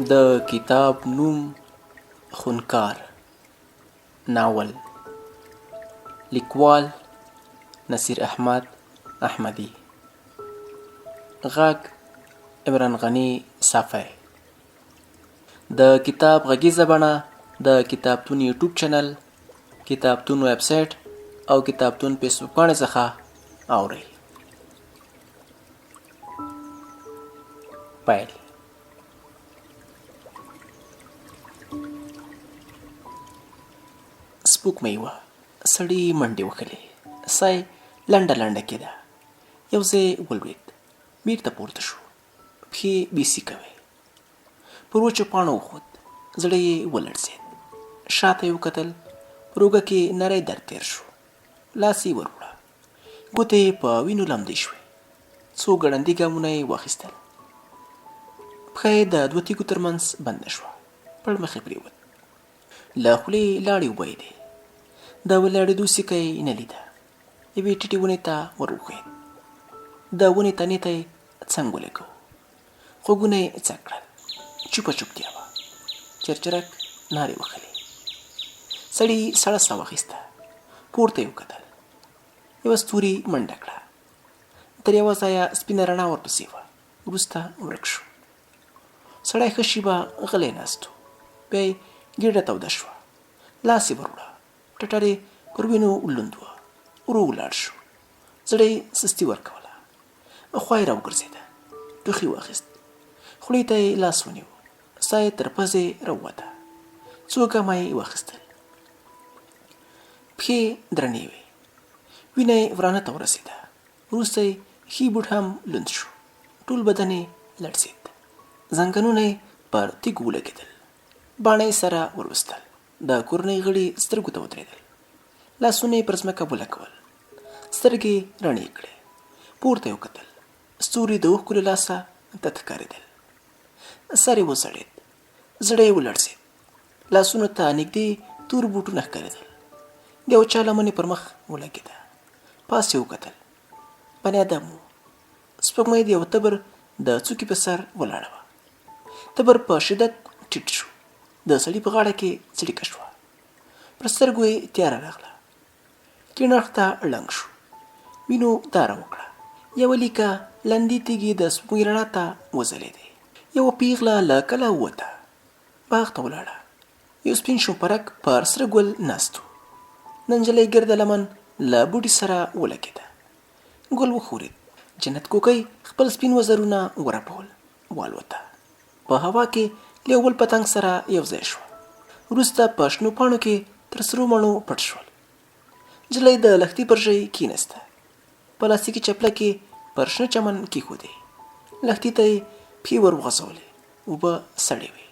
د کتاب نوم خونکار، ناول، لیکوال نصیر احمد احمدی، غږ عمران غنی صافی. د کتاب غږیزه بڼه د کتابتون یوټیوب چینل، کتابتون ویب سایټ او کتابتون فیسبوک پاڼې څخه اورئ. پیل. سپوږمۍ وه. سړي منډې وهلې. ساه یې لنډه لنډه کېده. یو ځای ولوېد. بېرته پورته شو. پښې بیسیکه وې. پر وچو پاڼو وخوت. زړه یې ولړزېد. شاته یې وکتل. پر اوږه کې نری درد تېر شو. لاس یې ور وړه. ګوتې یې په وینو لمدې شوې. څو ګړندي ګامونه یې واخیستل. پښه یې د دوه تیږو ترمنځ بنده شوه. پړمخې پرېوت. له خولې یې لاړې وبهېدې. د ولاړېدو سیکه یې نه لیده. یوې ټیټې ونې ته ور وښوېد. د ونې تنې ته یې څنګ ولګاوه. غوږونه یې څک کړل. چوپه چوپتیا وه. چرچرک نارې وهلې. سړي سړه ساه واخیسته. پورته یې وکتل. یوه ستوري منډه کړه. تر یوه ځایه سپینه رڼا ورپسې وه. وروسته ورک شو. سړی ښه شېبه غلی ناست و. بیا یې ګېډه توده شوه. لاس یې ور وړه. ټټر یې پر وینو لوند وه. ورو ولاړ شو. زړه یې سستي ورکوله. خوا یې راوګرځېده. ټوخي واخیست. خولې ته یې لاس ونیو. ساه یې تر پزې راووته. څو ګامه یې واخیستل. پښې درنې وې. وینه یې ورانه ته ورسېده. وروسته یې ښي بوټ هم لوند شو. ټول بدن یې لړزېد. زنګنونه یې پر تیږو ولګېدل. باڼه یې سره وروستل. د کورنۍ غړي سترګو ته ودرېدل. لاسونه یې پر ځمکه ولګول. سترګې یې رڼې کړې. پورته یې وکتل. ستوري د اوښکو له لاسه تت ښکارېدل. سر یې وځړېد. زړه یې ولړزېد. لاسونو ته نږدې تور بوټونه ښکارېدل. د یو چا لمن یې پر مخ ولګېده. پاس یې وکتل. بني ادم و. سپوږمۍ د یو تبر د څوکې په سر ولاړه وه. تبر په شدت ټیټ شو. د سړي په غاړه کې څړیکه شوه. پر سترګو یې تیاره راغله. کیڼ اړخ ته ړنګ شو. وینو داره وکړه. یوه لیکه لندې تیږې د سپوږمۍ رڼا ته وځلېدې. یوه پیغله له کلا ووته. باغ ته ولاړه. یو سپین شوپرک پر سره ګل ناست و. د نجلۍ ګرده لمن له بوټي سره ولګېده. ګل وښورېد. جنت کوکۍ خپل سپین وزرونه ورپول. والوته. په هوا کې له یو بل پتنګ سره یو ځای شوه. وروسته په شنو پاڼو کې تر سرو مڼو پټ شول. نجلۍ د لښتي پر ژۍ کېناسته. پلاستیکي چپله کې پر شنه چمن کېښودې. لښتي ته یې پښې ور وغځولې. اوبه سړې وې.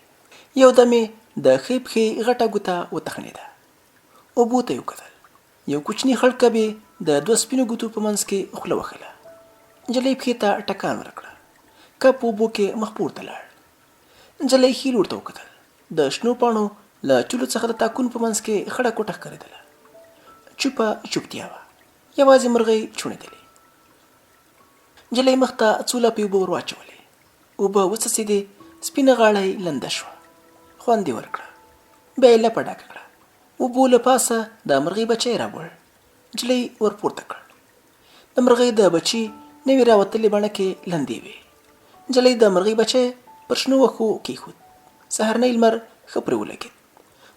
یو دم یې د ښۍ پښې غټه ګوته وتخنېده. اوبو ته یې وکتل. یو کوچني خړ کب یې د دوه سپینو ګوتو په منځ کې خوله وهله. نجلۍ پښې ته ټکان ورکړه. کب په اوبو کې مخ پورته لاړ. نجلۍ ښي لور ته وکتل. د شنو پاڼو له چولو څخه د تاکونو په منځ کې خړه کوټه ښکارېدله. چوپه چوپتیا وه. یوازې مرغۍ چوڼېدلې. نجلۍ مخ ته څو لپې اوبه ور واچولې. اوبه وڅڅېدې. سپینه غاړه یې لنده شوه. خوند یې ورکړه. بیا یې لپه ډکه کړه. اوبو له پاسه د مرغۍ بچی راوړ. نجلۍ ور پورته کړ. د مرغۍ د بچي نوې راوتلې بڼه کې لندې وې. نجلۍ د مرغۍ بچی پر شنو وښو کېښود. سهارنی لمر ښه پرې ولګېد.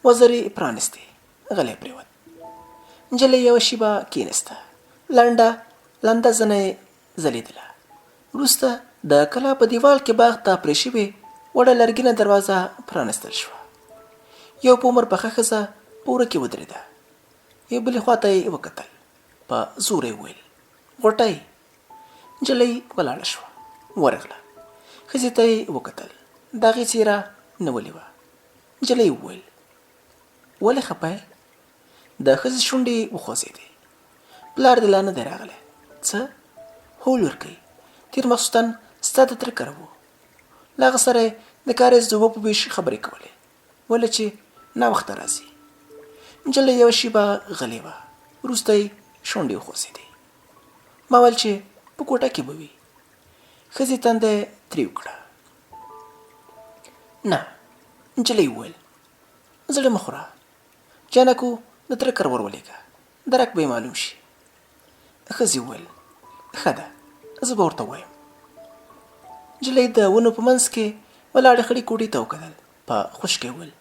وزر یې پرانیستې. غلی پرېوت. نجلۍ یوه شېبه کېناسته. لنده زنه یې ځلېدله. وروسته د کلا په دیوال کې باغ ته پرې شوې وړه لرګینه دروازه پرانیستل شوه. یو په عمر پخه ښځه په وره کې ودرېده. یو بلې خوا ته یې وکتل. په زور یې وویل: غوټۍ. نجلۍ ولاړه شوه. ورغله. ښځې ته یې وکتل. د هغې څېره نولې وه. نجلۍ وویل: ولې خفه یې؟ د ښځې شونډې وخوځېدې. پلار دې لا نه دی راغلی. څه؟ هو لورکۍ. تېر ماخوستن ستا د تره کره و. له هغه سره یې د کاریز د اوبو په ویش خبرې کولې. ولې چې ناوخته راځي. نجلۍ یوه شېبه غلې وه. وروسته یې شونډې وخوځېدې. ما ویل چې په کوټه کې به وي. ښځې تنده یې ترېو کړه. نه. نجلۍ وویل زړه مه خوره، جانکو د تره کر ور ولېږه، درک به یې معلوم شي. ښځې وویل ښه ده، زه به ورته ووایم. نجلۍ د ونو په منځ کې ولاړې خړې کوټې ته وکتل. په خشکې وویل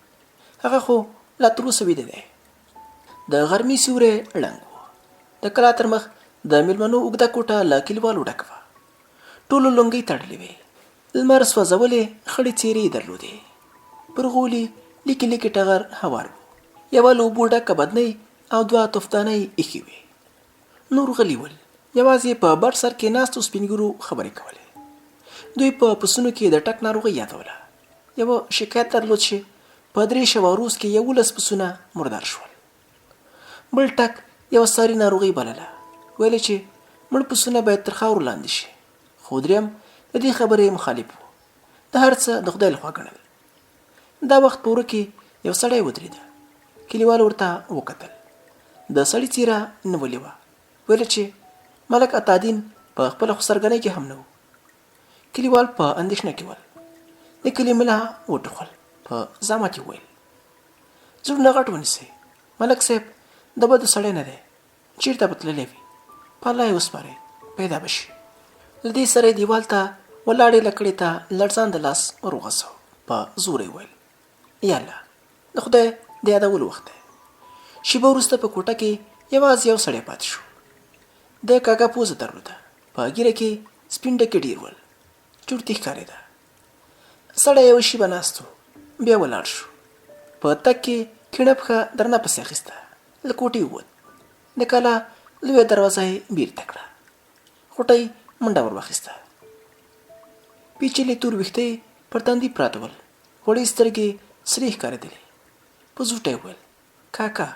هغه خو لا تر اوسه ویده دی. د غرمې سیوری ړنګ و. د کلا تر مخ د میلمنو اوږده کوټه له کلیوالو ډکه وه. ټولو لونګۍ تړلې وې. لمر سوځولې خړې څېرې یې درلودې. پر غولي لیکې لیکې ټغر هوار و. یوه له اوبو ډکه بدنۍ او دوه تفدانۍ ایښې وې. نور غلي ول. یوازې په بټ سر کې ناستو سپین ږیرو خبرې کولې. دوی په پسونو کې د ټک ناروغۍ یادوله. یوه شکایت درلود چې په 300 روز کې 11 پسونه مردار شول. بل ټک یوه ساري ناروغۍ بلله. ویلې چې مړ پسونه باید تر خاورو لاندې شي. خو دریم د دې خبرې مخالف و. د هر څه د خدای لخوا ګڼل. دا وخت په وره کې یو سړی ودرېده. کلیوالو ورته وکتل. د سړي څېره نیولې وه. ویل چې ملک عطادین په خپله خسرګنۍ کې هم نه و. کلیوال په اندېښنه کې ول. د کلي ملا وټوخل. په زامه کې وویل زړونه غټ ونیسئ، ملک صاحب د بدو سړی نه دی، چېرته به تللی وي، په الله یې وسپارئ، پیدا به شي. له دې سره یې دیوال ته ولاړې لکړې ته لړزان د لاس ور وغځاوه. په زور یې وویل یاله د خدای د یادولو وخت دی. شېبه وروسته په کوټه کې یوازې یو سړی پاتې شو. د کاږه پوزه درلوده. په ږیره کې سپین ډکي ډېر ول. چورتي ښکارېده. سړی یوه شېبه ناست و. بیا ولاړ شو. په تګ کې کیڼه پښه درنه پسې اخیسته. له کوټې ووت. د کلا لویه دروازه یې بیرته کړه. غوټۍ منډه ور واخیسته. پیچلي تور ویښته یې پر تندي پراته ول. وړې سترګې سرې ښکارېدلې. په زوټه یې وویل کاکا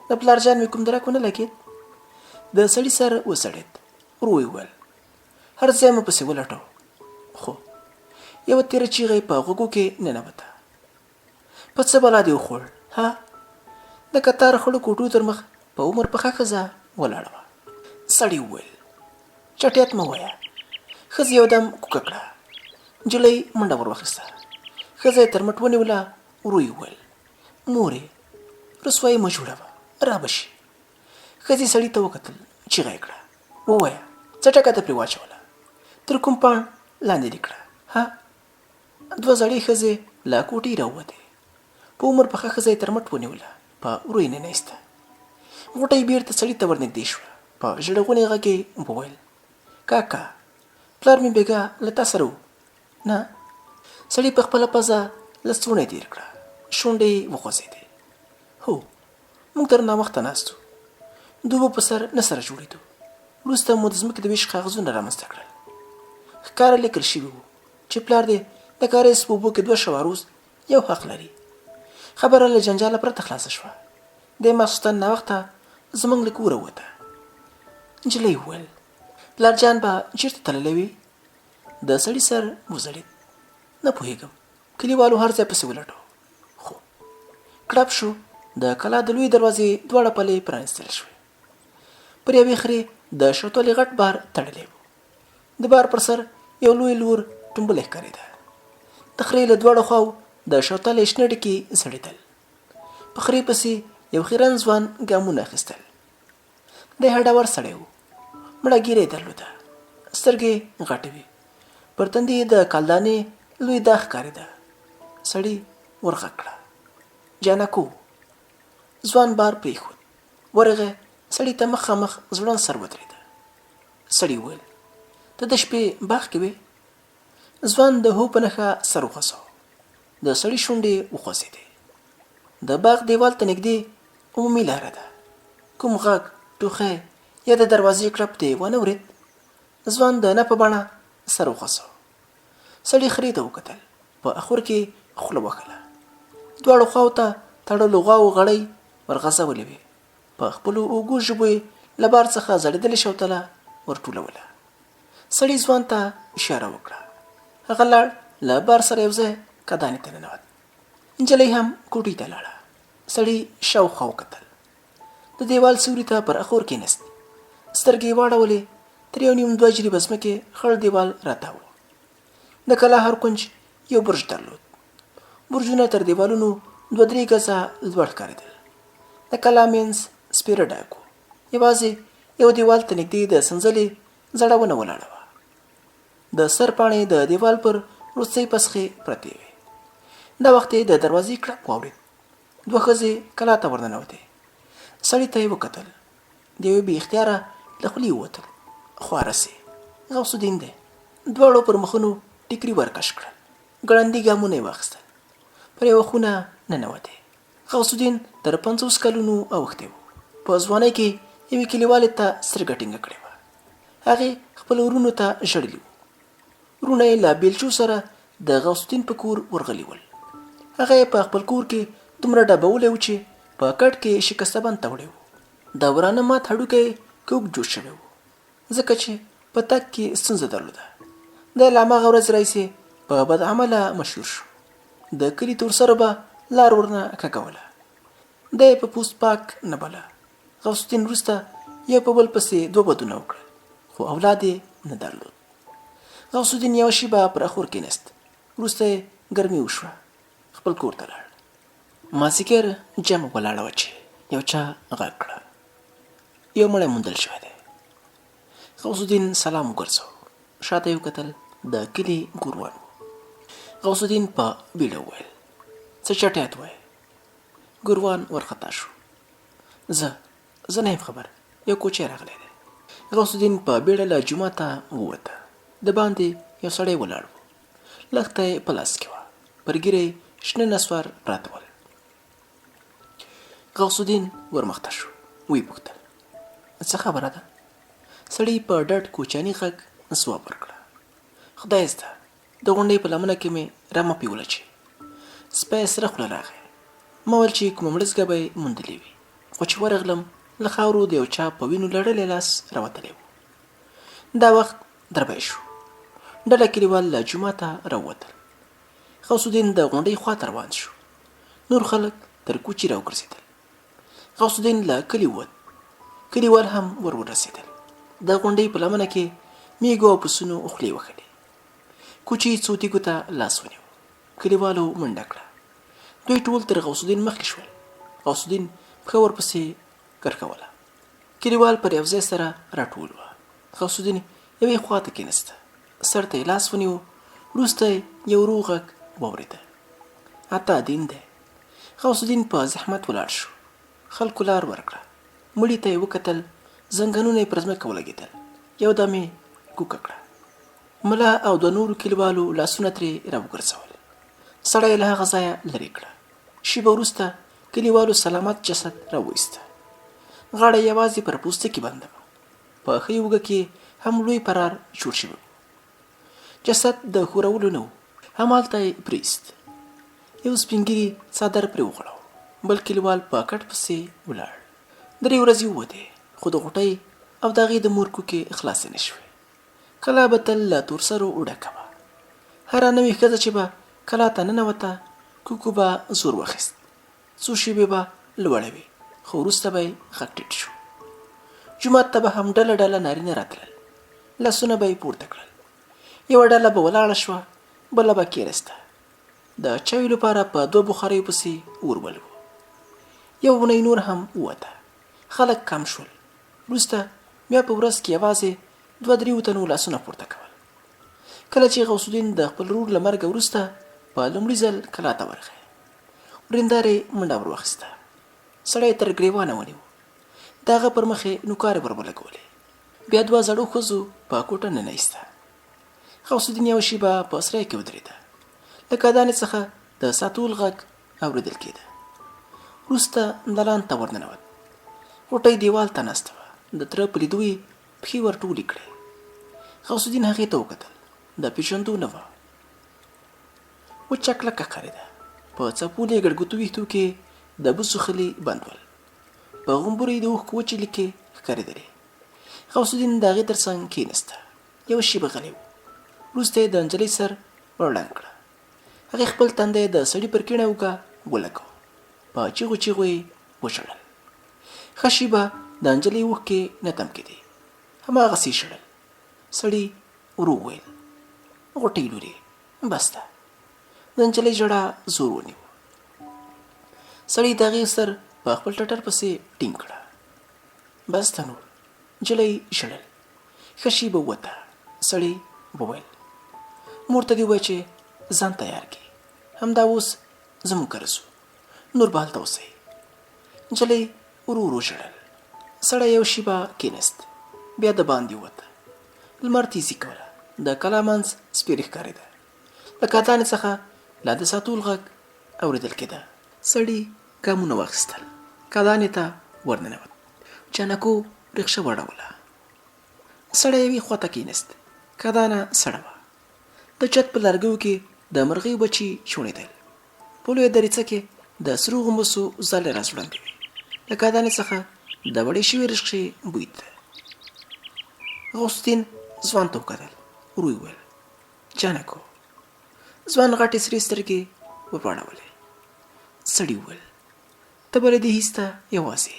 د پلارجان مې کوم درک ونه لګېد؟ د سړي سر وسړېد. ورو یې وویل هر ځای مې پسې ولټو، خو یوه تېره چیغه یې په غوږو کې ننوته. په څه بلا دې وخوړ ها؟ د کتار خړو کوټو تر مخ په عمر پخه ښځه ولاړه وه. سړي وویل چټیات مه وایه. ښځې یودم کوکه کړه. نجلۍ منډه ور واخیسته. ښځه یې تر مټ ونیوله. ورو یې وویل مورې رسوایي مه جوړوه، را به شي. ښځې سړي ته وکتل. چیغه یې کړه ووایه څه ټکه ته پرې واچوله؟ تر کوم پاڼ لاندې دې کړه ها؟ 2 زړې ښځې له کوټې راووتې. په عمر پخه ښځه یې تر مټ ونیوله. په ورو یې ننایسته. غوټۍ بېرته سړي ته ورنږدې شوه. په ژړغوني غږ یې وویل کاکا پلار مې بېګا له تا سره و؟ نه. سړي په خپله پزه لستوڼی تېر کړه. شونډې یې وخوځېدې. هو موږ تر ناوخته ناست وو. د اوبو په سر نه سره جوړېدو. وروسته مو د ځمکې د ویش کاغذونه رامنځته کړل. ښکاره لیکل شوي وو چې پلار دې د کاریز په اوبو کې 200 روز یو حق لري. خبره له جنجاله پرته خلاصه شوه. د ماخوستن ناوخته زموږ له کوره ووته. نجلۍ وویل پلارجان به چېرته تللی وي؟ د سړي سر وځړېد. نه پوهېږم. کلیوالو هر ځای پسې ولټو، خو کړپ شو. د کلا د لوی دروازې 2 پلې پرانیستل شوې. پر یوې خرې د شوتلې غټ بار تړلی و. د بار پر سر یو لوی لور ټومبلی ښکارېده. د خرې له 2 خواو د شوتلې شنه ډکي ځړېدل. په خرې پسې یو خیرن ځوان ګامونه اخیستل. دی هډور سړی و. مړه ږیره یې درلوده. سترګې غټې وې. پر تندي یې د کالدانې لوی داغ ښکارېده. سړي ورغږ کړه جانکو. ځوان بار پرېښود. ورغی. سړي ته مخامخ ځوړند سر ودرېده. سړي وویل ته د شپې باغ کې وې؟ ځوان د هو په نښه سر وخوځاوه. د سړي شونډې وخوځېدې. د باغ دیوال ته نږدې عمومي لاره ده. کوم غږ ټوخی یا د دروازې کړپ دې ونه ورېد؟ ځوان د نه په بڼه سر وخوځاوه. سړي خرې ته وکتل. په اخور کې خوله وهله. 2 خواو ته تړلو غواوو غړۍ ورغځولې وې. په خپلو اوږو ژبو یې له بار څخه زړېدلې شوتله ورټولوله. سړي ځوان ته اشاره وکړه. هغه لاړ. له بار سره یو ځای کدانې ته ننوت. نجلۍ هم کوټې ته لاړه. سړي شاوخوا وکتل. د دیوال سیوري ته پر اخور کېناست. سترګې یې واړولې. تر 1.5-2 جریبه ځمکې خړ دیوال راتاو. د کلا هر کونج یو برج درلود. برجونه تر دیوالونو 2-3 ګزه لوړ ښکارېدل. د کلا مینځ سپېره ډک و. یوازې یو دیوال ته نږدې د سنځلې زړه ونه ولاړه وه. د سر پاڼې د دیوال پر وروستۍ پسخې پرتې وې. دا وخت یې د دروازې کړپ واورېد. 2 ښځې کلا ته ورننوتې. سړي ته یې وکتل. د یوې بې اختیاره له خولې ووتل: خوارسې، غوث الدین دی. دواړو پر مخونو ټیکري ورکش کړل. ګړندي ګامونه یې واخیستل. پر یوه خونه ننوتې. غوث الدین تر 50 کلونو اوښتی و. په ځوانۍ کې یوې کلیوالې ته سترګه ټینګه کړې وه. هغې خپلو ورونو ته ژړلي وو. ورونه یې له بیلچو سره د غوث الدین په کور ورغلي ول. هغه یې په خپل کور کې دومره ډبولی و چې په کټ کې شکسته بند تړلی و. د ورانه مات هډوکی کوږ جوړ شوی و، ځکه چې په تګ کې ستونزه درلوده. دی له هماغه ورځې راهیسې په بد عمله مشهور شو. د کلي تور سره به لار ورنه کږوله. دی په پوست پاک نه بله. غوث الدین وروسته یو په بل پسې 2 بدونه وکړل، خو اولاد یې نه درلود. غوث الدین یوه شېبه پر اخور کېناست. وروسته یې ګرمي وشوه. خپل کور ته لاړ. مازدیګر جمع ولاړه وه چې یو چا غږ کړه: یو مړی موندل شوی دی. غوث الدین سلام وګرځاوه. شاته یې وکتل. د کلي ګوروان و. غوث الدین په بیړه وویل: څه چټیات وایې؟ ګوروان ورخطا شو. زه نه یم خبر، یو کوچی راغلی دی. غوث الدین په بیړه له جوماته ووته. د باندې یو سړی ولاړ و. لښته یې په لاس کې وه. پر ږیره یې شنه نسوار پراته ول. غوث الدین ورمخته شو. ویې پوښتل: څه خبره ده؟ سړي په ډډ کوچني غږ ځواب ورکړه: خدای زده، د غونډۍ په لمنه کې مې رمه پیوله چې سپی سره خوله راغی. ما ویل چې کومه مړزګه به یې موندلې وي، خو چې ورغلم له خاورو د یو چا په وینو لړلی لاس راوتلی و. دا وخت دربی شو. ډله کلیوال له جوماته راووتل. غوث الدین د غونډۍ خواته روان شو. نور خلک تر کوچي راوګرځېدل. غوث الدین له کلي ووت. کلیوال هم ورسېدل. د غونډۍ په لمنه کې میږو او پسونو خولې وهلې. کوچي څو تیږو ته لاس ونیو. کلیوالو منډه کړه. دوی ټول تر غوث الدین مخکې شول. غوث الدین پښه ورپسې کرښوله. کلیوال پر یو ځای سره راټول وه. غوث الدین یوې خوا ته کېناسته. سر ته یې لاس ونیو. وروسته یو ورو غږ واورېده: عطا دین دی. غوث الدین په زحمت ولاړ شو. خلکو لار ورکړه. مړي ته یې وکتل. زنګنونه یې پر ځمکه ولګېدل. یو دم یې کوکه کړه. ملا او 2 نورو کلیوالو لاسونه ترې راوګرځول. سړی له هغه ځایه لرې کړه. شېبه وروسته کلیوالو سلامت جسد راوایسته. غاړه یوازې پر پوستکي بنده وه. په ښۍ اوږه کې هم لوی پرار جوړ شوی و. جسد د ښورولو نه و. همالته یې پرېیست. یو سپین ږیري څادر پرې وغوړاوه. بل کلیوال په کټ پسې ولاړ. 3 ورځې ووتې، خو د غوټۍ او د هغې د مور کوکې خلاصې نه شوې. کلا به تل له تورسرو ډکه وه. هره نوې ښځه چې به کلا ته ننوته، کوکو به زور واخیست. څو شېبې به لوړه وي، خو وروسته به یې غږ ټیټ شو. جومات ته به هم ډله ډله نارینه راتلل. لاسونه به یې پورته کړل. یوه ډله به ولاړه شوه، بله به کېناسته. د چایو لپاره په 2 بخاریو پسې اور بل و. یو اونۍ نور هم ووته. خلک کم شول. وروسته بیا په ورځ کې یوازې 2-3 تنو لاسونه پورته کول. کله چې غوث الدین د خپل ورور له مرګه وروسته په لومړي ځل کلا ته ورغی، ورېندار یې منډه ور واخیسته. سړی تر ګریوانه ونیو. د هغه پر مخ یې نوکارې ور ولګولې. بیا 2 زړو ښځو په کوټه ننایسته. غوث الدین یوه شېبه په سرای کې ودرېده. له کادانې څخه د ساتول غږ اورېدل کېده. وروسته دالان ته ورننوت. غوټۍ دیوال ته ناسته وه. د تره په لیدو یې پښې ور ټولې کړې. غوث الدین هغې ته وکتل. د پېژندو نه وه. وچه کلکه ښکارېده. په څپولو یې ګړګوتو ویښتو کې د بوسو خلي بند ول. په غومبرو یې د اوښکو وچې لیکې ښکارېدلې. غوث الدین د هغې تر څنګ کېناسته. یوه شېبه غلی و. وروسته یې د نجلۍ سر ورړنګ کړه. هغې خپل تندی د سړي پر کیڼه اوږه ولګاوه. په چیغو چیغو یې وژړل. ښه شېبه د نجلۍ اوښکې نه تم کېدې. هماغسې یې ژړل. سړي ورو وویل: غوټۍ لورې، بس ده. د نجلۍ ژړا زور ونیو. سړي د هغې سر په خپل ټټر پسې ټینګ کړه. بس ته نور. نجلۍ ژړل. ښه شېبه ووته. سړي وویل مور ته دې ووایه چې ځان تیار کړي. همدا اوس زموږ کره ځو. نور به هلته اوسئ. نجلۍ ورو ورو ژړل. سړی یو شېبه کېناست. بیا د باندې ووته. لمر تیزي کوله. د کلا منځ سپېرې ښکارېده. له کادانې څخه لا د ساتول غږ اورېدل کېده. سړي ګامونه واخیستل. کادانې ته ورننوت. جانکو رکشه وړوله. سړی یوې خواته کېناست. کادانه سړه وه. د چت په لرګیو کې د مرغیو بچي شوڼېدل. په لویه دریڅه کې د سرو غومبسو ځالې راځوړندې وې. له کادانې څخه د وړې شوې رشقې بوی ته. غوث الدین ځوان ته وکتل. ورو یې وویل جانکو. ځوان غټې سرې سترګې وپاړولې. سړي وویل ته به له دې هېڅ ته یوازې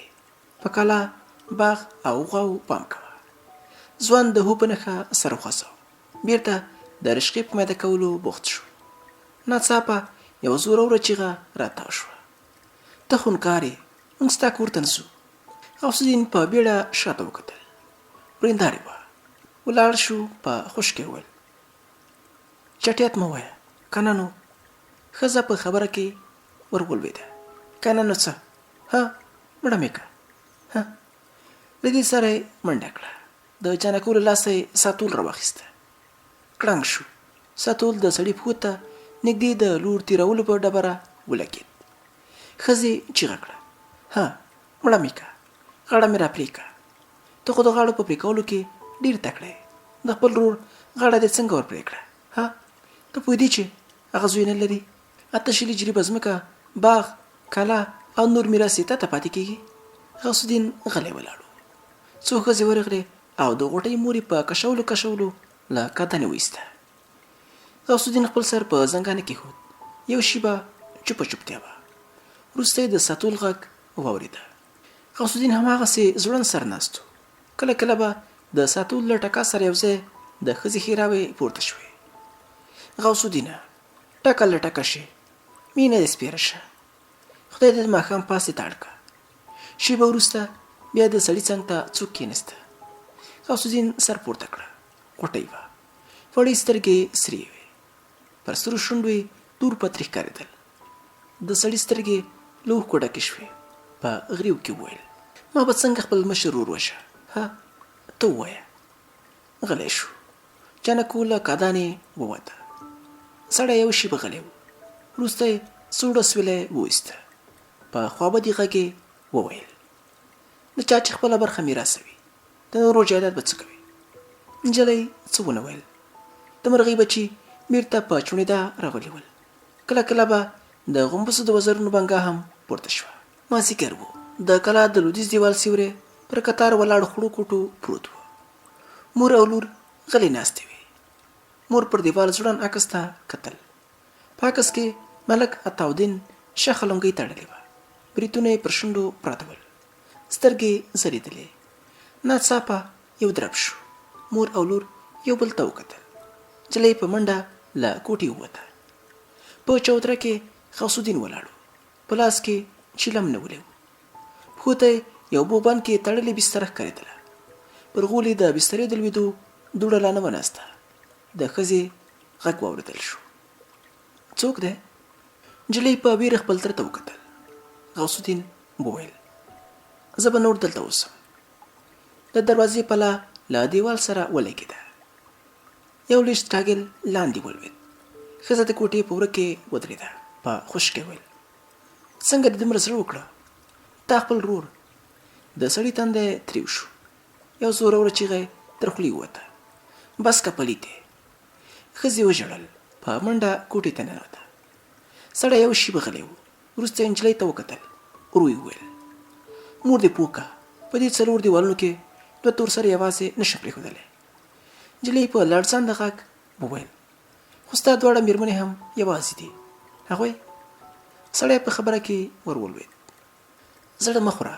په کلا باغ او غواو پام کوه. ځوان د هو په نښه سر وخوځاوه. بېرته د رشقې په میده کولو بوخت شو. ناڅاپه یوه زوروره چیغه راتاو شوه. ته خونکار یې، موږ ستا کور ته نځو. غوث الدین په بیړه شاته وکتل. ورېندارې وه. ولاړ شو. په خشکې وویل چټیات مه وایه که نه نو. ښځه په خبره کې ور ولوېده. که نه نو څه؟ ها مړه مې که. ها. له دې سره یې منډه کړه. د جانکو له لاسه یې ساتول راواخیسته. کړنګ شو. ساتول د سړي پښو ته نږدې د لور تېرولو په ډبره ولګېد. ښځې چیغه کړه ها مړه مې که، غاړه مې را پرې که. ته خو د غاړو په پرې کولو کې ډېر تکړه یې. د خپل ورور غاړه دې څنګه ور پرې کړه؟ ها ته پوهېدې چې هغه زوی نه لري؟ 8 شلي جریبه ځمکه، باغ، کلا او نور میراث یې تا ته پاتې کېږي. غوث الدین غلی ولاړو. څو ښځې ورغلې او د غوټۍ مور یې په کشولو له کادانې وایسته. غوث الدین خپل سر په زنګانه کېښود. یو شېبه چوپتیا وه. وروسته یې د ساتول غږ واورېده. غوث الدین هماغسې ځوړند سر ناست و. کله کله به د ساتول له ټکا سره یو ځای د ښځې ښېراوې پورته شوې. غوث الدینه ټکه له ټکه شي، مینه دې سپېره شه. خدای دې د ماښام پاس دې تاړ که. شېبه وروسته بیا د سړي څنګ ته څوک کېناسته. غوث الدین سر پورته کړه. غوټۍ وه. وړې سترګې سرې وې. پر سرو شونډو یې تور پترې ښکارېدل. د سړي سترګې له اوښکو ډکې شوې. په غريو کې وویل ما به څنګه خپل مشر ورور وشه؟ ها ته ووایه. غلی شو. جانکو له کادانې ووته. سړی یو شېبه غلی و. وروسته یې سوړ اسویلی وویسته. په خوابدي غږ یې وویل د چا چې خپله برخه میراث وي د نورو جایداد به څه کوي؟ نجلۍ څه ونه ویل. د مرغۍ بچي بېرته په چوڼېدا راغلي ول. کله کله به د غومبسو د وزرونو بنګا هم پورته شوه. مازدیګر و. د کلا د لویدیځ دیوال سیوری پر کتار ولاړو خړو کوټو پروت و. مور او لور غلې ناستې وې. مور پر دیوال ځوړند عکس ته کتل. په عکس کې ملک عطاالدین شخه لونګۍ تړلې وه. بریتونه یې پر شونډو پراته ول. سترګې ځلېدلې. ناڅاپه یو درب شو. مور او لور یو بل ته وکتل. نجلۍ په منډه له کوټې ووته. په چوتره کې غوث الدین ولاړ و. په لاس کې چیلم نیولی و. پښو ته یو بوبان کې تړلې بستره ښکارېدله. پر غولي د بسترې د لوېدو دوړه لا نه وه ناسته. د ښځې غږ واورېدل شو. څوک دی؟ نجلۍ په ویره خپل تره ته وکتل. غوث الدین وویل زه به نور دلته اوسم. د دروازې پله له دیوال سره ولګېده. یو لویشت ټاګل لاندې ولوېد. ښځه د کوټې په وره کې ودرېده. په خشکې ویل څنګه دې دومره زړه وکړه؟ تا خپل ورور. د سړي تندی تریو شو. یو زوروره چیغه یې تر خولې ووته. بس که پلیتې. ښځې وژړل. په منډه کوټې ته ننوته. سړی یو شېبه غلی و. وروسته یې نجلۍ ته وکتل. ورو یې وویل مور دې پوه که په دې 4 دیوالونو کې 2 تور سره یوازې نشم پرېښودلی. نجلۍ په لړزانده غږ وویل خو ستا 2 مېرمنې هم یوازې دي. هغوی؟ سړی په خبره کې ور ولوېد. زړه مه خوره.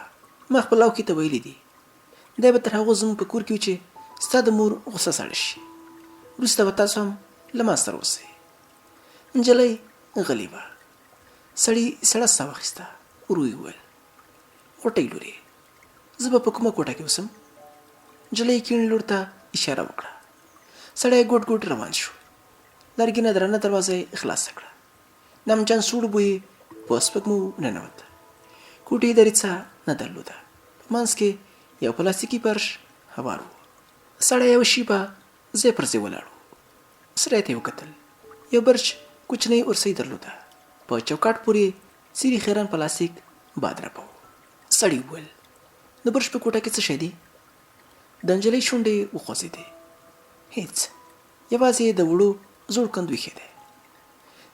ما خپل اوکې ته ویلي دي. دی به تر هغو زموږ په کور کې وي چې ستا د مور غوسه سړه شي. وروسته به تاسو هم له ما سره اوسئ. نجلۍ غلی وه. سړي سړه ساه واخیسته. ورو یې وویل غوټۍ لورې زه به په کومه کوټه کې اوسم؟ نجلۍ کیڼ لور ته اشاره وکړه. سړی ګوټ ګوټ روان شو. لرګینه درنه دروازه یې خلاصه کړه. نمجن سوړ بوی په سپږمو ننوت. کوټې دریڅه نه درلوده. په منځ کې یو پلاستیکي فرش هوار و. سړی یو شیبه ځای پر ځای ولاړ و. سړي ته یې وکتل. یو برج کوچنۍ ارسۍ درلوده. په چوکاټ پورې څیري خیرن پلاستیک باد راپاوه. سړي وویل د برج په کوټه کې څه شی دی؟ د نجلۍ شونډې وخوځېدې. هېڅ، یوازې د وړو زوړ کندو ایښی دی.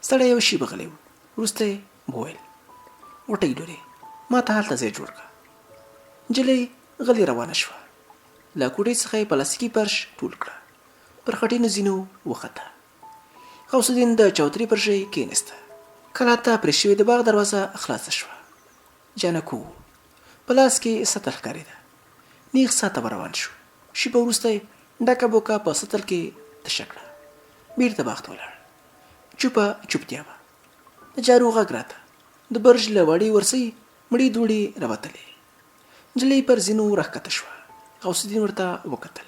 سړی یو شیبه غلی و. وروسته یې وویل غوټۍ لورې ما ته هلته ځای جوړ کړه. نجلۍ غلې روانه شوه. له کوټې څخه یې پلاستیکي فرش ټول کړه. پر خټینو زینو وخته. غوث الدین د چوترې پر ژۍ کېناسته. کلا ته پرې شوې د باغ دروازه خلاصه شوه. جانکو په لاس کې سطل ښکارېده. نیغ ساته روان شو. شیبه وروسته یې ډکه بوکه په سطل کې تشه کړه. بیرته باغ ته ولاړ. چوپه چوپتیا وه. د جارو غږ راته. د برج له وړې ورسۍ مړې دوړې راوتلې. نجلۍ پر زینو راښکته شوه. غوث الدین ورته وکتل.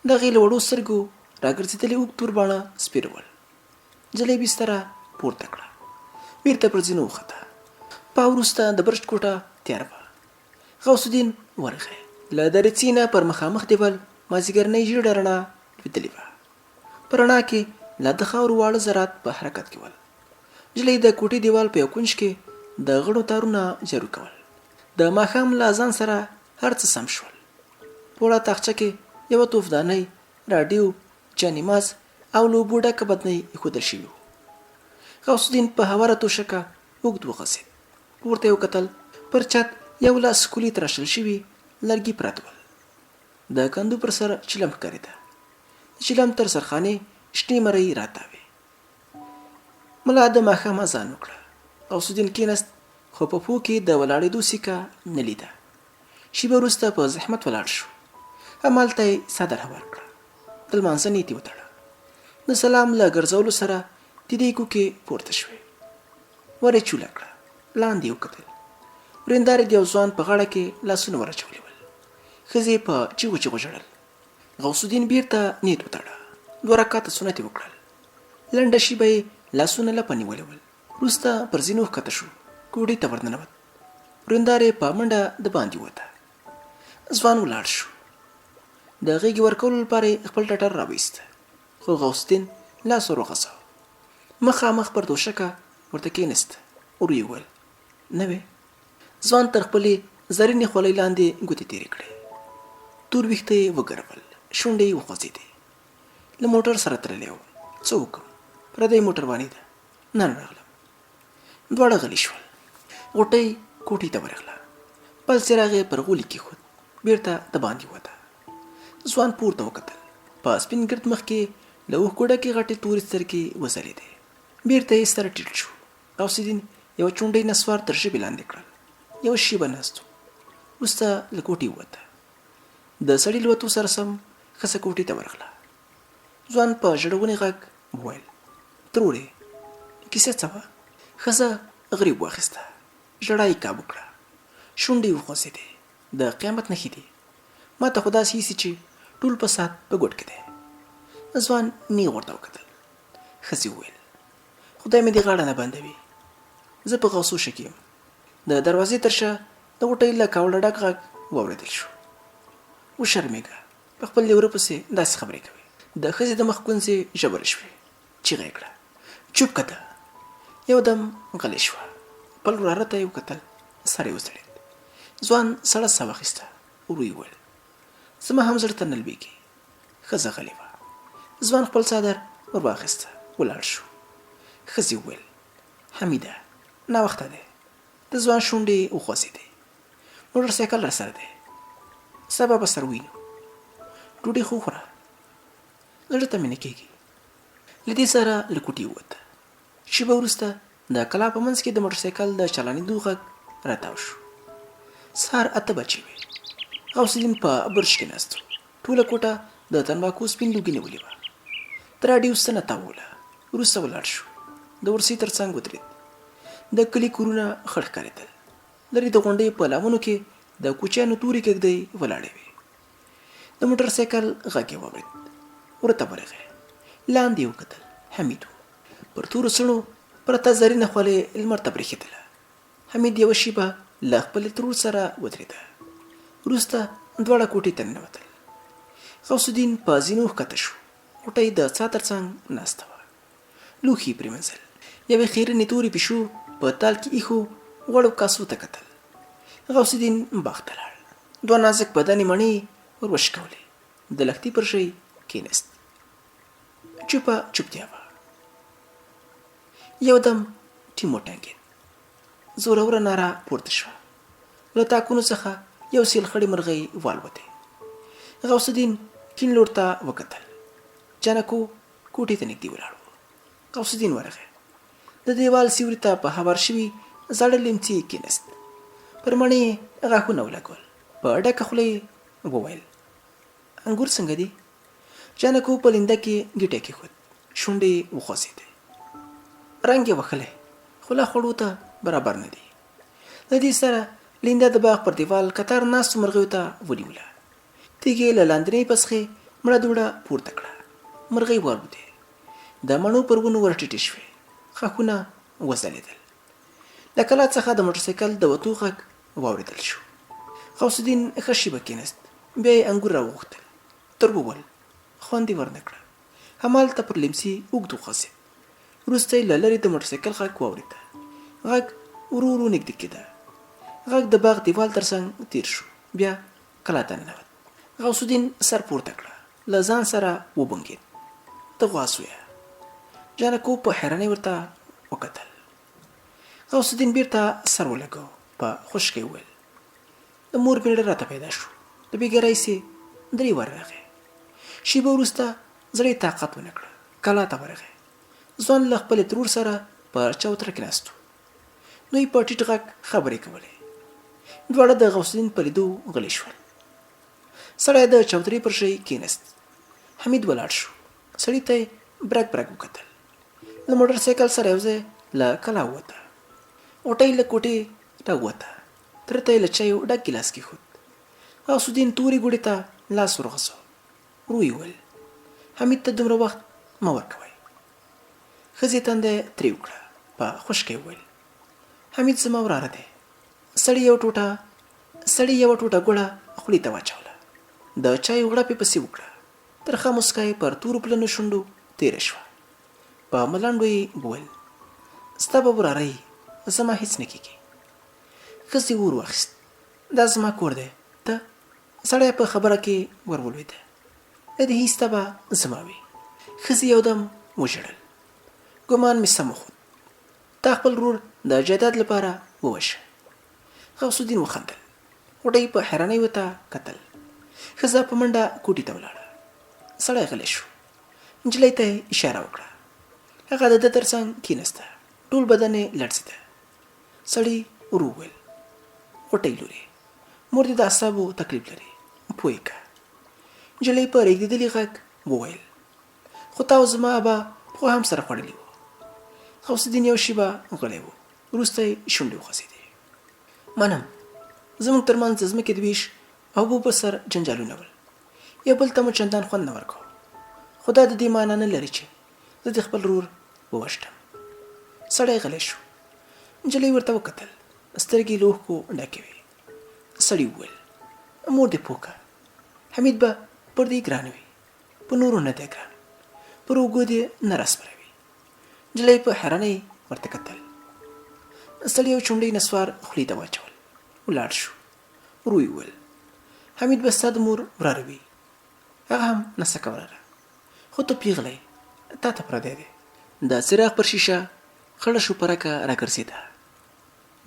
د هغې له وړو سترګو راګرځېدلي اوږد تور باڼه سپېرول. نجلۍ بستره پورته کړه. بیرته پر زینو وخته. پاو وروسته د برج کوټه تیاره وه. غوث الدین ورغی. له دریڅې نه پر مخامخ دیوال مازدیګرنۍ ژېړه رڼا لوېدلې وه. په رڼا کې لا د خاورو واړه ذرات په حرکت کې ول. نجلۍ د کوټې دیوال په یو کونج کې د غړو تارونه جارو کول. د ماښام له اذان سره هر څه سم شول. په وړه تاخچه کې یوه توفدانۍ، راډیو، جانماز او له اوبو ډکه بدنۍ ایښودل شوي وو. غوث الدین په هواره توشکه اوږد وغځېد. پورته یې وکتل. پر چت یو لاس ښکلي تراشل شوي لرګي پراته ول. د کندو پر سر چلم ښکارېده. د چلم تر سرخانې شنې مرۍ راتاوې. ملا د ماښام اذان وکړه. غوث الدین کېناست خو په پښو کې د ولاړېدو سیکه نه لیده. شیبه وروسته په زحمت ولاړ شو. همالته یې څادر هوار کړه. د لمانځه نیت یې وتړه. د سلام له ګرځولو سره د دې کوکې پورته شوې. ور یې چوله کړه. لاندې یې وکتل. ورېندارې د یو ځوان په غاړه کې لاسونه ور اچولي ول. ښځې په چیغو چیغو ژړل. غوث الدین بیرته نیت وتړه. 2 رکعته سنت یې وکړل. لنډه شیبه یې لاسونه لپه نیولي ول. وروسته پر زینو ښکته شو. کوټې ته ورننوت. ورېندارې په منډه د باندې ووته. ځوان ولاړ شو. د غېږې ورکولو لپاره یې خپل ټټر راوایسته. خو غوث الدین لاس ور وغځاوه. مخامخ پر توشکه ورته کېناسته. ورو یې وویل نه وې. ځوان تر خپلې زرینې خولۍ لاندې ګوتې تېرې کړې. تور ویښته یې وګرول. شونډې یې وخوځېدې. له موټر سره تللی و. څه وکړم؟ پردی موټر وانې ده. نن راغلم. دواړه غلي شول. غوټۍ کوټې ته ورغله. بل څراغ یې پر غولي کېښود. بیرته د باندې ووته. ځوان پورته وکتل. په سپین ګرد مخ کې له اوښکو ډکې غټې تورې سترګې وځلېدې. بیرته یې سر ټیټ شو. غوث الدین یوه چونډۍ نسوار تر ژبې لاندې کړل. یوه شیبه ناست و. وروسته له کوټې ووته. د سړي له وتو سره سم ښځه کوټې ته ورغله. ځوان په ژړغوني غږ وویل ترورې کیسه څه وه؟ ښځه غریب واخیسته. ژړا یې کابو کړه. شونډې یې وخوځېدې. د قیامت نښې دي. ما ته خو داسې ایسي چې ټول فساد په ګوټ کې دی. ځوان نیغ ورته وکتل. ښځې وویل خدای مې دې غاړه نه بندوي. زه په غوثو شک یم. د دروازې تر شا د غوټۍ له کاوړه ډک غږ واورېدل شو. وشرمېږه. په خپل لیوره پسې داسې خبرې کوي. د ښځې د مخ ګونځې ژبرې شوې. چیغه یې کړه چوپ که ته. یو دم غلې شوه. خپل وراره ته یې وکتل. سر یې وځړېد. ځوان سړه ساه واخیسته. ورو یې وویل زما هم زړه ته نه لوېږي. ښځه غلې وه. ځوان خپل څادر ور واخیسته. ولاړ شو. ښځې وویل حمیده ناوخته دی. د ځوان شونډې وخوځېدې. موټر سایکل را سره دی. سبا به سر ووینو. ډوډۍ خو وخوره. زړه ته مې نه کېږي. له دې سره له کوټې ووته. شیبه وروسته د کلا په منځ کې د موټر سایکل د چلانېدو غږ راتاو شو. سهار 8 بجې وې. غوث الدین په برج کې ناست و. ټوله کوټه د تنباکو سپین لوګي نیولې وه. د راډیو ستنه تاووله. وروسته ولاړ شو. د ورسۍ تر څنګ ودرېد. د کلي کورونه خړ ښکارېدل. لرې د غونډۍ په لمنو کې د کوچیانو تورې کېږدۍ ولاړې وې. د موټر سایکل غږ یې واورېد. ورته ورغی. لاندې یې وکتل. حمید و. پر تورو څڼو پرته زرینه خولۍ لمر ته برېښېدله. حمید یوه شېبه له خپلې ترور سره ودرېده. وروسته دواړه کوټې ته ننوتل. غوث الدین په زینو ښکته شو. غوټۍ د څا تر څنګ ناسته وه. لوښي یې پرېمنځل. یوې خیرنې تورې پیشو په تال کې ایښو غوړو کاسو ته کتل. غوث الدین باغ ته لاړ. دوه نازک بدنې مڼې ور وشکولې. د لښتي پر ژۍ کېناست. چوپه چوپتیا وه. یو دم ټیم وټنګېد. زوروره ناره پورته شوه. له تاکونو څخه یو سیل خړې مرغۍ والوتې. غوث الدین کیڼ لور ته وکتل. جانکو کوټې ته نږدې ولاړ و. غوث الدین ورغی. د دیوال سیوري ته په هوار شوي زاړه لیمڅي کېناست. پر مڼې یې غاښونه ولګول. په ډکه خوله یې وویل: انګور څنګه دي؟ جانکو په لینده کې ګیټی کېښود. شونډې یې وخوځېدې. رنګ یې وښلی، خو لا خوړو ته برابر نه دي. له دې سره لینده د باغ پر دیوال کتار ناستو مرغیو ته ونیوله. تیږې له لاندنۍ پسخې مړه دوړه پورته کړه. مرغۍ والوتې. د مڼو پر ونو ورټیټې شوې. ښاخونه وځلېدل. له کلا څخه د موټرسایکل د وتو غږ واورېدل شو. غوث الدین ښه شېبه کېناست. بیا یې انګور راوغوښتل. تر وویل: خوند یې ورنه کړه. همالته پر لیمڅي اوږد وخوځېد. وروسته یې له لرې د موټرسایکل غږ واورېده. غږ ورو ورو نږدې کېده. غږ د باغ دیوال تر څنګ تېر شو. بیا کلا ته ننوت. غوث الدین سر پورته کړه. له ځان سره وبنګېد. ته غوا سویه. جانکو په حیرانۍ ورته وکتل. غوث الدین بیرته سر ولګاوه. په خوشکۍ وویل: د مور مېړه راته پیدا شو. د بېګرۍ سې 3 واره راغی. شېبه وروسته زړه یې طاقت ونه کړه. کلا ته ورغی. ځوان له خپلې ترور سره په چوتره کې ناست و. دوی په ټیټ غږ خبرې کولې. دواړه د غوث الدین په لیدو غلي شول. سړی د چوترې پر ژۍ کېناست. حمید ولاړ شو. سړي ته یې برګ برګ وکتل. له موټر سایکل سره یو ځای له کلا ووته. غوټۍ له کوټې راووته. تره ته یې له چایو ډک ګیلاس کېښود. غوث الدین تورې ګوډې ته لاس ورغځاوه. ورو یې وویل: حمید ته دومره وخت مه ورکوئ. ښځې تنده یې ترېو کړه. په خوشکۍ وویل: حمید زما وراره دی. سړي یوه ټوټه ګوړه خولې ته واچوله. د چایو غړپ یې پسې وکړه. ترخه مسکا یې پر تورو پلنو شونډو تېره شوه. په ملنډو یې وویل: ستا به وراره یې، زما هېڅ نه کېږي. ښځې ور واخیست. دا زما کور دی. ته؟ سړی په خبره کې ور ولوېده. د دې هېڅ به زما وي. ښځې یودم وژړل. ګمان مې سم وخوت. تا خپل ورور د جایداد لپاره ووژه. غوث الدین وخندل. غوټۍ په حیرانۍ ورته کتل. ښځه په منډه کوټې ته ولاړه. سړی غلی شو. نجلۍ ته یې اشاره وکړه. هغه د ده تر څنګ کېناسته. ټول بدن یې لړزېده. سړي ورو وویل: غوټۍ لورې، مور دې د اعصابو تکلیف لري، پوه یې کړه. نجلۍ په رېږدېدلي غږ وویل: خو تا او زما ابا پخوا هم سره خوړلي وو. غوث الدین یو شېبه غلی و. وروسته یې شونډې وخوځېدې. منم، زموږ ترمنځ د ځمکې د ویش او اوبو په سر جنجالونه ول. یو بل ته مو چندان خوند نه ورکاوه. خو دا د دې معنا نه لري چې زه د خپل ورور ووژنم. سړی غلی شو. نجلۍ ورته وکتل. سترګې له اوښکو ډکې وې. سړي وویل: مور دې پوه کړه. حمید به پر دې ګران وي. په نورو نه دی ګران. پر اوږو دې نه راسپروي. نجلۍ په حیرانۍ ورته کتل. سړي یو چونډۍ نسوار خولې ته واچول. ولاړ شو. ورو یې وویل: حمید به ستا د مور وراره وي. هغه هم نسکه وراره. خو ته پیغلی، تا ته پردی دی. د څراغ پر شیشه خړه شوپرکه راګرځېده.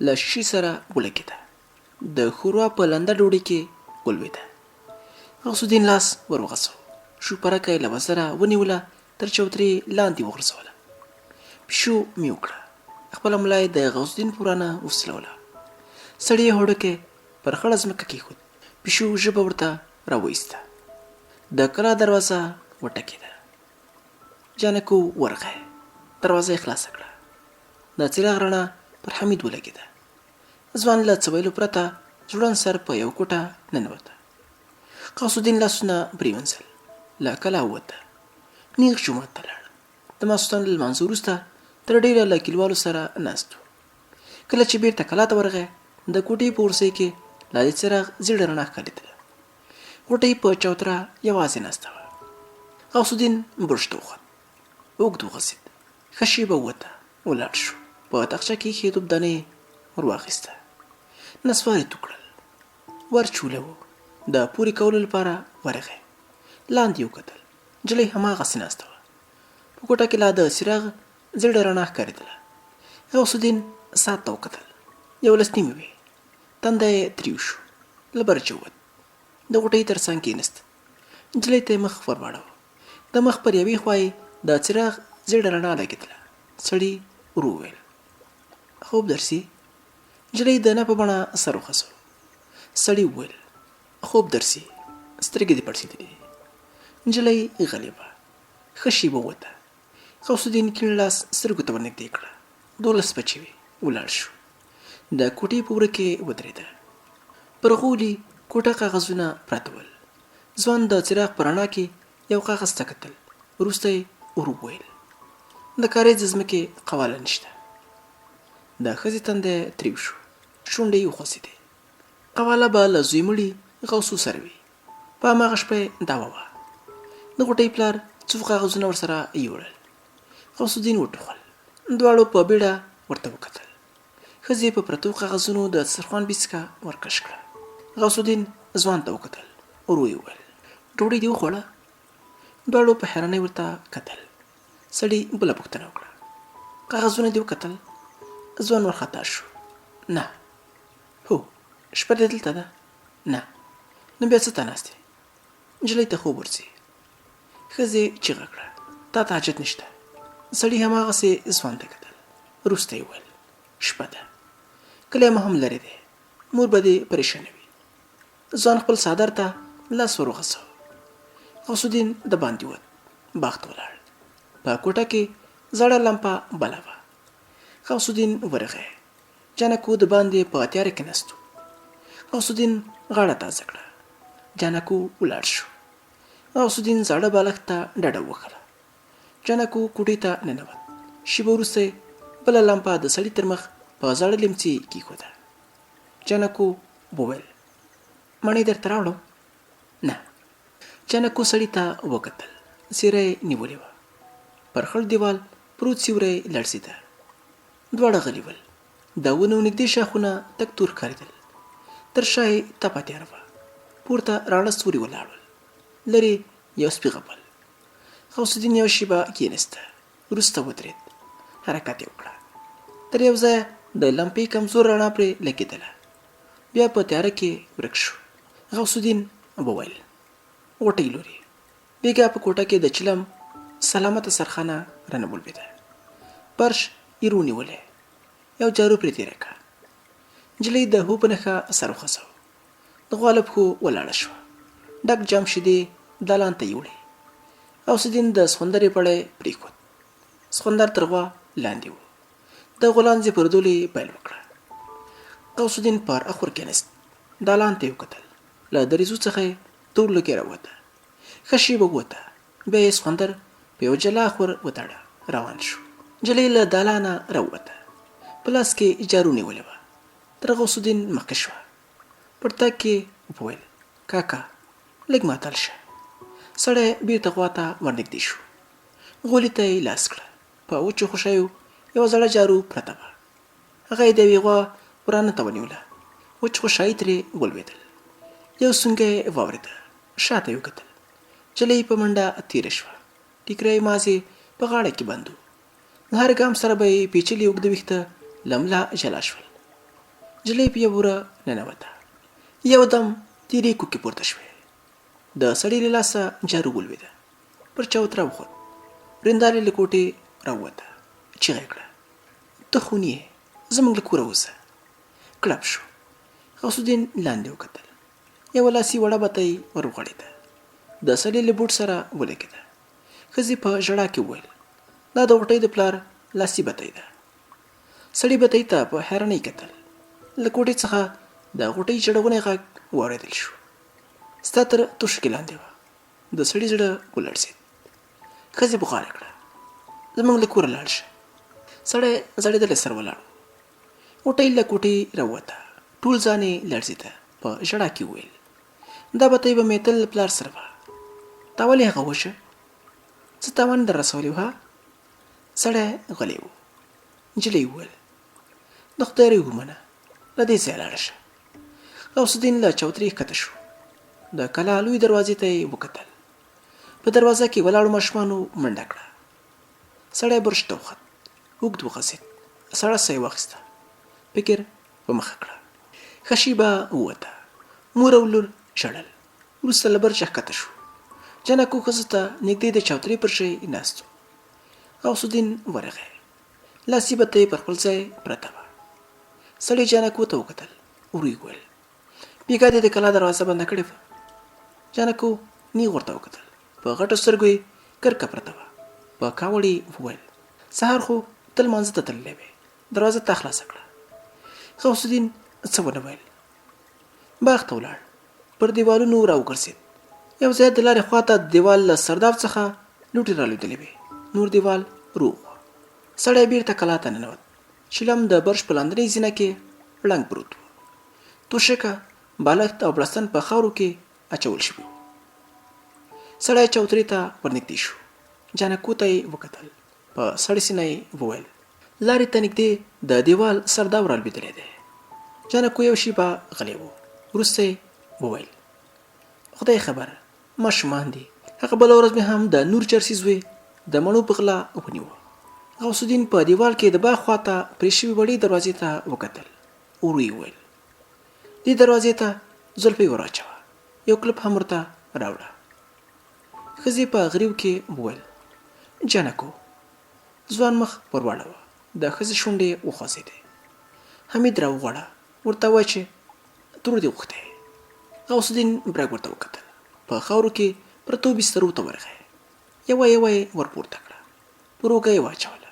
له شیشې سره ولګېده. د ښوروا په لنده ډوډۍ کې ولوېده. غوث الدین لاس ور وغځاوه. شوپرکه یې له وزره ونیوله. تر چوترې لاندې وغورځوله. پیشو میو کړه. خپله ملا یې د غوث الدین په ورانه وسلوله. سړي یې هوډکی پر خړه ځمکه کېښود. پیشو ژبه ورته راوایسته. د کلا دروازه وټکېده. جانکو ورغی. دروازه یې خلاصه کړه. د څراغ رڼا پر حمید ولګېده. ځوان له څه ویلو پرته ځوړند سر په یو کوټه ننوته. غوث الدین لاسونه پرېونځل، له کلا ووته، نیغ جومات ته لاړ. د ماخوستن له لمانځه وروسته تر ډېره له کلیوالو سره ناست و. کله چې بېرته کلا ته ورغی، د کوټې په ورسۍ کې لا د څراغ زیړه رڼا ښکارېدله. غوټۍ په چوتره یوازې ناسته وه. غوث الدین برج ته وخوت، اوږد وغځېد، ښه شېبه ووته، ولاړ شو. په تاقچه کې ایښې توپدانۍ ور واخیسته، نسوار یې تو کړل، ور چوله و. د پورې کولو لپاره ورغی، لاندې وکتل، نجلۍ هماغسې ناسته وه. په کوټه کې لا د څراغ زیړه رڼا ښکارېدله. غوث الدین ساعت ته وکتل، 11 نیمې وې. تنده یې تریو شو، له برجه ووت، د غوټۍ تر څنګ کېناست. نجلۍ ته یې مخ ور واړاوه. د مخ پر یوې خوا یې د څراغ زیړه رڼا لګېدله. سړي ورو وویل: خوب درسي؟ نجلۍ د نه په بڼه سر وخوځاوه. سړي وویل: خوب درسي، سترګې دې پړسېدلې دي. نجلۍ غلې وه، ښه شېبه ووته. غوث الدین کیڼ لاس سترګو ته ورنږدې کړه. 12 بجې وې. ولاړ شو. د کوټې په وره کې ودرېده. پر غولي کوټه کاغذونه پراته ول. ځوان د څراغ په رڼا کې یو کاغذ ته کتل. وروسته یې ور وویل: د کاریز ځمکې قواله نشته. د ښځې تندی تریو شو، شونډې یې وخوځېدې. قواله به له زوی مړي غوثو سره وي. په هماغه شپه یې دعوه وه. د غوټۍ پلار څو کاغذونه ورسره یوړل. غوث الدین وټوخل. دواړو په بیړه ورته وکتل. ښځې په پرتو کاغذونو د دسترخوان بېڅکه ورکش کړه. غوث الدین ځوان ته وکتل، ورو یې وویل: ډوډۍ دې وخوړه؟ دواړو په حیرانۍ ورته کتل. سړي بله پوښتنه وکړه: کاغذونه دې وکتل؟ ځوان ورخطا شو: نه. هو، شپه دې دلته ده؟ نه. نو بیا څه ته ناست یې؟ نجلۍ ته خوب ورځي. ښځې چیغه کړه: تا ته حاجت نشته. سړي هماغسې ځوان ته کتل. وروسته یې وویل: شپه ده، کلی مو هم لرې دی، مور به دې پریشانه وي. ځوان خپل څادر ته لاس ور وغځاوه. غوث الدین د باندې ووت، باغ ته ولاړ. په کوټه کې زړه لمپه بله وه. غوث الدین ورغی. جانکو د باندې په تیاره کې ناست و. غوث الدین غاړه تازه کړه. جانکو ولاړ شو. غوث الدین زاړه بالښت ته ډډه ووهله. جانکو کوټې ته ننوت. شېبه وروسته بله لمپه د سړي تر مخ په زاړه لیمڅي کېښوده. جانکو وویل: مڼې درته راوړم؟ نه. جانکو سړي ته وکتل. څېره یې نیولې وه. پر خړ دیوال پروت سیوری لړزېده. دواړه غلي ول. د ونو نږدې شاخونه تک تور ښکارېدل. تر شا یې تپه تیاره وه. پورته راڼه ستوري ولاړ ول. لرې یو سپي غپل. غوث الدین یوه شېبه کېناسته. وروسته ودرېد. حرکت یې وکړه. تر یو ځایه د لمپې کمزور رڼا پرې لګېدله. بیا په تیاره کې ورک شو. غوث الدین وویل: غوټۍ لورې. بېګا په کوټه کې د چلم سلامته سرخانه رانه ولوېده. فرش یې رونیولی. یو جارو پرې تېره کړه. نجلۍ د هو په نښه سر وخوځاوه. د غوا له پښو ولاړه شوه. ډک جام شیدې دالان ته یوړې. غوث الدین د سخوندرې پړی پرېښود. سخوندر تر غوا لاندې و. د غولانځې پر دولې پیل وکړه. غوث الدین پر اخور کېناست. دالان ته یې وکتل. له دریزو څخه یې تور لوګی راووته. ښه شېبه ووته. بیا یې سخوندر په یو جلا اخور وتاړه. روان شو. نجلۍ له دالانه راووته. په لاس کې جارو نیولې وه. تر غوث الدین مخکې شوه. پر تګ کې وویل: کاکا لږ ماتل شه. سړی بېرته غوا ته ورنږدې شو. غولي ته یې لاس کړه. په وچو خوشیو یوه زړه جارو پرته وه. هغه یې د یوې غوا ورانه ته ونیوله. وچ خوشایي ترې ولوېدل. یو سونګی یې واورېده. شاته یې وکتل. نجلۍ په منډه تېره شوه. ټیکری مازې په غاړه کې بند و. د هر ګام سره به یې پیچلي اوږده ویښته له ملا جلا شول. نجلۍ په یوه وره ننوته. یو دم تېرې کوکې پورته شوې. د سړي له لاسه جارو ولوېده. پر چوتره وخوت. ورېندارې له کوټې راووته. چیغه یې کړه: ته خوني یې، زموږ له کوره وځه. کړپ شو. غوث الدین لاندې وکتل. یوه لاسي وړه بته یې ور وغوړېده. د سړي له بوټ سره ولګېده. ښځې په ژړا کې وویل: دا د غوټۍ د پلار لاسي بتۍ ده. سړي بتۍ ته په حیرانۍ کتل. له کوټې څخه د غوټۍ چړغونی غږ واورېدل شو. ستا تر توشکې لاندې وه. د سړي زړه ولړزېد. ښځې بغاره کړه. زموږ له کوره لاړ شه. سړی ځړېدلی سر ولاړ و. غوټۍ له کوټې راووته. ټول ځان یې لړزېده. په ژړا کې وویل دا بتۍ به مې تل له پلار سره وه. تا ولې هغه وشه؟ څه تاوان در رسولی و ها؟ سړی غلی و. نجلۍ وویل د خدای رحم ومنه، له دې ځایه لاړه شه. غوث الدین له چوترې ښکته شو. د کلا لوی دروازې ته یې وکتل. په دروازه کې ولاړو ماشومانو منډه کړه. سړی برش ته وخوت. اوږد وغځېد. سړه ساه یې واخیسته. فکر په مخه کړه. ښه شېبه ووته. مور او لور ژړل. وروسته له برجه ښکته شو. جانکو ښځو ته نږدې د چوترې پر شی ناست و. غوث الدین ورغی. لاسي بتۍ پر خپل ځای پرته وه. سړي جانکو ته وکتل. ورو یې وویل بېګا دې د کلا دروازه بنده کړې وه. جانکو نیغ ورته وکتل. په غټو سترګو یې کرکه پرته وه. په کاوړ یې وویل سهار خو ته لمانځه ته تللی وې، دروازه تا خلاصه کړه. غوث الدین څه ونه ویل. باغ ته ولاړ. پر دیوالونو راوګرځېد. یو ځای د لارې خواته د دیوال له سرداب څخه لوټې رالوېدلې وې. نور دیوال روغ و. سړی بیرته کلا ته ننوت. شلم د برش په لاندنۍ زینه کې ړنګ پروت و. توشکه، بالښت او بړستن په خاورو کې اچول شوي وو. سړی چوترې ته ورنږدې شو. جانکو ته یې وکتل. په سړې سینه یې وویل لارې ته نږدې د دیوال سرداب رالوېدلی دی. جانکو یو شېبه غلی و. وروسته یې وویل خدای خبر، ماشومان دي. هغه بله ورځ مې هم د نور چرسي زوی د مڼو په غلا ونیوه. غوث الدین په دیوال کې د باغ خواته پرې شوې وړې دروازې ته وکتل. ورو یې وویل دې دروازې ته زلفې ور واچوه. یو کلپ هم ورته راوړه. ښځې په غریو کې وویل جانکو. ځوان مخ ور واړوه. د ښځې شونډې وخوځېدې. حمید راوغواړه. ورته ووایه چې تور دې غوښتی. غوث الدین برګ ورته وکتل. په خاورو کې پرتو بسترو ته ورغی. یوه یوه یې ورپورته کړه. پر اوږه یې واچوله.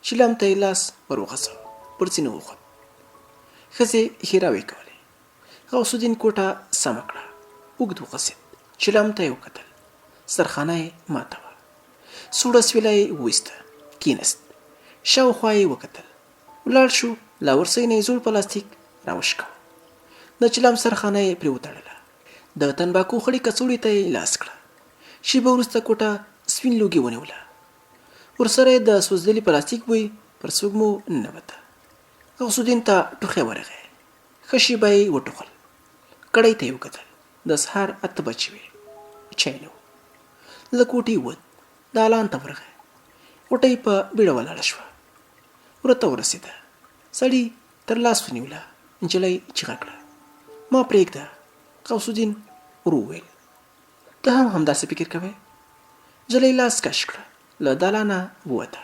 شلم ته یې لاس ور وغځاوه. پر ځینو وخوت. ښځې ښېراوې کولې. غوث الدین کوټه سمه کړه. اوږد وغځېد. شلم ته یې وکتل. سرخانه یې ماته وه. سوړه سویله یې وویسته. کېناست. شاوخوا یې وکتل. ولاړ شو. له ورسۍ نه یې زوړ پلاستیک راوشکاوه. د چلم سرخانه یې پرې وتړله. د تنباکو خړې کڅوړې ته یې لاس کړه. شېبه وروسته کوټه سپین لوګي ونیوله. ورسره یې د سوځېدلي پلاستیک بوی پر سپږمو ننوته. غوث الدین ته ټوخی ورغی. ښه شېبه یې وټوخل. کړۍ ته یې وکتل. د سهار 8 بجې وې. چای نه و. له کوټې ووت. دالان ته ورغی. غوټۍ په بیړه ولاړه شوه. ورته ورسېده. سړي تر لاس ونیوله. نجلۍ چیغه کړه ما پرېږده. غوث الدین ورو وویل ته هم همداسې فکر کوې؟ نجلۍ لاس کش کړه. له دالانه ووته.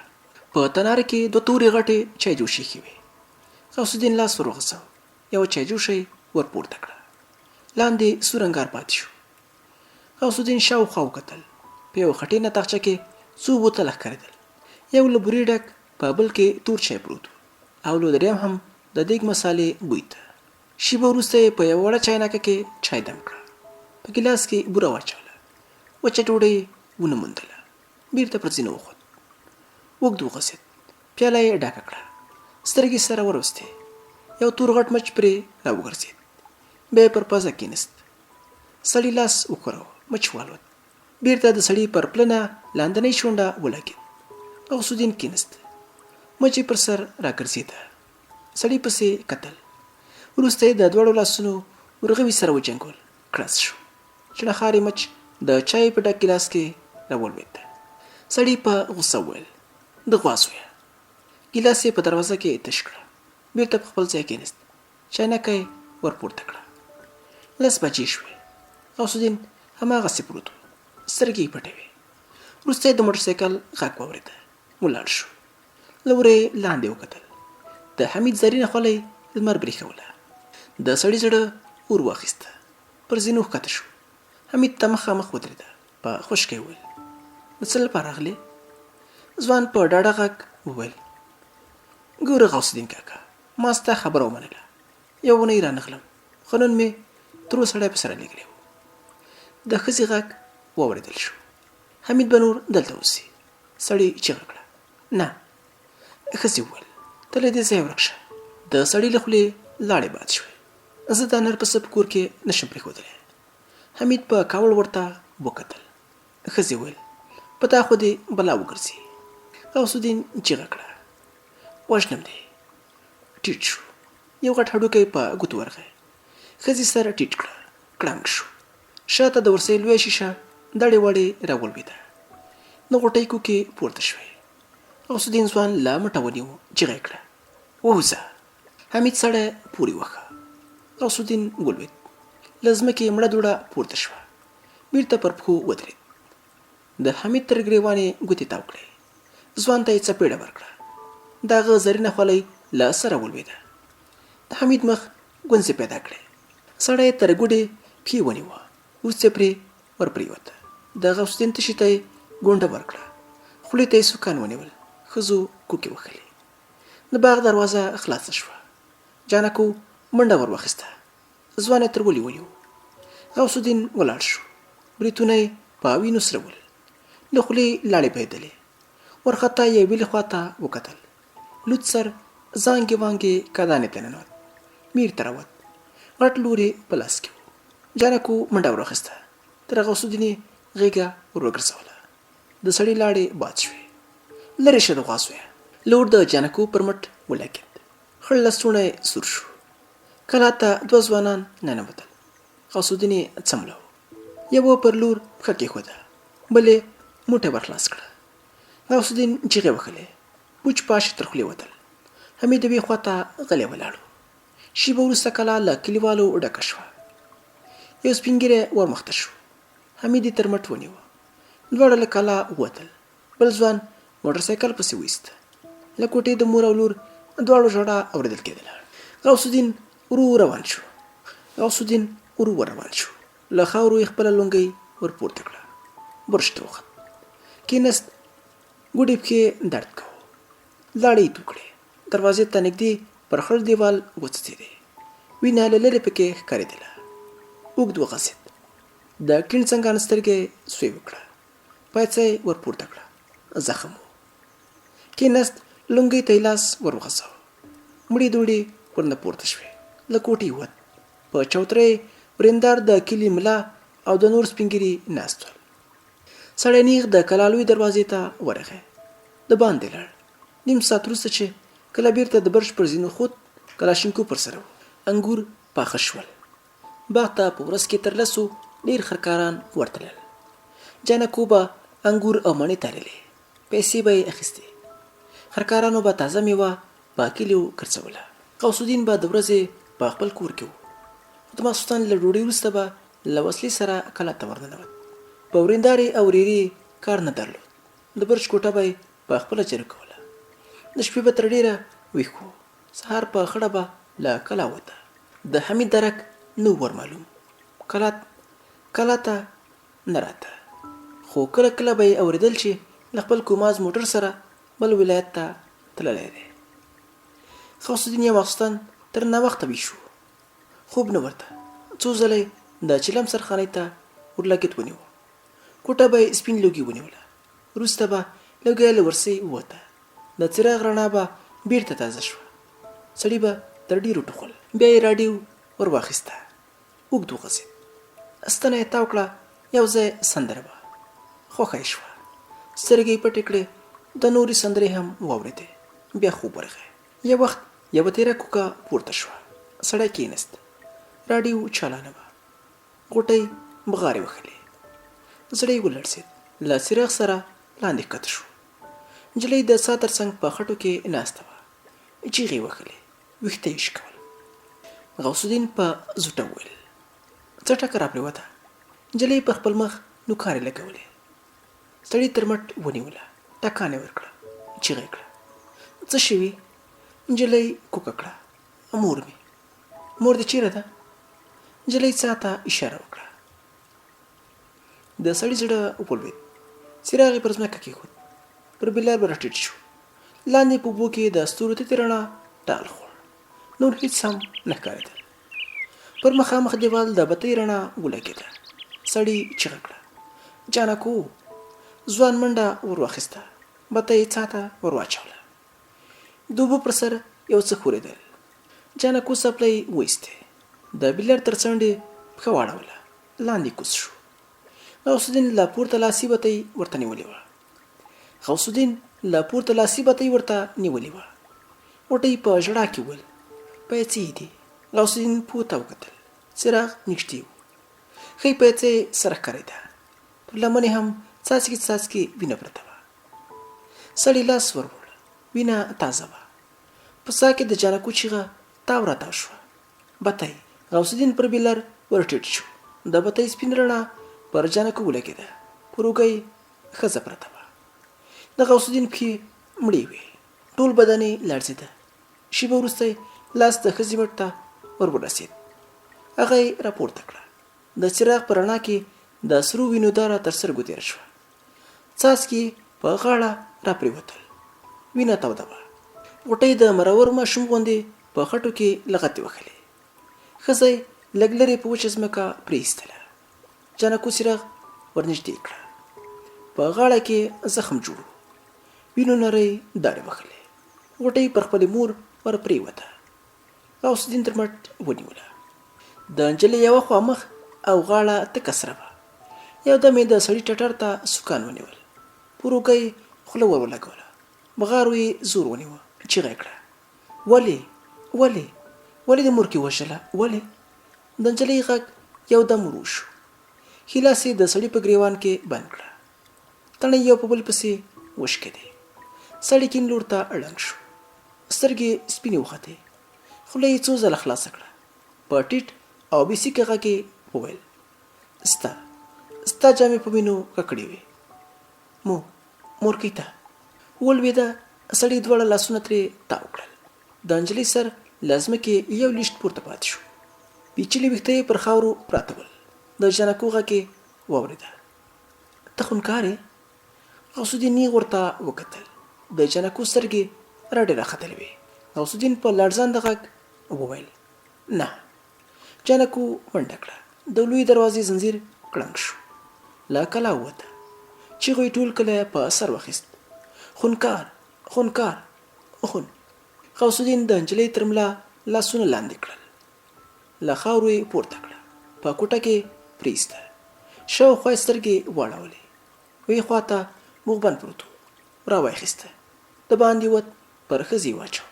په تناره کې 2 تورې غټې چای جوشې ښې وې. غوث الدین لاس ور وغځاوه. یوه چای جوشه یې ورپورته کړه. لاندې سور انګار پاتې شو. غوث الدین شاوخوا وکتل. په یوه خټینه تاخچه کې څو بوتله ښکارېدل. یو له بورې ډک، په بل کې تور چای پروت و. او له دریم هم د دیګ مسالې بوی ته. شېبه وروسته یې په یوه وړه چاینکه کې چای دم کړه. په ګیلاس کې بوره واچوله. وچه ډوډۍ ونه موندله. بیرته پر ځینو وخوت. اوږد وغځېد. پیاله یې ډکه کړه. سترګې سره وروستې. یو تور غټ مچ پرې راوګرځېد. بیا یې پر پزه کېناست. سړي لاس وښوراوه. مچ والوت. بیرته د سړي پر پلنه لاندنۍ شونډه ولګېد. غوث الدین کېناست. مچ یې پر سر راګرځېده. سړي پسې کتل. وروسته یې د دواړو لاسونو ورغوي سره وجنګول. کړس شو. چڼهخواری مچ د چای په ډک ګیلاس کې راولوېد. سړي په غوسه وویل د غوا زویه. ګیلاس یې په دروازه کې تش کړه. بیرته په خپل ځای کېناست. چاینکه یې ورپورته کړه. 10 بجې شوې. غوث الدین هماغسې پروت و. سترګې یې پټې وې. وروسته یې د موټرسایکل غږ واورېده. ولاړ شو. له ورې لاندې وکتل. د حمید زرینه خولۍ لمر برېښوله. د سړي زړه اور واخیسته. پر زینو ښکته شو. حمید ته مخامخ ودرېده. په خشکۍ وویل د څه لپاره راغلې؟ ځوان په ډاډه غږ وویل ګوره غوث الدین کاکا، ما ستا خبره ومنله، یوه اونۍ رانغلم، خو نن مې تر اوسه سړی په سره لېږلی و. د ښځې غږ واورېدل شو. حمید به نور دلته اوسي. سړي چیغه کړه. نه. ښځې وویل ته له دې ځایه ورک شه. د سړي له خولې لاړې باد شوې. زه دا نر پسه په کور کې نشم پرېښودلی. حمید په کاوړ ورته وکتل. ښځې وویل په تا خو دې بلا وګرځي. غوث الدین چیغه کړه وژنم دې. ټیټ شو. یو غټ هډوکی په ګوتو ورغی. ښځې سر ټیټ کړه. کړنګ شو. شاته د ورسۍ لویه شیشه دړې وړې راولوېده. د غوټۍ کوکې پورته شوې. غوث الدین ځوان له مټه ونیو. چیغه یې کړه ووځه. حمید سړی پورې وخه. غوث الدین ولوېد. له ځمکې مړه دوړه پورته شوه. بېرته پر پښو ودرېد. د حمید تر ګرېوانې ګوتې تاو کړې. ځوان ته یې څپېړه ورکړه. د هغه زرینه خولۍ له سره ولوېده. د حمید مخ ګونځې پیدا کړې. سړی تر ګوډې پښې ونیوه. وروسته پرې ورپرېوته. د غوث الدین تشي ته یې ګونډه ورکړه. خولې ته یې سوکان ونیول. ښځو کوکې وهلې. د باغ دروازه خلاصه شوه. جانکو منډه ور واخیسته. ځوان یې تر ولي ونیو. غوث الدین ولاړ شو. بریتونه یې په وینو سره ول. له خولې لاړې بهېدلې. ورخطا یې بلې خواته وکتل. لوڅ سر زانګې وانګې کدانې ته ننوت. میر ته راوت. غټ لورې په لاس کې و. جانکو منډه ور واخیسته. تر غوث الدین یې غېږه ور وګرځوله. د سړي لاړې باد شوې. لرې شه د غوا زویه. لور د جانکو پر مټ ولګېد. خړ لستوڼی یې سور شو. کلا ته دوه ځوانان ننوتل. غوث الدین یې څملاوه. یوه پر لور پښه کېښوده. بل یې موټی ور خلاص کړه. غوث الدین چیغې وهلې. پوچ پاش تر خولې وتل. حمید یوې خواته غلی ولاړ و. شېبه وروسته کلا له کلیوالو ډکه شوه. یو سپین ږیری ور مخته شو. حمید یې تر مټ ونیوه. دواړه له کلا ووتل. بل ځوان موټرسایکل پسې وایسته. له کوټې د مور او لور دواړو ژړا اورېدل کېدله. غوث الدین ورو روان شو. له خاورو یې خپله لونګۍ ور پورته کړه. برش ته وخت. کېناست. ګوډې پښې درد کوه. لاړې یې تو کړې. دروازې ته نږدې پر خړ دیوال وڅڅېدې. وینه له لرې پکې ښکارېدله. اوږد وغځېد. د کیڼ څنګان سترګې سوی وکړه. پایڅه یې ور پورته کړه. زخم و. کېناست. لونګۍ ته یې لاس ور وغځاوه. مړې دوړې ورنه پورته شوې. له کوټې ووت. په چوتره یې وریندار د کلي ملا او د نور سپین ږیري ناست ول. سړی نیغ د کلا لوی دروازې ته ورغی. د باندې لاړ. نیم ساعت وروسته چې کله بیرته د برج پر زینو خوت، کلاشینکو پر سره و. انګور پاخه شول. باغ ته په ورځ کې تر لسو ډېر خرکاران ورتلل. جانکو به انګور او مڼې تللې. پیسې به یې اخیستې. خرکارانو به تازه میوه په کلیو ګرځوله. غوث الدین به د ورځې په خپل کور کې و. د ماخوستن له ډوډۍ وروسته به له وسلې سره کلا ته ورننوت. په وریندارې او ریرې کار نه درلود. د برج کوټه به یې په خپله جارو کوله. د شپې به تر ډېره ویښ و. سهار په خړه به له کلا وته. د حمید درک نه ور معلوم. کلا ته نه راته. خو کله کله به یې اورېدل چې له خپل کوماز موټر سره بل ولایت ته تللی دی. غوث الدین یې ماخوستن تر ناوخته ویښ شو. خوب نه ورته. څو ځله یې د چلم سرخانۍ ته ورلګېد ونیو. کوټه به یې سپین لوګي ونیوله. وروسته به لوګی له ورسۍ ووته. د څراغ رڼا به بیرته تازه شوه. سړي به تر ډېرو ټوخل. بیا یې راډیو ور واخیسته. اوږد وغځېد. ستنه یې تاو کړه. یو ځای سندره وه. خوښه یې شوه. سترګې یې پټې کړې. د نورې سندرې هم واورېدې. بیا خوب ورغی. یو وخت یوه تېره کوکه پورته شوه. سړی کېناست. راډیو چالانه وه. غوټۍ بغارې وهلې. زړه یې ولړزېد. له څراغ سره لاندې ښکته شو. نجلۍ د څا تر څنګ په خټو کې ناسته وه. چیغې وهلې. ویښته یې شکول. غوث الدین په زوټه وویل څه ټکه راپرېوته. نجلۍ په خپل مخ نوکارې لګولې. سړي تر مټ ونیوله. ټکان یې ورکړه. چیغه یې کړه څه شوي؟ نجلۍ کوکه کړه. مور مې. مور دې چیرې ده؟ نجلۍ څا ته اشاره وکړه. د سړي زړه ولوېد. څراغ یې پر ځمکه کېښود. پر بلار به راټیټ شو. لاندې په اوبو کې د ستورو تتې رڼا ټال خوړ. نور هېڅ هم نه ښکارېدل. پر مخامخ دیوال د بتۍ رڼا ولګېده. سړي چیغه کړه: جانکو! ځوان منډه ور واخیسته. بتۍ څا ته ور واچوله. د اوبو پر سر یو څه ښورېدل. جانکو څپلۍ وایستې. د بلر تر څنډې پښه واړوله. لاندې کوز شو. غوث الدین له پورته لاسي بتۍ ورته نیولې وه. غوټۍ په ژړا کې وویل: پیسې دي. غوث الدین پورته وکتل. څراغ نږدې و. ښۍ پیسې سره ښکارېده. پر لمنې هم څاڅکي څاڅکي وینه پرته وه. سړي لاس ور وړ. وینه تازه وه. په ساه کې د جانکو چیغه تاو راتاو شوه. بتۍ. غوث الدین پر بلر ورټیټ شو. د بتۍ سپین رڼا پر جانکو ولګېده. پر اوږه یې ښځه پرته وه. د غوث الدین پښې مړې وې. ټول بدن یې لړزېده. شېبه وروسته لاس د ښځې مټ ته ور ورسېد. هغه یې راپورته کړه. د څراغ په رڼا کې د سرو وینو داره تر سترګو تېره شوه. څاڅکي په غاړه راپرېوتل. وینه توده وه. غوټۍ د مرور ماشوم غوندې په خټو کې لغتې وهلې. ښځه یې لږ لرې په وچه ځمکه پرېیستله. جانکو څراغ ورنږدې کړه. په غاړه کې زخم جوړ و. وینو نرۍ دارې وهلې. غوټۍ پر خپلې مور ور پرېوته. غوث الدین تر مټ ونیوله. د نجلۍ یوه خوا مخ او غاړه تکه سره وه. یو دم یې د سړي ټټر ته سوکان ونیول. پر اوږه یې خوله ور ولګوله. بغارو یې زور ونیوه. چیغه یې کړه: ولې د مورکې وژله؟ ولې؟ د نجلۍ غږ یو دم ورو شو. ښي لاس یې د سړي په ګریوان کې بند کړه. تڼۍ یو په بل پسې وشکېدې. سړي کیڼ لور ته ړنګ شو. سترګې سپینې وختې. خوله یې څو ځله خلاصه کړه. په ټیټ او بېسیکه غږ یې وویل: ستا جامې په وینو ککړې وې. مورکۍ ته ولوېده. سړي دواړه لاسونه ترې تاو کړل. د نجلۍ سر له ځمکې یو لیشت پورته پاتې شو. پیچلي ویښته یې پر خاورو پراته ول. د جانکو غږ یې واورېده: ته خونکار یې؟ غوث الدین نیغ ورته وکتل. د جانکو سترګې راډې راختلې وې. غوث الدین په لړزانده غږ وویل: نه. جانکو منډه کړه. د لوی دروازې زنځیر کړنګ شو. له کلا ووته. چیغو یې ټول کلی په سر واخیست: خونکار! غوث الدین د نجلۍ تر ملا لاسونه لاندې کړل. له خاورو یې پورته کړه. په کوټه کې پرېسته. شاوخوا یې سترګې واړولې. ویې خوا ته مغبن پروت و. راواخیسته. د باندې ووت. پر ښځې یې واچو.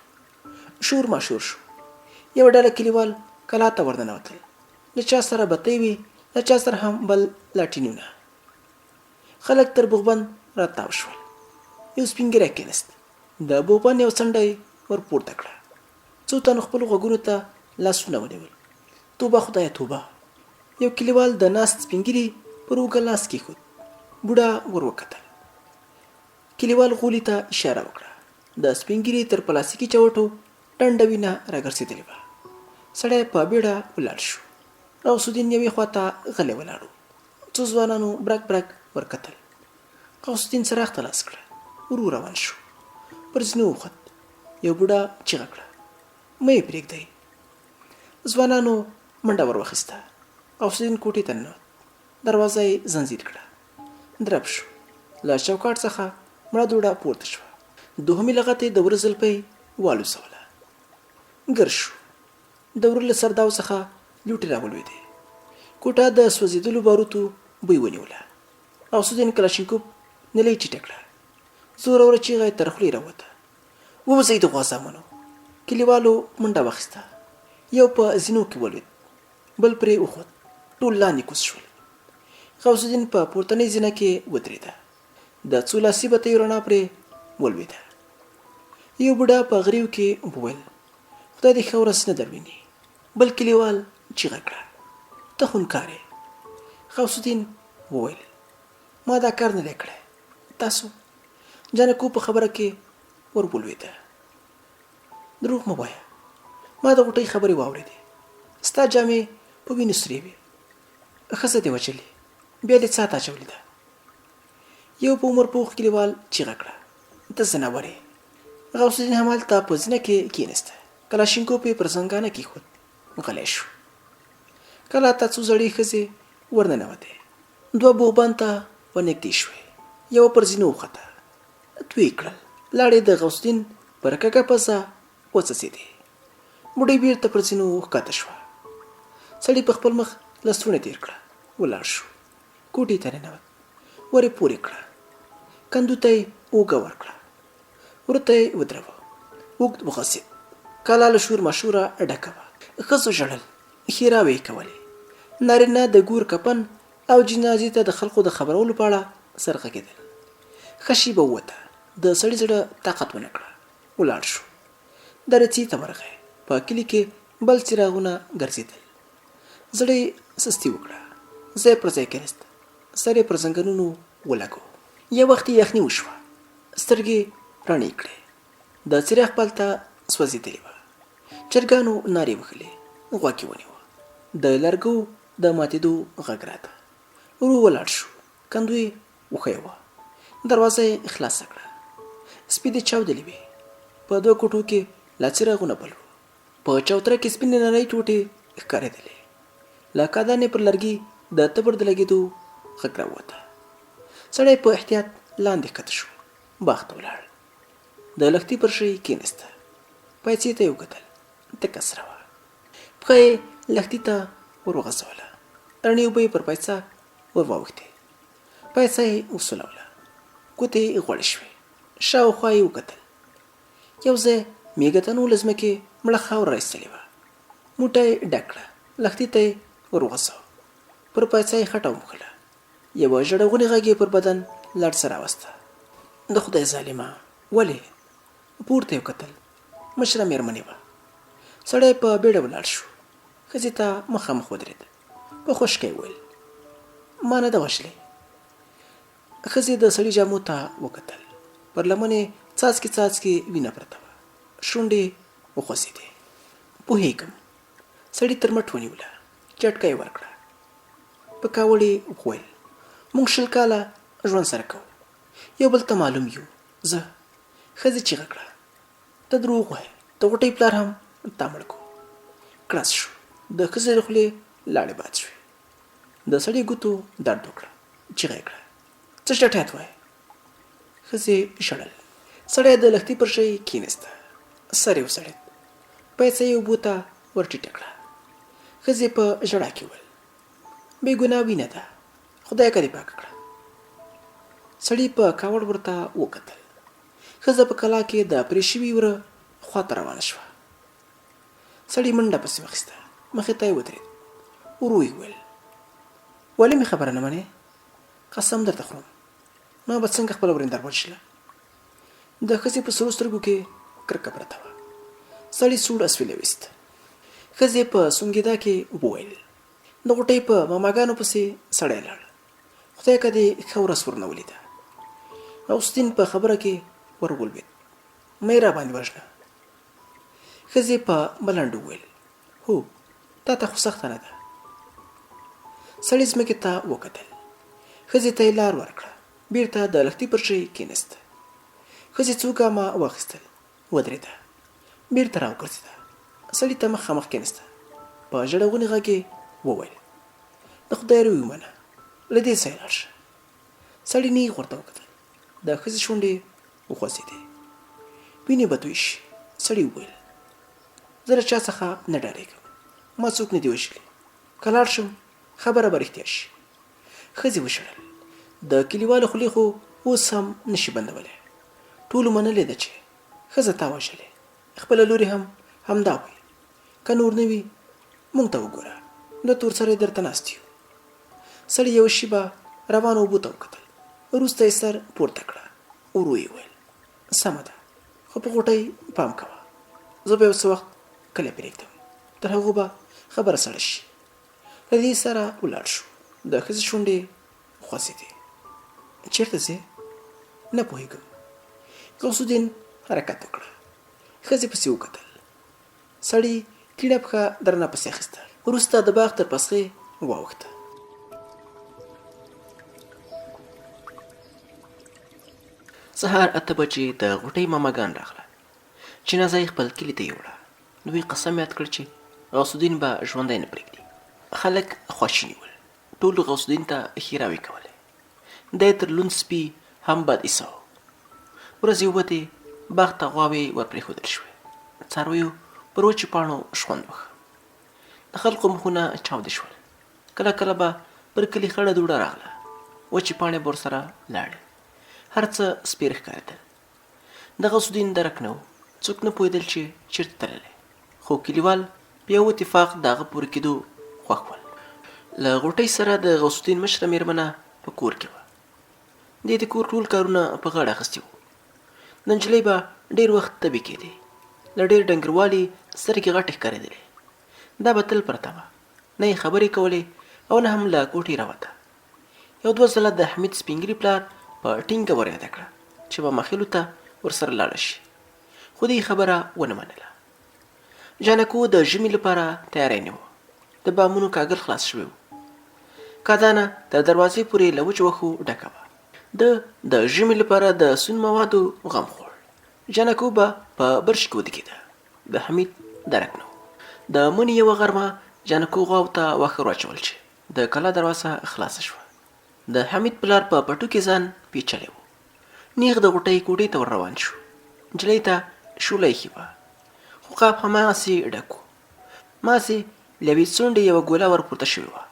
شور ماشور شو. یوه ډله کلیوال کلا ته ورننوتل. له چا سره بتۍ وې، له چا سره هم بل لاټینونه. خلک تر بوغبند راتاو شول. یو سپین ږیری کېناست. د بوغبند یو څنډه یې ور پورته کړه. څو تنو خپلو غوږونو ته لاسونه ونیول. توبه خدایه توبه. یو کلیوال د ناست سپین ږیري پر اوږه لاس کېښود. بوډا ور وکتل. کلیوال غولي ته اشاره وکړه. د سپین ږیري تر پلاستیکي چوټو ډنډه وینه راګرځېدلې وه. سړی په بیړه ولاړ شو. غوث الدین یوې خوا ته غلی ولاړ و. څو ځوانانو برګ ورکتل. غوث الدین څراغ ته لاس کړه. ورو روان شو. پر زینو وخوت. یو بوډا چیغه کړه: مه یې پرېږدئ. ځوانانو منډه ور واخیسته. غوث الدین کوټې ته ننوت. دروازه یې زنځیر کړه. درب شو. له چوکاټ څخه مړه دوړه پورته شوه. دوهمې لغتې د وره زلفۍ والوځوله. ګر شو. د وره له سرداو څخه لوټې راولوېدې. کوټه د سوځېدلو باروتو بوی ونیوله. غوث الدین کلاشینکوف نیلۍ ټیټه کړه. زوروره چیغه یې تر خولې راووته: ووځئ د غوا زامنو! کلیوالو منډه واخیسته. یو په زینو کې ولوېد. بل پرې وخوت. ټول لاندې کوز شول. غوث الدین په پورتنۍ زینه کې ودرېده. د څو لاسي بتیو رڼا پرې ولوېده. یو بوډا په غریو کې وویل: خدای دې ښه ورځ نه درویني. بل کلیوال چیغه کړه: ته خونکار یې. غوث الدین وویل: ما دا کار نه دی کړی. تاسو؟ جانکو په خبره کې ور ولوېده. دروغ مه وایه. ما د غوټۍ خبرې واورېدې. ستا جامې په وینو سرې وې. ښځه دې وچلې. بیا دې څا ته اچولې ده. یو په عمر پوخ کلیوال چیغه کړه: ته ځناور یې. غوث الدین همالته په زینه کې کېناسته. کلاشینکوف یې پر زنګانه کېښود. غلی شو. کلا ته څو زړې ښځې ورننوتې. دوه بوغبان ته ورنږدې شوې. یوه پر زینو وخته. توی کړل. لاړې د غوث الدین پر کږه پزه وڅڅېدې. بوډۍ بېرته پر زینو ښکته شوه. سړي په خپل مخ لستوڼۍ تېر کړه. ولاړ شو. کوټې ته ننوت. ور یې پورې کړه. کندو ته یې اوږه ورکړه. ورته یې ودروه. اوږد وغځېد. کلا له شور ماشوره ډکه وه. ښځو ژړل. ښېراوې یې کولې. نارینه د ګور کفن او جنازې ته د خلکو د خبرولو په اړه سرغږېدل. ښه شېبه ووته. د سړي زړه طاقت ونه کړه. ولاړ شو. دريڅې ته ورغی. په کلي کې بل څراغونه ګرځېدل. زړه یې سستي وکړه. ځای پر ځای کېناست. سر یې پر زنګنونو ولګو. یو وخت یې یخني وشوه. سترګې رڼې کړې. د څراغ پلته سوځېدلې وه. چرګانو نارې وهلې. غوږ یې ونیوه. د لرګو د ماتېدو غږ راته. ورو ولاړ شو. کندو یې وښیوه. دروازه یې خلاصه کړه. سپي دې چاودلې وې. په دوه کوټو کې لا څراغونه بل وو. په چوتره کې سپینې نرۍ ټوټې ښکارېدلې. له کادانې پر لرګي د تبر د لګېدو غږ راووته. سړی په احتیاط لاندې ښکته شو. باغ ته ولاړ. د لښتي پر شی کېناسته. پایڅې ته یې وکتل. تکه سره وه. پښه یې لښتي ته ور وغځوله. رڼې اوبه یې پر پایڅه ور واوښتې. پایڅه یې وسولوله. ګوتې یې غوړې شوې. شاوخوا یې وکتل. یو ځای میږه تنو له ځمکې مړه خاوره راایستلې وه. موټه یې ډک کړه. لښتي ته یې ور وغځاوه. پر پایڅه یې خټه وموښله. یوه ژړغونې غږ یې پر بدن لړزه راوسته. د خدای ظالمه! ولې؟ پورته یې وکتل. مشره مېرمنې وه. سړی په بیړه ولاړ شو. ښځې ته مخامخ ودرېد. په خوشکه یې وویل: ما نه ده وژلې. ښځې د سړي جامو ته وکتل. پر لمنې څاڅکې څاڅکې وینه پرته وه. شونډې وخوځېدې. پوهېږم. سړي تر مټ ونیوله. چټکه یې ورکړه. په کاوړ یې وویل: موږ 20 کاله ژوند سره کوو. یو بل ته معلوم یو. زه. ښځې چیغه کړه: ته دروغ وایې. د غوټۍ پلار هم تا مړ کړو. کړس شو. د ښځې له خولې لاړې باد شوې. د سړي ګوتو درد وکړه. چیغه یې کړه: څه چټیات وایې؟ ښځې ژړل. سړی د لښتي پر شی کېناسته. سر یې وڅړېد. پایڅه یې اوبو ته ور ټیټه کړه. ښځې په ژړا کې وویل: بې ګناه وینه ده. خدای که دې پاکه کړه. سړي په کاوړ ورته وکتل. ښځه په کلا کې د پرې شوي وره خواته روانه شوه. سړي منډه پسې واخیسته. مخې ته یې ودرېد. ورو یې وویل: ولې مې خبره نه منې؟ قسم درته خورم ما به څنګه خپله ورېندار وژله. د ښځې په سرو سترګو کې کرکه پرته وه. سړي سوړ اسویلی ویست. ښځې په سونګېدا کې وویل: د غوټۍ په ماماګانو پسې سړی لاړ. خدای که دې ښه ورځ ورنه ولیده. غوث الدین په خبره کې ور ولوېد: مه یې راباندې وژنه. ښځې په ملنډ وویل: هو، تا ته خو سخته نه ده. سړي ځمکې ته وکتل. ښځې ته یې لار ورکړه. بېرته د لښتي پر شی کېناسته. ښځې څو ګامه واخیستل. ودرېده. بېرته راوګرځېده. سړي ته مخامخ کېناسته. په ژړغوني غږ یې وویل: د خدای روی ومنه. له دې ځایه لاړ شه. سړي نیغ ورته وکتل. د ښځې شونډې وخوځېدې. وینې به توی شي. سړي وویل: زه له چا څخه نه ډارېږم. ما څوک نه دي وژلي. که لاړ شم خبره به رښتیا شي. ښځې وژړل. د کلیوالو خولې خو اوس هم نشي بندولی. ټولو منلې ده چې ښځه تا وژلې. خپله لورې هم همدا وایي. که نور نه وي موږ ته وګوره. د تور سره درته ناست یو. سړي یوه شېبه روانو اوبو ته وکتل. وروسته یې سر پورته کړه. ورو یې وویل: سمه ده، خو په غوټۍ پام کوه. زه به یو څه وخت کلی پرېږدم. تر هغو به خبره سړه شي. له دې سره ولاړ شو. د ښځې شونډې وخوځېدې. چېرته ځې؟ نه پوهېږم. غوث الدین حرکت وکړه. ښځې پسې وکتل. سړي کیڼه پښه درنه پسې اخیسته. وروسته د باغ تر پسخې واوښته. سهار 8 بجې د غوټۍ ماماګان راغله. چینازه یې خپل کلي ته یوړه. نو یې قسم یاد کړ چې غوث الدین به ژوندی نه پرېږدي. خلک خواشیني ول. ټول غوث الدین ته ښېراوې کولې. دی تر لوند سپي هم بد ایسه و. ورځې ووتې، باغ ته غواوې ور پرېښودل شوې. څارویو پر وچو پاڼو شخوند وښه. د خلکو مخونه چاودې شول. کله کله به پر کلي خړه دوړه راغله. وچې پاڼې به ورسره لاړې. هر څه سپېره ښکارېدل. د غوث الدین درک نه و. څوک نه پوهېدل چې چېرته تللی. خو کلیوال په یو اتفاق د هغه پورې کېدو خوښ ول. له غوټۍ سره د غوث الدین مشره مېرمنه په کور کې وه. دې د کور ټول کارونه په غاړه اخیستي وو. د نجلۍ به ډېر وخت تبې کېدې. له ډېر ډنګروالي سترګې غټې ښکارېدلې. دا به تل پرته وه. نه یې خبرې کولې او نه هم له کوټې راوته. یو دوه ځله د حمید سپین ږیري پلار په ټینګه ور یاده کړه چې به مخیلو ته ورسره لاړه شي. خو دې خبره ونه منله. جانکو د ژمي لپاره تیاری نیوه. د بامونو کاږل خلاص شوی و. کادانه تر دروازې پورې له وچو وښو ډکه وه. د ژمي لپاره د سون موادو غم خوړ. جانکو به په برش کې ودرېده. د حمید درک نه و. د مني یوه غرمه جانکو غواو ته واښه واچول چې د کلا دروازه خلاصه شوه. د حمید پلار په پټو کې ځان پیچلی و. نیغ د غوټۍ کوټې ته ور روان شو. نجلۍ ته شوله ایښې وه. خو قاب هماغسې ډک و. ماسې له یوې څونډې یوه ګوله ور پورته شوې وه.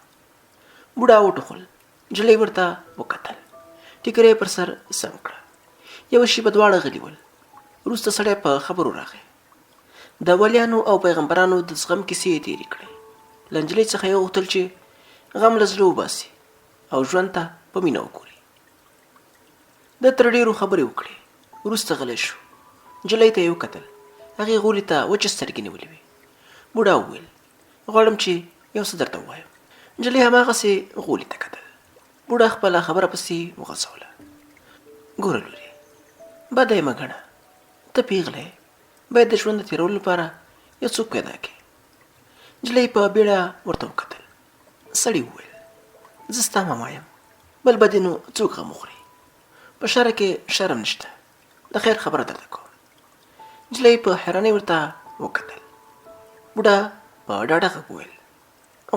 بوډا وټوخل. نجلۍ ورته وکتل. ټیکری یې پر سر سم کړه. یوه شېبه دواړه غلي ول. وروسته سړی په خبرو راغی. د ولیانو او پیغمبرانو د زغم کیسې یې تېرې کړې. له نجلۍ څخه یې وغوښتل چې غم له زړه وباسي او ژوند ته په مینه وګوري. ده تر ډېرو خبرې وکړې. وروسته غلی شو. نجلۍ ته یې وکتل. هغې غولي ته وچې سترګې نیولې وې. بوډا وویل غواړم چې یو څه درته ووایم. نجلۍ هماغسې غولي ته کتل. بوډا خپله خبره پسې وغځوله. ګوره لورې، بده یې مه ګڼه. ته پیغله یې. باید د ژوند د تېرولو لپاره یو څوک پیدا کړې. نجلۍ په بیړه ورته وکتل. سړي وویل زه ستا ماما یم. بل به دې نو څوک غم وخوري. په شره کې شرم نشته. د خیر خبره درته کوم. نجلۍ په حیرانۍ ورته وکتل. بوډا په ډاډه غږ وویل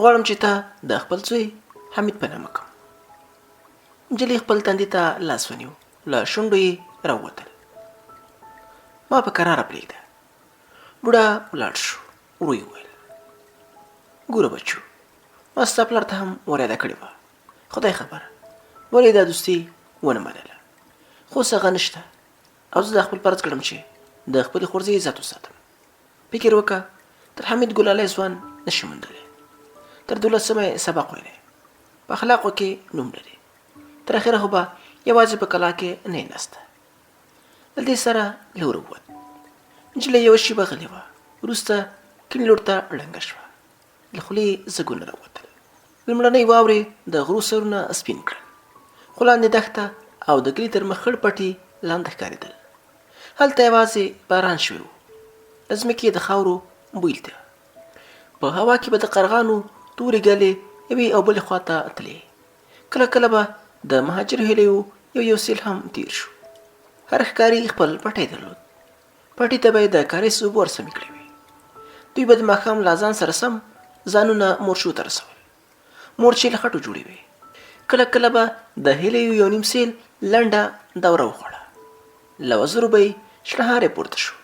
غواړم چې تا د خپل زوی حمید په نامه کړم. نجلۍ خپل تندي ته لاس ونیو. له شونډو یې راووتل. ما په کراره پرېږده. بوډا ولاړ شو. ورو یې وویل ګوره بچو، ما ستا پلار ته هم ور یاده کړې وه. خدای خبره ولې دا دوستي ونه منله. خو اوس هغه نشته او زه دا خپل فرض کړم چې د خپلې خورځې عزت وساتم. فکر وکړه تر حمید ګلالی ځوان نشي موندلی. تر 12مه یې سبق ویلی. په اخلاقو کې نوم لري. تر اخره خو به یوازې په کلا کې نه یې نسته. له دې سره له وره ووت. نجلۍ یوه شېبه غلې وه. وروسته کیڼ لور ته ړنګه شوه. له خولې ځګونه راووتل. لومړنۍ واورې د غرو سرونه سپین کړل. خو لاندې دښته او د کلي تر مخ خړ پټي لاندې ښکارېدل. هلته یوازې باران شوی و. له ځمکې د خاورو بوی ته. په هوا کې به د قرغانو تورې ګلې یوې او بلې خواته تلې. کله کله به د مهاجر هیلیو یو سیل هم تیر شو. هر ښکاري خپل پټی درلود. پټي ته به یې د کاریز اوبه ورسمې کړې وې. دوی به د ماښام له اذان سره سم ځانونه مورچو ته رسول. مورچې له خټو جوړې وې. کله کله به د هیلیو یو نیم سیل لنډه دوره وخوړه. له وزرو به یې شڼهاری پورته شو.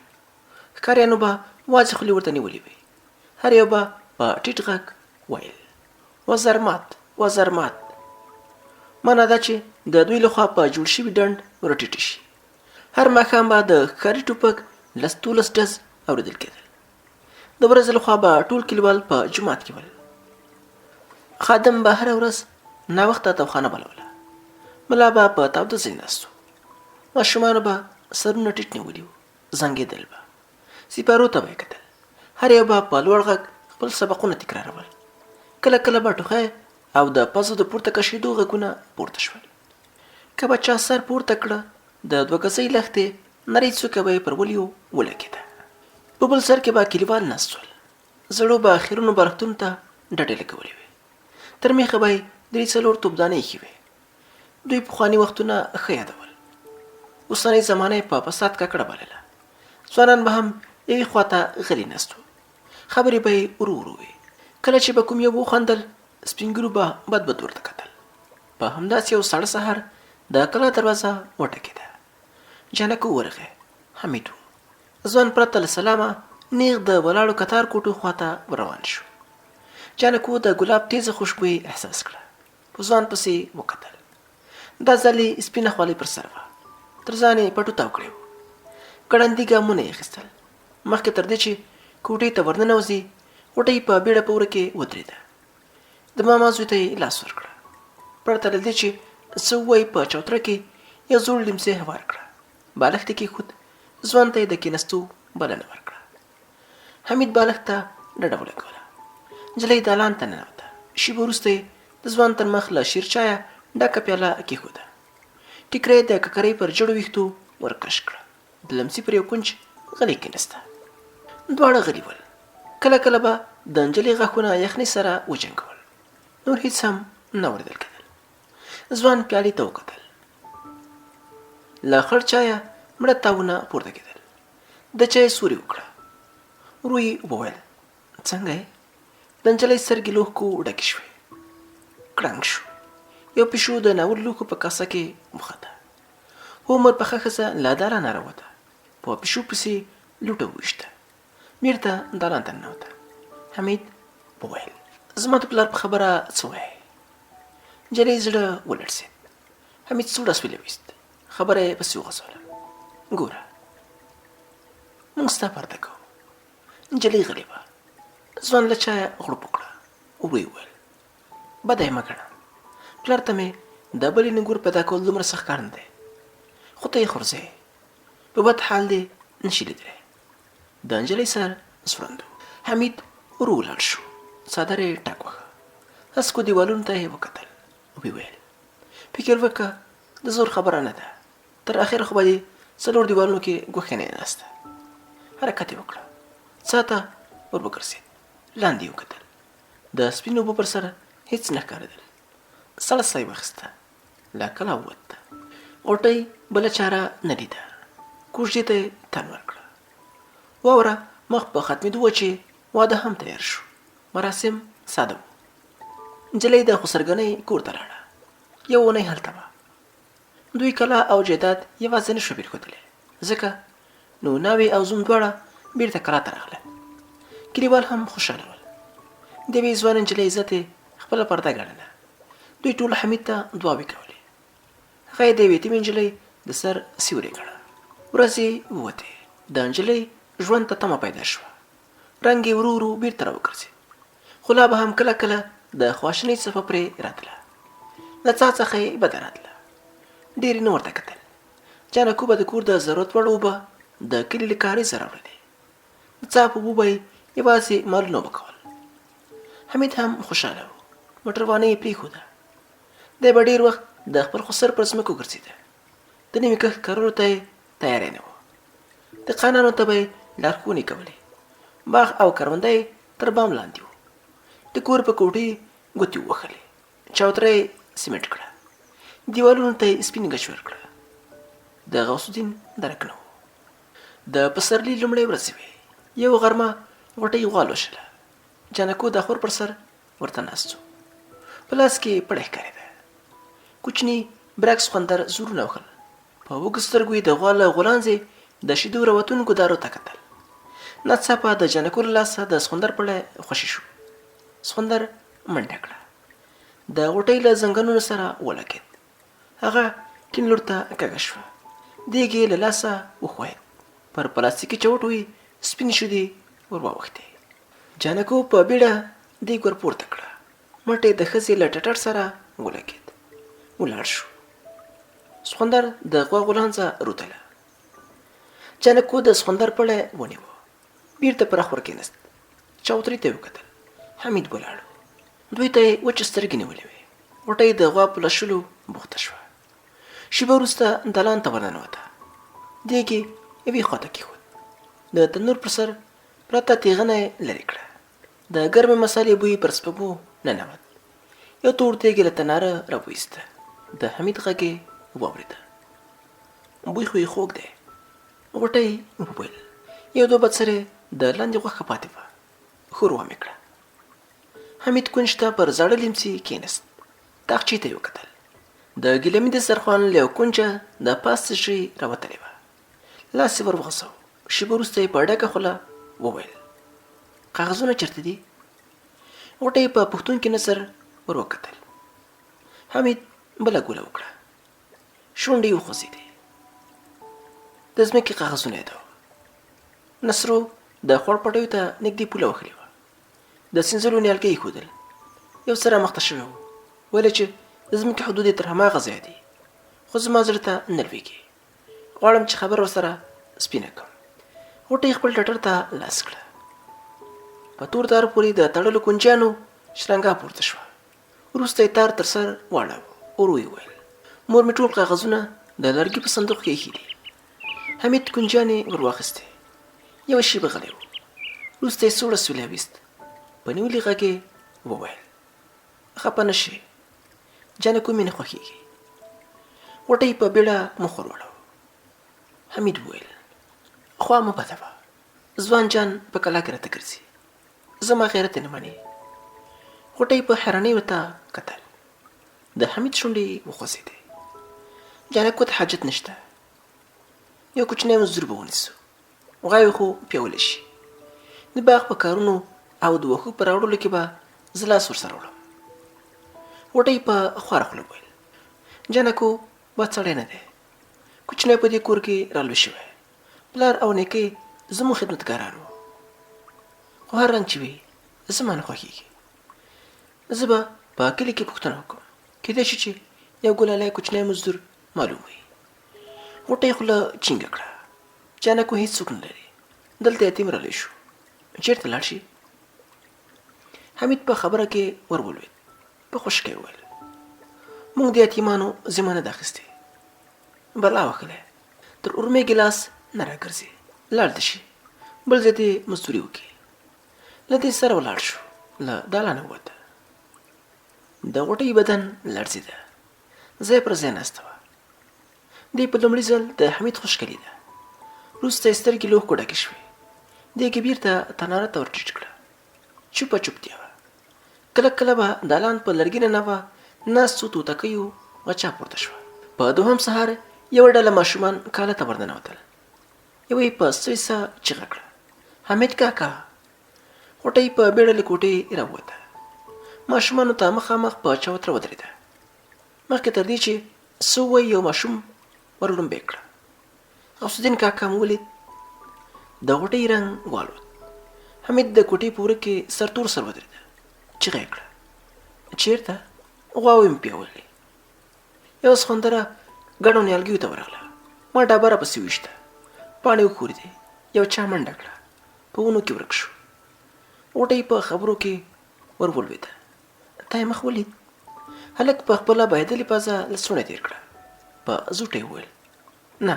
ښکاریانو به واضح خولې ورته نیولې وې. هر یو به په ټیټ غږ ویل وزر مات وزر مات. معنا دا چې د دوی لخوا په جوړ شوي ډنډ ورټیټ شي. هر ماښام به د ښکاري ټوپک 10-12 ډز اورېدل کېدل. د ورځې لخوا به ټول کلیوال په جومات کې ول. خادم به هره ورځ ناوخته توخانه بلوله. ملا به په تاوده ځای ناست و. ماشومانو به سرونه ټیټ نیولي وو. زنګېدل به. سپارو ته به یې کتل. هر یو به په لوړ غږ خپل سبقونه تکرارول. کله کله به ټوخی او د پزو د پورته کشېدو غږونه پورته شول. که به چا سر پورته کړه د 2 ګزۍ لښتې نرۍ څوکه به یې پر ولیو ولګېده. په بل سر کې به کلیوال ناست ول. زړو به خیرونو بالښتونو ته ډډې لګولې وې. تر میخه به یې 3-4 توپدانې ایښې وې. دوی پخواني وختونه ښه یادول. اوسنۍ زمانه یې په فساد ککړه بلله. ځوانان به هم یوې خواته غلي ناست وو. خبرې به یې ورو ورو وې. کله چې به کوم یو وخندل، سپین ږیرو به بد بد ورته کتل. په همداسې یو ساړه سهار د کلا دروازه وټکېده. جانکو ورغی. حمید و. ځوان پرته له سلامه نیغ د ولاړو کتار کوټو خواته روان شو. جانکو د ګلاب تیزه خوشبويي احساس کړه. په ځوان پسې وکتل. دا ځل یې سپینه خولۍ پر سر وه. تر ځان یې پټو تاو کړی و. ګړندي ګامونه یې اخیستل. مخکې تر دې چې کوټې ته ورننوځي، غوټۍ په بیړه په وره کې ودرېده. د ماما زوی ته یې لاس ورکړه. پرته له دې چې څه ووایي، په چوتره کې یو زوړ لیمڅی هوار کړه. بالښت یې کېښود. ځوان ته یې د کېناستو بلنه ورکړه. حمید بالښت ته ډډه ولګوله. نجلۍ دالان ته ننوته. شېبه وروسته یې د ځوان تر مخ له شیر چایه ډکه پیاله کېښوده. ټیکری د ککرۍ پر جړو ویښتو ورکش کړه. د لمسي پر یو کونج غلې کېناسته. دواړه غلي ول. کله کله به د نجلۍ غاښونه یخنۍ سره وجنګول. نور هېڅ هم نه اورېدل کېدل. ځوان پیالې ته وکتل. له خړ چایه مړه تاوونه پورته کېدل. د چای سوري وکړه. ورو یې وویل: څنګه یې؟ د نجلۍ سترګې له اوښکو ډکې شوې. کړنګ شو. یو پیشو د ناول لوښو په کاسه کې وخته. عمر پخه ښځه له دالانه راووته. په پیشو پسې لوټه وویشته. بېرته دالان ته ننوته. حمید وویل: زما د پلار په خبره څه وایې؟ نجلۍ زړه ولړزېد. حمید سوړ اسویلی ویست. خبره یې پسې وغځوله. ګوره، موږ ستا پرده کوو. نجلۍ غلې وه. ځوان له چایه غړپ وکړه. ورو یې وویل: بده یې مه ګڼه. پلار ته مې د بلې نګور پیدا کول دومره سخت کار نه دی. خو ته یې خورځې. په بد حال دې نشي لیدلی. د نجلۍ سر ځوړند و. حمید ورو ولاړ شو. څادر یې ټک وهه. هسکو دیوالونو ته یې وکتل. ویې ویل: فکر وکړه، د زور خبره نه ده. تر اخره خو به دې څلور دیوالونو کې ګوښه نه ناسته. حرکت یې وکړه. څا ته ور وګرځېد. لاندې یې وکتل. د سپینو اوبو پر سر هېڅ نه ښکارېدل. سړه ساه یې واخیسته. له کلا ووته. غوټۍ بله چاره نه لیده. کوژدې ته یې تن ورکړه. واوره مخ په ختمېدو وه چې واده هم تیار شو. مراسم ساده وو. نجلۍ د خسرګنۍ کور ته لاړه. یو اونۍ هلته وه. دوی کلا او جایداد یوازې نه شو پرېښودلی، ځکه نو ناوې او زوم دواړه بېرته کلا ته راغلل. کلیوال هم خوشحاله ول. د یوې ځوانې نجلۍ عزت یې خپله پرده ګڼله. دوی ټول حمید ته دعاوې کولې. هغه یې د یوې یتیمې نجلۍ د سر سیوری ګڼه. ورځې ووتې. د نجلۍ ژوند ته تمه پیدا شوه. رنګ یې ورو ورو بېرته راوګرځېد. خو لا به هم کله کله د خواشینۍ څپه پرې راتله. له څا څخه یې بده راتله. ډېر یې نه ورته کتل. جانکو به د کور د ضرورت وړ اوبه د کلي له کاریزه راوړلې. د څا په اوبو به یې یوازې مالونه وکول. حمید هم خوشحاله و. موټروانۍ یې پرېښوده. دی به ډېر وخت د خپل خسر پر ځمکو ګرځېده. د نوي کښت کرلو ته یې تیاری نه و. دهقانانو ته به یې لارښوونې کولې. باغ او کرونده یې تر بام لاندې و. د کور په کوټې ګوتې ووهلې. چوتره یې سیمنټ کړه. دیوالونو ته یې سپین ګچ ورکړه. د غوث الدین درک نه و. د پسرلي لومړۍ ورځې وې. یو غرمه غوټۍ غوا لوشله. جانکو د خور پر سر ورته ناست و. په لاس کې پړی ښکارېده. کوچني برعکس خوندر زورونه وهل. په وږو سترګو یې د غوا له غولانځې د شیدو راوتونکو دارو ته کتل. ناڅاپه د جانکو له لاسه د سخوندر پړی خوشې شو. سخوندر منډه کړه. د غوټۍ له زنګنونو سره ولګېد. هغه کیڼ لور ته کږه شوه. دیګ یې له لاسه وښوید. پر پلاستیکي چوټو یې سپینې شیدې ور واوښتې. جانکو په بیړه دیګ ور پورته کړه. مټ یې د ښځې له ټټر سره ولګېد. ولاړ شو. سخوندر د غوا غولانځه روتله. جانکو د سخوندر پړی ونیو. بېرته پر اخ ور کېناست. چوترې ته یې وکتل. حمید ولاړ و. دوی ته یې وچې سترګې نیولې وې. غوټۍ د غوا په لشلو بوخته شوه. شېبه وروسته دالان ته ورننوته. دیګ یې یوې خواته کېښود. د تنور پر سر پرته تیغنه یې لرې کړه. د ګرمې مسالې بوی پر سپږمو ننوت. یو تور دیګ یې له تناره راوایسته. د حمید غږ یې واورېده. بوی خو یې خوږ دی. غوټۍ وویل: یو دوه بد سره د لاندې غوښه پاتې وه. ښوروا مې کړه. حمید کونج ته پر زاړه لیمڅي کېناست. تاقچې ته یې وکتل. د ګیلمي دسترخوان له یو کونجه د پاس څشي راوتلې وه. لاس یې ور وغځاوه. شېبه وروسته یې په ډکه خوله وویل: کاغذونه چېرته دي؟ غوټه یې په پوښتونکي نظر ور وکتل. حمید بله ګوله وکړه. شونډې یې وخوځېدې. د ځمکې کاغذونه یې ده. نصرو د خوړ پټیو ته نږدې پوله وهلې وه. د سینځلو نیالګي یې ښودل. یو څه رامخته شوی و. ویل چې د ځمکې حدود یې تر هماغه ځایه دي، خو زما زړه ته نه لوېږي. غواړم چې خبره ورسره سپینه کړم. غوټه یې خپل ټټر ته لاس کړه. په تور تار پورې د تړلو کونجیانو شرنګا پورته شوه. وروسته یې تار تر سر واړاوه. ورو یې وویل: مور مې ټول کاغذونه د لرګي په صندوق کې ایښي دي. حمید کونجیانې ور واخیستې. یوه شېبه غلی و. وروسته یې سوړ سولی ویست. په نیولي غږ یې وویل: خفه نه شې، جانکو مې نه خوښېږي. غوټه یې په بیړه مخ ور واړاوه. حمید وویل: خوا مه بده وه، ځوان جان په کلا کې راته ګرځي، زما غیرت یې نه منې. غوټه یې په حیرانۍ ورته کتل. د حمید شونډې وخوځېدې. جانکو ته حاجت نشته، یو کوچنی مزدور به ونیسو، غواوې خو پیولی شي. د باغ په کارونو او د وښو په راوړلو کې به زه لاس ورسره وړم. غوټه یې په خواره خوله وویل: جانکو بد سړی نه دی، کوچنی په دې کور کې رالوی شوی، پلار او نیکه زموږ خدمتګاران وو. خو هر رنګ چې وي زما نه خوښېږي. زه به په کلي کې پوښتنه وکړم، کیدای شي چې یو ګلالی کوچنی مزدور معلوم وي. غوټه یې خوله چینګه کړه. جانکو هېڅوک نه لري، دلته یتیم رالی شو، چېرته لاړ شي؟ حمید په خبره کې ور ولوېد. په خوشکۍ وویل: موږ د یتیمانو ذمه نه ده اخیستې. بلا وهلی، تر اورمې ګیلاس نه راګرځي، لاړ دې شي، بل ځای دې مزدوري وکړي. له دې سره ولاړ شو. له دالانه ووته. د غوټۍ بدن لړزېده. ځای پر ځای ناسته وه. دې په لومړي ځل د حمید خوشکه لیده. وروسته یې سترګې له اوښکو ډکې شوې. دې کې بیرته تناره ته ور ټیټ کړه. چوپه چوپتیا وه. کله کله به دالان په لرګینه نوه ناستو توتکیو غچا پورته شوه. په دوهم سهار یوه ډله ماشومان کاله ته ورننوتل. یوه یې په سویسه چیغه کړه: حمید کاکا! غوټۍ په بیړه له کوټې راووته. ماشومانو ته مخامخ په چوتره ودرېده. مخکې تر دې چې څه ووایي یو ماشوم ور لومبې کړه. غوث الدین کاکا مو ولید؟ د غوټۍ رنګ والوت. حمید د کوټې په وره کې سرتور سر ودرېده. چیغه یې کړه: چېرته؟ غواوې مې پیولې. یوه سخوندره ګڼو نیالګیو ته ورغله. ما ډبره پسې ویشته. پاڼې وښورېدې. یو چا منډه کړه. په ونو کې ورک شو. غوټۍ په خبرو کې ور ولوېده. تا یې مخ ولید؟ هلک په خپله بایدلې پزه له سوڼه تېر کړه. په زوټه یې وویل: نه،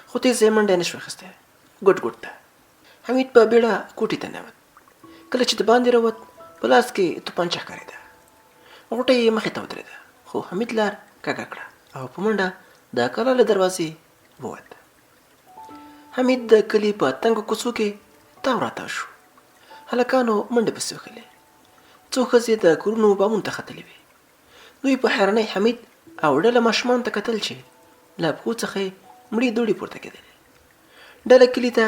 خو تېزه یې منډه یې نه شوه اخیستی. ګوټ ګوټ ته. حمید په بیړه کوټې ته ننوت. کله چې د باندې راووت په لاس کې توپانچه ښکارېده. غوټۍ یې مخې ته ودرېده، خو حمید لار کږه کړه او په منډه د کلا له دروازې ووت. حمید د کلي په تنګو کوڅو کې تاو راتاو شو. هلکانو منډې پسې وهلې. څو ښځې د کورونو بامونو ته ختلې وې. دوی په حیرانۍ حمید او ډله ماشومانو ته کتل چې له پښو څخه یې مړې دوړې پورته کېدلې. ډله کلي ته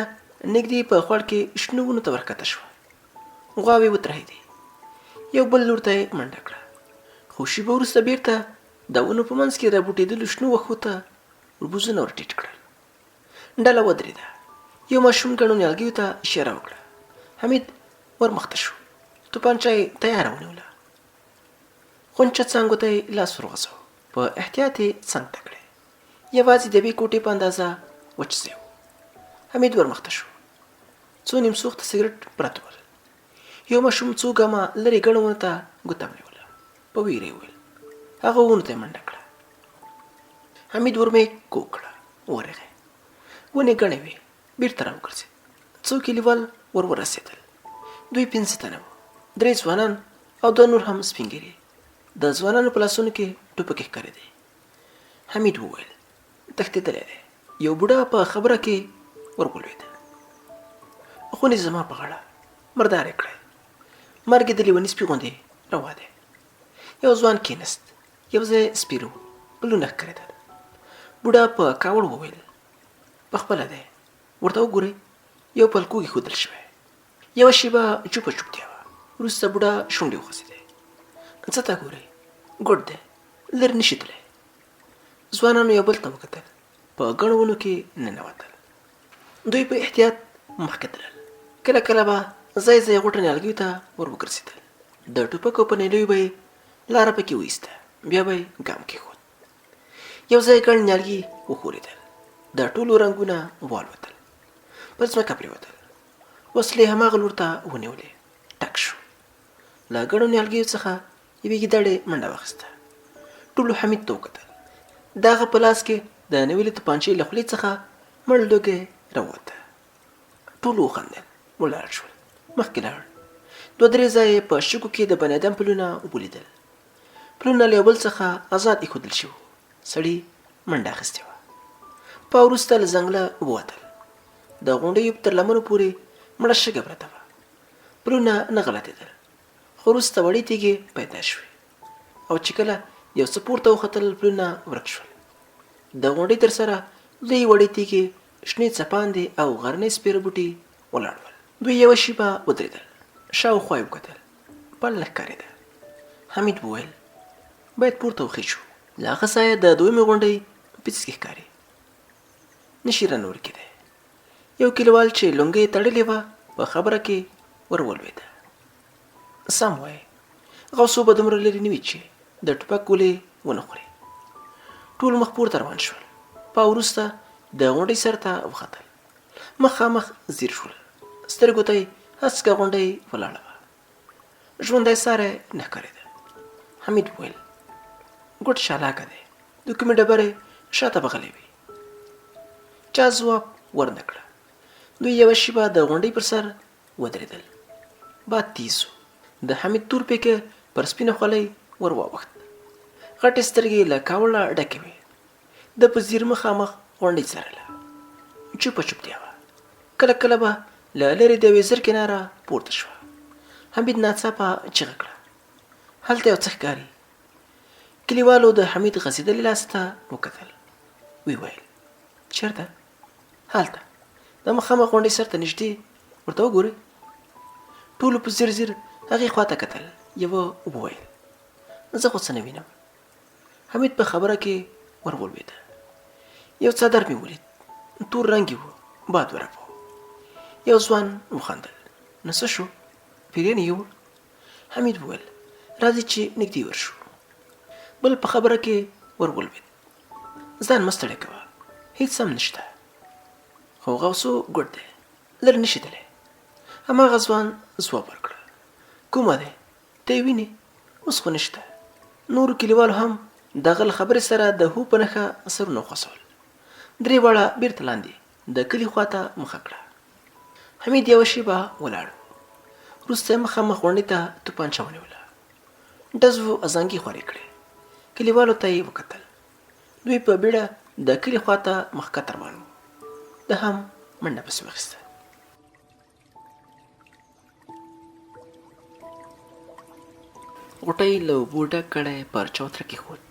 نږدې په خوړ کې شنو ونو ته ورښکته شوه. غواوې وترهېدې. یو بل لور ته یې منډه کړه. خو شېبه وروسته بېرته د ونو په منځ کې رابوټېدلو شنو وښو ته وربوزونه ور ټیټ کړل. ډله ودرېده. یو ماشوم ګڼو نیالګیو ته اشاره وکړه. حمید ور مخته شو. توپانچه یې تیاره ونیوله. غونچه څانګو ته یې لاس ور وغځاوه. په احتیاط یې څنګ ته کړې. یوازې د یوې کوټې په اندازه وچ ځای و. حمید ور مخته شو. څو نیم سوخته سګرټ پراته ول. یو ماشوم څو ګامه لرې ګڼو ونو ته ګوته ونیوله. په ویره یې وویل. هغه ونو ته یې منډه کړه. حمید ورمې کوږ کړه. ورغی. ونې ګڼې وې. بېرته راوګرځېد. څو کلیوال ور ورسېدل. دوی 5 تنه وو. 3 ځوانان او 2 نور هم سپین ږیري. د ځوانانو په لاسونو کې ټوپکې ښکارېدې. حمید وویل: تښتېدلی دی. یو بوډا په خبره کې ور ولوېده. خونې زما په غاړه مردار یې کړی. مرګ یې د لیوني سپي غوندې روا دی. یو ځوان کېنست. یو ځای سپیرو پلونه ښکارېدل. بوډا په کاوړ وویل پخپله دی، ورته وګورئ، یو پل کوږ ایښودل شوی. یوه شېبه چوپه چوپتیا وه. وروسته بوډا شونډې وخوځېدې. څه ته ګورئ؟ ګوډ دی، لرې نشي تللی. ځوانانو یو بل ته وکتل. په ګڼو ونو کې ننوتل. دوی په احتیاط مخکې تلل. کله کله به ځای ځای غوټه نیالګیو ته ور وګرځېدل. د ټوپکو په نیلیو به یې لاره پکې وایسته. بیا به یې ګام کېښود. یو ځای ګڼ نیالګي وښورېدل. د ټولو رنګونه والوتل. پر ځمکه پرېوتل. وسلې هماغه لور ته ونیولې. ټک شو. له ګڼو نیالګیو څخه یوې ګیدړې منډه واخیسته. ټولو حمید ته وکتل. د هغه په لاس کې د نیولې توپانچې له خولې څخه مړ لوګی راووته. ټولو وخندل. ولاړ شول. مخکې لاړ. دوه درې ځایه په شګو کې د بني ادم پلونه ولیدل. پلونه له یو بل څخه ازاد ایښودل شوي. سړي منډه اخیستې وه. په وروسته له ځنګله ووتل. د غونډیو تر لمنو پورې مړه شګه پرته وه. پلونه نه غلطېدل، خو وروسته وړې تیږې پیدا شوې. او چې کله یو څه پورته وختل، پلونه ورک شول. د غونډۍ تر سره لویې وړې تیږې، شنې څپاندې او غرنۍ سپېره بوټي ولاړ ول. دوی یوه شېبه ودرېدل. شاوخوا یې وکتل. پل نه ښکارېده. حمید وویل باید پورته وخیژو. له هغه ځایه د دویمې غونډۍ په پیڅکې ښکاري. نشي رانه ورکېدی. یو کلیوال چې لونګۍ یې تړلې وه په خبره کې ور ولوېده. سم وایې، غوثو به دومره لرې نه وي چې د ټوپک ګولې ونه خوري. ټول مخ پورته روان شول. په وروسته د غونډۍ سر ته وختل. مخامخ ځیر شول. سترګو ته یې هسکه غونډۍ ولاړه وه. ژوندی ساری نه ښکارېده. حمید وویل ګوډ چالاکه دی، د کومې ډبرې شاته بغلی وي. چا ځواب ورنه کړه. دوی یوه شېبه د غونډۍ پر سر ودرېدل. باد تیز و. د حمید تور پیکه پر سپینه خولۍ ور واوښت. غټې سترګې له کاوړه ډکې وې. د په ځیر مخامخ غونډۍ څارله. چوپه چوپتیا وه. کله کله به له لرې د یوې زرکې ناره پورته شوه. حمید ناڅاپه چیغه کړه هلته یو څه ښکاري. کلیوالو د حمید غځېدلي لاس ته وکتل. ویې ویل چېرته؟ هلته د مخامخ غونډۍ سر ته نږدې، ورته وګورئ. ټولو په ځیر ځیر هغې خواته کتل. یوه وویل زه خو څه نه وینم. حمید په خبره کې ور ولوېده. یو څادر مې ولید، تور رنګ یې و، باد ورپاوه. یو ځوان وخندل. نو څه شو؟ پیرین یې یوړ؟ حمید وویل راځئ چې نږدې ورشو. بل په خبره کې ور ولوېد. ځان مه ستړی کوه، هېڅ هم نشته. خو غوثو ګوډ دی، لرې نشي تللی. هماغه ځوان ځواب ورکړه کومه دی؟ ته یې وینې؟ اوس خو نشته. نورو کلیوالو هم د هغه له خبرې سره د هو په نښه سرونه وخوځول. درې واړه بېرته لاندې د کلي خواته مخه کړه. حمید یوه شېبه ولاړ. وروسته یې مخامخ غونډۍ ته توپانچه ونیوله. ډز و ازانګې خورې کړې. کلیوالو ته یې وکتل. دوی په بیړه د کلي خواته مخکته روان وو. ده هم منډه پسې واخیسته. غوټۍ له اوبو ډک کړی پر چوتره کېښود.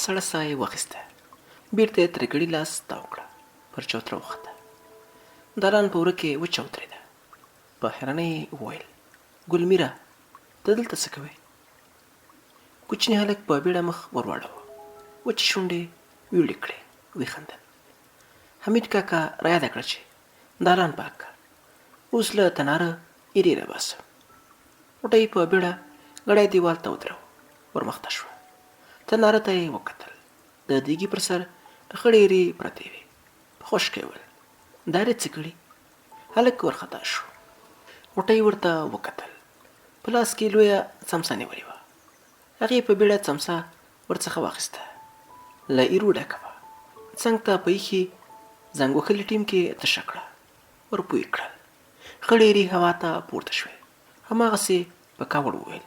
سړه ساه یې واخیسته. بېرته یې ترې ګړي لاس تاو کړه. پر چوتره وخته. دالان په وره کې وچوترېده. په حیرانۍ یې وویل ګلمیره ته دلته څه کوې؟ کوچني هلک په بیړه مخ ور واړاوه. وچې شونډې ویوړې کړې. وخندل. حمید کاکا رایاده کړه چې دالان پاک کړه. اوس له تناره ایرې راباسه. غوټۍ په بیړه ګړی دیوال ته ودروه. ورمخته شوه. تناره ته یې وکتل. د دیګي پر سر خړې ایرې پرتې وې. په خشکه یې ویل دا رې څه کړي؟ هلک ورخطا شو. غوټۍ ورته وکتل. په لاس کې لویه څمڅه نیولې وه. هغې په بیړه څمڅه ورڅخه واخیسته. له ایرو ډکه وه. څنګ ته په ایښي زنګ وهلي ټیم کې تشه کړه. ور پوی کړل. خړې ایرې هوا ته پورته شوې. هماغسې په کاوړ وویل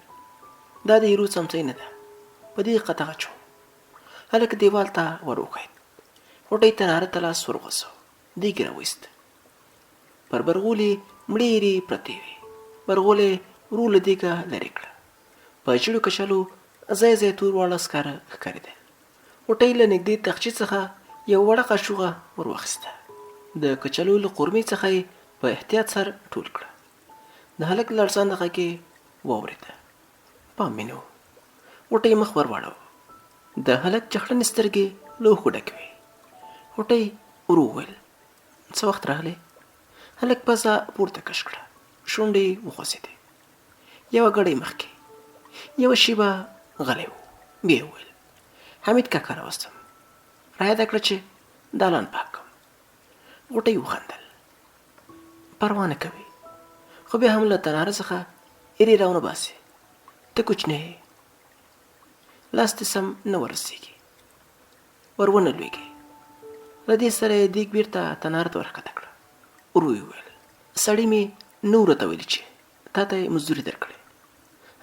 دا د ایرو څمڅۍ نه ده، په دې قطعه اچوم. هلک دیوال ته ور وښوید. غوټۍ تناره ته لاس ور وغځاوه. دیګ یې راوایست. پر برغول یې مړېرې پرتې وې. ورغولې ورو له دېګه لرې کړه. په چړو کچالو ځای ځای تور واړه سکاره ښکارېدل. غوټۍ له نږدې تاخچې څخه یو وړه قاشوغه ور واخیسته. د کچالو له قورمې څخه یې په احتیاط سر ټول کړه. د هلک لړزانده غږ یې واورېده. پام مې نه و. غوټۍ مخ ور واړاوه. د هلک چخړنې سترګې له اوښکو ډکې وې. غوټۍ ورو وویل: څه وخت راغلې؟ هلک پزه پورته کش کړه. شونډې وخوځېدې. یوه ګړۍ مخکې. یوه شېبه غلی و. بیا یې وویل: حمید کاکا راوستم. رایاده کړه چې دالان پاک کړم. غوټۍ وخندل. پروا نه کوي، خو بیا هم له تناره څخه ایرې راونه باسې. ته کوچنی یې، لاس دې سم نه ورسېږي، ور ونه لوېږي. له دې سره یې دیګ بېرته تناره ته ورښکته کړه. ورو یې وویل: سړي مې نه وو راته ویلي چې تا ته یې مزدوري درکړې.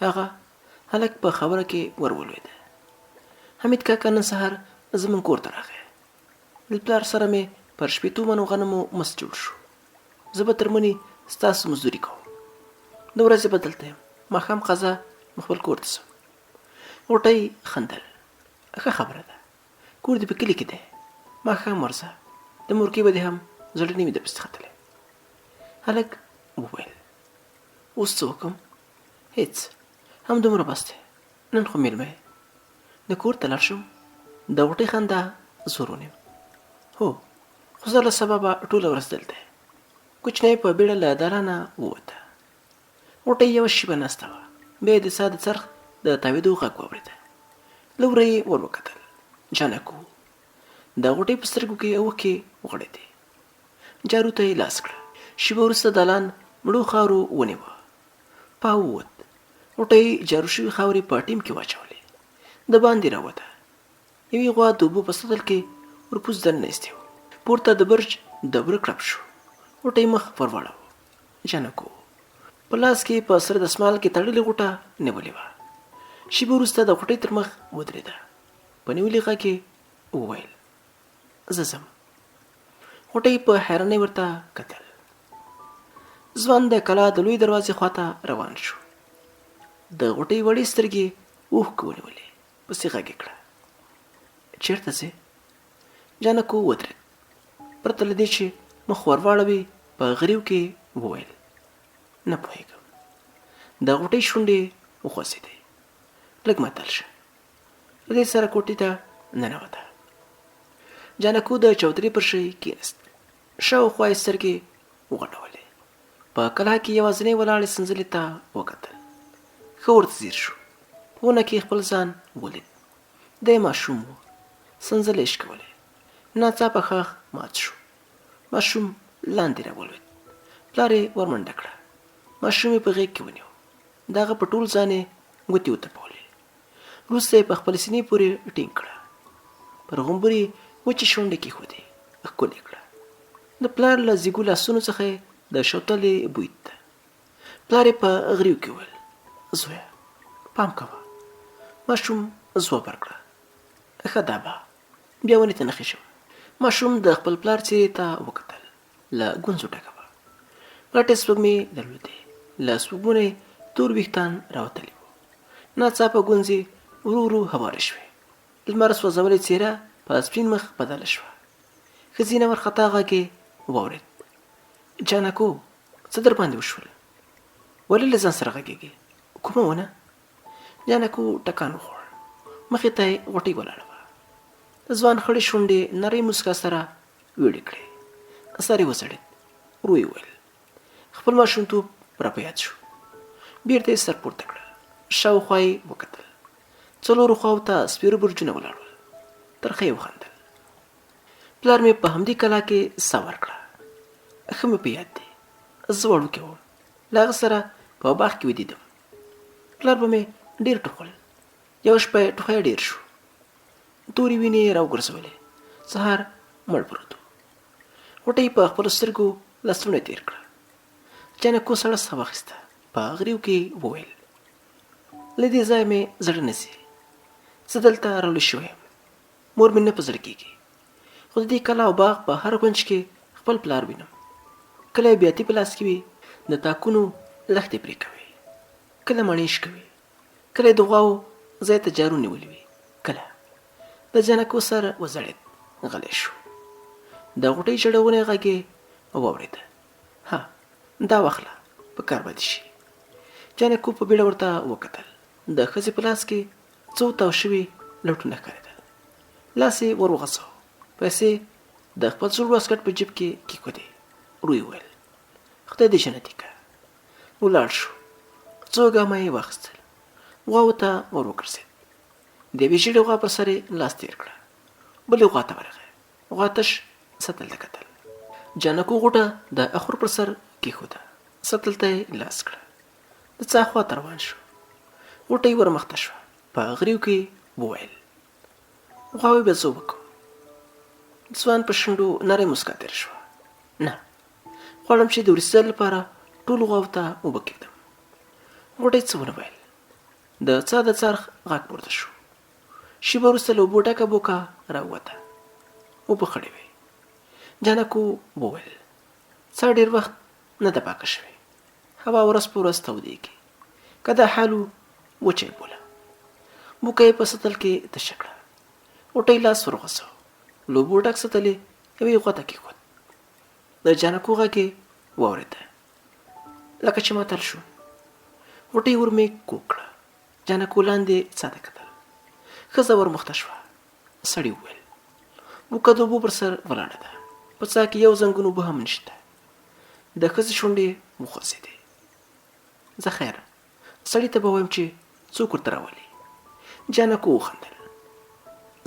هغه هلک په خبره کې ور ولوېده. حمید کاکا نن سهار زموږ کور ته راغی. له پلار سره مې پر 6 منو غنمو مس جوړ شو. زه به تر مني ستاسو مزدوري کوم. د ورځې به دلته یم. ماښام قضا خپل کور ته ځم. غوټۍ خندل. ښه خبره ده. کور دې په کلي کې دی. ماښام ورځه. د مورکۍ به دې هم زړه نه وي درپسې ختلی. هلک وویل: اوس څه وکړم؟ هېڅ، همدومره بس دی. نن خو مېلمه یې. د کور ته لاړ شم. د غوټۍ خندا زور ونیو. هو، خو زه له سبا به ټوله ورځ دلته یم. کوچنی په بیړه له دالانه ووته. غوټۍ یوه شېبه ناسته وه. بیا یې د ساه د څرخ د تاوېدو غږ واورېده. له وره یې ور وکتل. جانکو. د غوټۍ په سترګو کې اوښکې وغړېدې. جارو ته یې لاس کړه. شېبه وروسته دالان مړو خاورو ونیوه. پا ووت. غوټۍ جارو شوي خاورې په ټیم کې واچولې. د باندې راوته. یوې غوا د اوبو په سطل کې ورپوس دننه ایستی و. پورته د برج دبره کړپ شو. غوټۍ مخ ور واړاوه. جانکو په لاس کې په سره دسمال کې تړلې غوټه نیولې وه. شېبه وروسته د غوټۍ تر مخ ودرېده. په نیولې غږ کې وویل: زه ځم. غوټۍ په حیرانۍ ورته کتل. ځوان د کلا د لوی دروازې خواته روان شو. د غوټۍ وړې سترګې اوښکې ونیولې. پسې غږ یې کړه: چېرته ځې؟ جانکو ودرېد. پرته له دې چې مخ ور واړوي په غریو کې وویل: نه پوهېږم. د غوټۍ شونډې وخوځېدې. لږ متل شه. له دې سره کوټې ته ننوته. جانکو د چوترې پر شی کېناست. شاوخوا یې سترګې وغټولې. په کلا کې یوازینۍ ولاړې سنځلې ته وکتل. ښه ورته ځیر شو. په ونه کې خپل ځان ولید. دی ماشوم و. سنځلې یې شکولې. ناڅاپه ښاخ مات شو. ماشوم لاندې راولوېد. پلار یې ورمنډه کړه. ماشوم یې په غېږ کې ونیو. د هغه په ټول ځان یې ګوتې وتپولې. وروسته یې په خپلې سینې پورې ټینګ کړه. پر غومبر یې وچې شونډې کېښودې. ښکلې کړه. د پلار له زیږو لاسونو څخه یې د شوتلې بوی ته. پلار یې په غریو کې وویل: زویه، پام کوه. ماشوم ځواب ورکړه: ښه دا به بیا ونې ته نه خېژم. ماشوم د خپل پلار څېرې ته وکتل. له ګونځو ډکه وه. غټې سپوږمۍ درلودې. له سپوږمۍ نه تور ویښتان راوتلي وو. ناڅاپه ګونځې ورو ورو هوارې شوې. لمر سوځولې څېره په سپین مخ بدله شوه. ښځینه وارخطا غږ یې واورېد: جانکو، څه در باندې وشول؟ ولې له ځان سره غږېږې؟ کومه ونه؟ جانکو ټکان وخوړ. مخې ته یې غوټۍ ولاړه وه. د ځوان خړې شونډې نرۍ موسکا سره ویړې کړې. سر یې وځړېد. ورو یې وویل: خپل ماشومتوب راپه یاد شو. بېرته یې سر پورته کړه. شاوخوا یې وکتل. څلورو خواو ته سپېره برجونه ولاړ ول. ترخه یې وخندل. پلار مې په همدې کلا کې ساه ورکړه. ښه مې په یاد دی. زه وړوکی وم. له هغه سره په باغ کې ویدېدم. پلار به مې ډېر ټوخل. یوه شپه یې ټوخی ډېر شو. تورې وینې یې راوګرځولې. سهار مړ پروت و. غوټۍ په خپلو سترګو لاسونه تېر کړه. جانکو سړه ساه واخیسته. په غریو کې وویل: له دې ځایه مې زړه نه ځي. زه دلته راولوی شوی یم. مور مې نه په زړه کېږي. خو د دې کلا او باغ په هر کونج کې خپل پلار وینم. کله یې بیاتي په لاس کې وي، د تاکونو لښتې پرې کوي، کله مڼې کوي، کله د غواو ځای ته جارو نیولې وي، کله د جانکو سر وځړېد، غلی شو. د غوټۍ چړونې غږ یې واورېده. ها، دا واخله، په کار به دې شي. جانکو په بیړه ورته وکتل. د ښځې په لاس کې څو تاو شوي لټونه ښکارېدل. لاس یې ور وغځاوه، پیسې د خپل زوړ واسکټ په جیب کې کېښودې. ورو یې وویل: خدای دې جنتي کړه. ولاړ شو. څو ګامه یې واخیستل. غواوو ته ور وګرځېد. د یوې ژېړې غوا پر سر یې لاس تېر کړه. بلې غوا ته ورغی. غوا تش سطل ته کتل. جانکو غوټه د اخور پر سر کېښوده. سطل ته یې لاس کړه. د څا خوا ته روان شو. غوټه یې ورمخته شوه. په غریو کې وویل: غواوې بیا څه وکړو؟ د ځوان په شونډو نرۍ مسکا تېره شوه. نه، غواړم چې د وروستي ځل لپاره ټولو غواوو ته اوبه کېږدم. غوټۍ څه ونه ویل. د څا د څرخ غږ پورته شو. شېبه وروسته له اوبو ډکه بوکه راووته. اوبه خړې وې. جانکو وویل: څا ډېر وخت نه ده پاکه شوې. هوا ورځ په ورځ تودېږي. که دا حال و، وچه یې بوله. بوکه یې په سطل کې تشه کړه. غوټۍ لاس ور وغځاوه. له اوبو ډک سطل یې یوې غوا ته کېښود. د جانکو غږ یې واورېده، لکه چې متل شو. غوټۍ ورمېږ کوږ کړه. جانکو لاندې څا ته کتل. ښځه ورمخته شوه. سړي وویل: بوکه د اوبو پر سر ولاړه ده. په څا کې یو زنګون اوبه هم نشته. د ښځې شونډې وخوځېدې. زه خیر، سړي ته به وایم چې څوک ورته راولي. جانکو وخندل.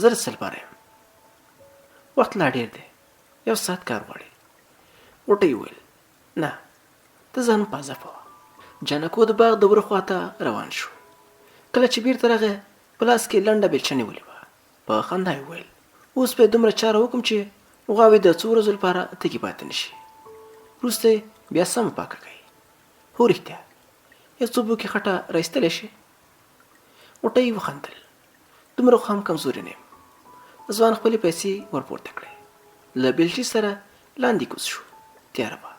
زه رسل باره یم. وخت لا ډېر دی. 1 ساعت کار غواړي. غوټۍ وویل: نه، ته ځان په اضافه وه. جانکو د باغ د وره خوا ته روان شو. کله چې بیرته راغی، په لاس کې لنډه بیلچه نیولې وه. په خندا یې وویل: اوس به یې دومره چاره وکړم چې غواوې د څو ورځو لپاره تږي پاتې نه شي. وروسته یې بیا سمه پاکه کوي. هو رښتیا، یو څو بوکې خټه راایستلی شي؟ غوټۍ وخندل. دومره خو هم کمزورې نه یم. ځوان خپلې پیسې ورپورته کړې. له بیلچې سره لاندې کوز شو. تیاره وه.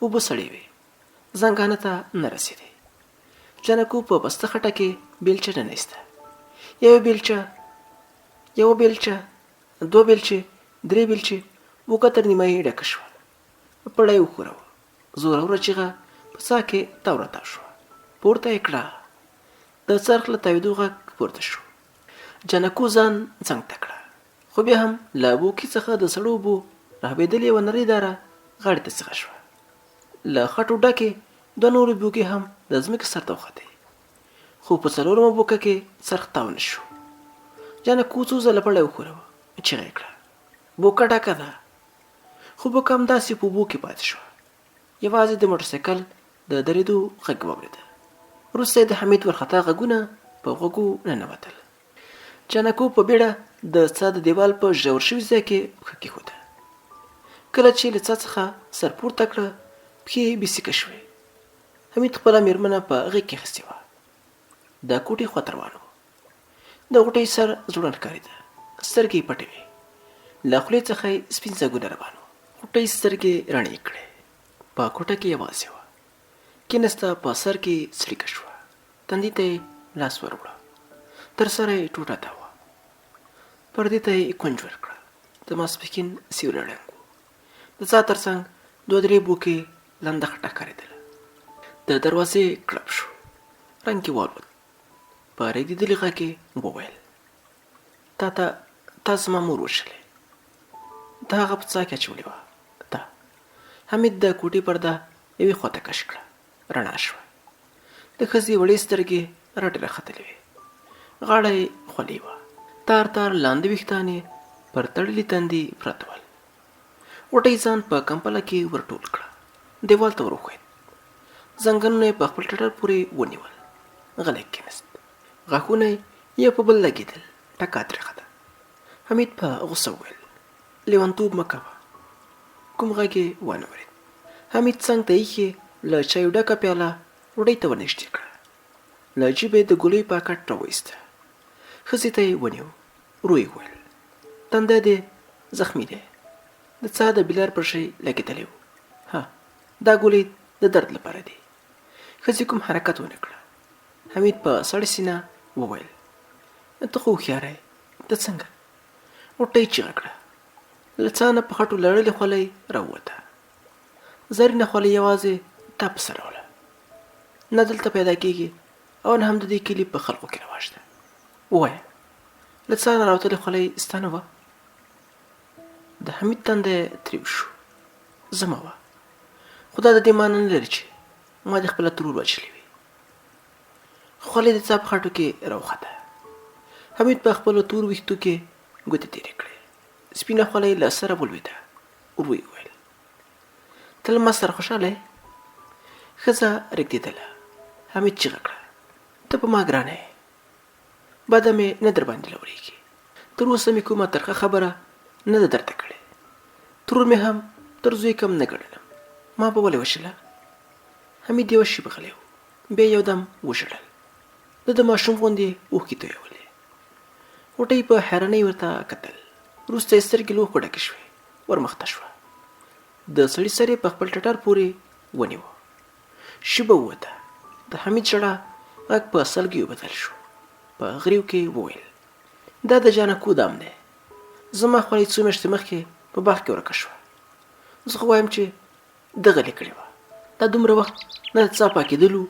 اوبه سړې وې. زنګانه ته نه رسېدې. جانکو په بسته خټه کې بیلچه ننیسته. یوه بیلچه، 2 بیلچې، 3 بیلچې. بوکه تر نیمایي ډکه شوه. پړی یې وښوراوه. زوروره چیغه په څا کې تاو راتاو شوه. پورته یې کړه. د څرخ له تاوېدو غږ پورته شو. جانکو ځان څنګ ته کړه. خو بیا هم له بوکي څخه د سړو اوبو رابېدلې یوه نرۍ داره غاړې ته سیخه شوه. له خټو ډکې 2 نورې بوکې هم د ځمکې سر ته وختې. خو په 4مه بوکه کې څرخ تاو نه شو. جانکو څو ځله پړی وښوراوه. چیغه یې کړه: بوکه ډکه ده. خو بوکه همداسې په اوبو کې پاتې شوه. یوازې د موټرسایکل د درېدو غږ واورېده. وروسته یې د حمید ورخطا غږونه په غوږو ننوتل. جانکو په بیړه د څا د دیوال په ژور شوي ځای کې پښه کېښوده. کله چې له څا څخه سر پورته کړه، پښې یې بېسیکه شوې. حمید خپله مېرمنه په غېږ کې اخیستې وه. د کوټې خواته روان و. د غوټۍ سر ځوړند ښکارېده. سترګې یې پټې وې. له خولې څخه یې سپین ځګونه روان وو. غوټۍ سترګې رڼې کړې. په کوټه کې یوازې وه. کېناسته، په سر کې څړیکه شوه. تندي ته یې لاس ور وړه. تر سره یې ټوټه تاوه. پردې ته یې کونج ورکړه. د ماسپښین سیوری ړنګ و. د څا تر څنګ 2-3 بوکې لنده خټه ښکارېدله. د دروازې کړپ شو. رنګ یې والوت. په رېږدېدلي غږ یې وویل: تا زما مور وژلې. د هغه په څا کې اچولې وه. تا. حمید د کوټې پرده یوې خواته کش کړه. رڼا شوه. د ښځې وړې سترګې رډې راختلې وې. غاړه یې خولې وه. تار تار لاندې ویښتان یې پر تړلي تندي پراته ول. غوټۍ ځان په کمپله کې ور ټول کړه. دیوال ته ور وښوېد. زنګنونه یې په خپل ټټر پورې ونیول. غلی کېناست. غاښونه یې یو په بل لګېدل. ټکا ترېخه ده. حمید په غوسه وویل: لیونتوب مه کوه. کوم غږ یې وانه ورېد. حمید څنګ ته ایښې له چایو ډکه پیاله غوټۍ ته ورنږدې کړه. له جیبه یې د ګولیو پاکټ راوایسته. ښځې ته یې ونیو. ورو یې وویل: تندی دې زخمي دی. د څا د بلار پر شی لګېدلی و. ها، دا ګولۍ د درد لپاره دی. ښځې کوم حرکت ونه کړه. حمید په سړه سینه وویل ته خو هوښیاره یې، ته څنګه؟ غوټۍ چیغه کړه. له څا نه په خټو لړلې خولۍ راووته. زرینه خولۍ یوازې تا په سر راوله. نه دلته پیدا کېږي او نه هم د دې کلي په خلکو کې رواج ده. ووایه له څا نه راوتلې خولۍ ستا نه وه؟ د حمید تندی تریو شو. زما وه، خو دا د دې معنی نه لري چې ما د خپله ترور وچلې وي. خولۍ د څا په خټو کې راوخته. حمید په خپلو تور ویښتو کې ګوتې تېرې کړې. سپینه خولۍ له سره ولوېده. ورو یې وویل ته له ما سره خوشحاله یې؟ ښځه رېږدېدله. حمید چیغه کړه ته په ما ګرانه یې، بده مې نه در باندې لورېږي. تر اوسه مې کومه ترخه خبره نه ده درته کړې. ترور مې هم تر زوی کم نه ګڼلم. ما به ولې وشله؟ حمید یوه شېبه غلی و. بیا یو دم وژړل. ده د ماشوم غوندې اوښکې تویولې. غوټۍ په حیرانۍ ورته کتل. وروسته یې سترګې له اوښکو ډکې شوې. ورمخته شوه. د سړي سر یې په خپل ټټر پورې ونیو. شېبه ووته. د حمید ژړا غږ په سلګیو بدل شو. په غریو کې وویل دا د جانکو دام دی. زما خولۍ څو میاشتې مخکې په باغ کې ورکه شوه. زه خو وایم چې ده غلې کړې وه. دا دومره وخت نه د څا پاکېدلو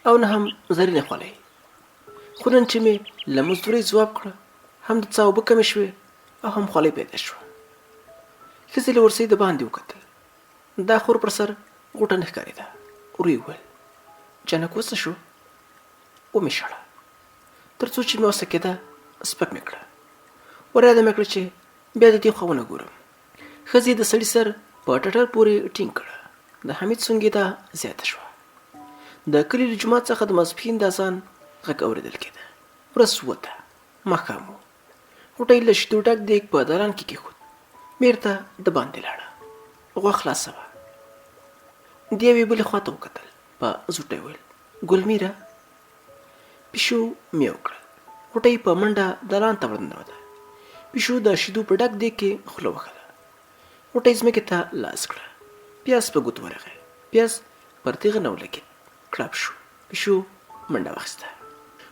او نه هم زرینې خولۍ. خو نن چې مې له مزدورۍ ځواب کړه هم د څا اوبه کمې شوې او هم خولۍ پیدا شوه. ښځې له ورسۍ د باندې وکتل. دا خور پر سر غوټه نه ښکارېده. ورو یې وویل جانکو څه شو؟ ومې شړه. تر څو چې مې وسه کېده سپک مې کړه. ور یاده مې کړه چې بیا د دې خوا ونه ګورم. ښځې د سړي سر په ټټر پورې ټینګ کړه. د حمید سونګېدا زیاته شوه. د کلي له جومات څخه د ماسپښین د اذان غږ اورېدل کېده. ورځ ووته. ماښام و. غوټۍ له شیدو ډک دیګ په دالان کې کېښود. بېرته د باندې لاړه. غوا خلاصه وه. د یوې بلې خوا ته وکتل. په زوټه یې وویل ګلمیره. پیشو میو کړل. غوټۍ په منډه دالان ته ورننوته. پیشو د شیدو په ډک دیګ کې خوله وهله. غوټۍ ځمکې ته لاس کړه. پیاز په ګوتو ورغی. پیاز پر تیغه نه ولګېد. کړپ شو. پیشو منډه واخیسته.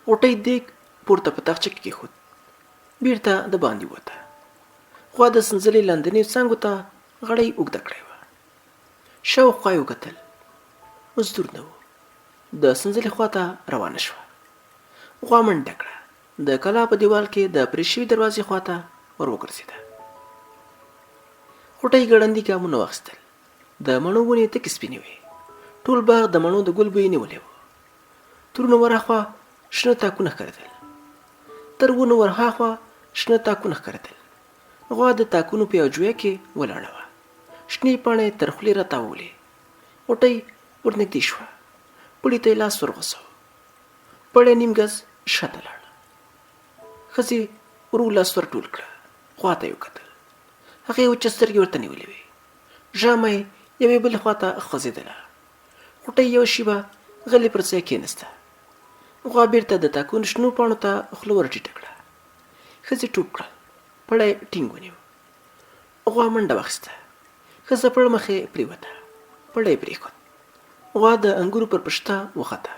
غوټۍ دیګ پورته په تاخچه کې کېښود. بېرته د باندې ووته. غوا د سنځلې لاندنۍ څانګو ته غړۍ اوږده کړې وه. شاوخوا یې وکتل. مزدور نه و. د سنځلې خوا ته روانه شوه. غوا منډه کړه. د کلا په دیوال کې د پرې شوي دروازې خوا ته ور وګرځېده. غوټۍ ګړندي ګامونه واخیستل. د مڼو ونې تکې سپینې وې. ټول باغ د مڼو د ګل بوی نیولی و. ترونو ورهاخوا شنه تاکونه ښکارېدل. تر ونو ورهاخوا شنه تاکونه ښکارېدل. غوا د تاکونو په یوه جویه کې ولاړه وه. شنې پاڼې تر خولې راتاوولې. غوټۍ ورنږدې شوه. پړي ته یې لاس ورغځاوه. پړی نیم ګز شاته لاړ. ښځې ورو لاس ور ټول کړه. غوا ته یې وکتل. هغې وچه سترګې ورته نیولې وې. ژامه یې یوې بلې خوا ته خوځېدله. غوټۍ یوه شېبه غلې پر ځای کېناسته. غوا بېرته د تاکونو شنو پاڼو ته خوله ور ټیټه کړه. ښځې ټوپ کړل. پړی ټینګ ونیو. غوا منډه واخیسته. ښځه پړ مخې پرېوته. پړی یې پرېښود. غوا د انګورو پر پشته وخته.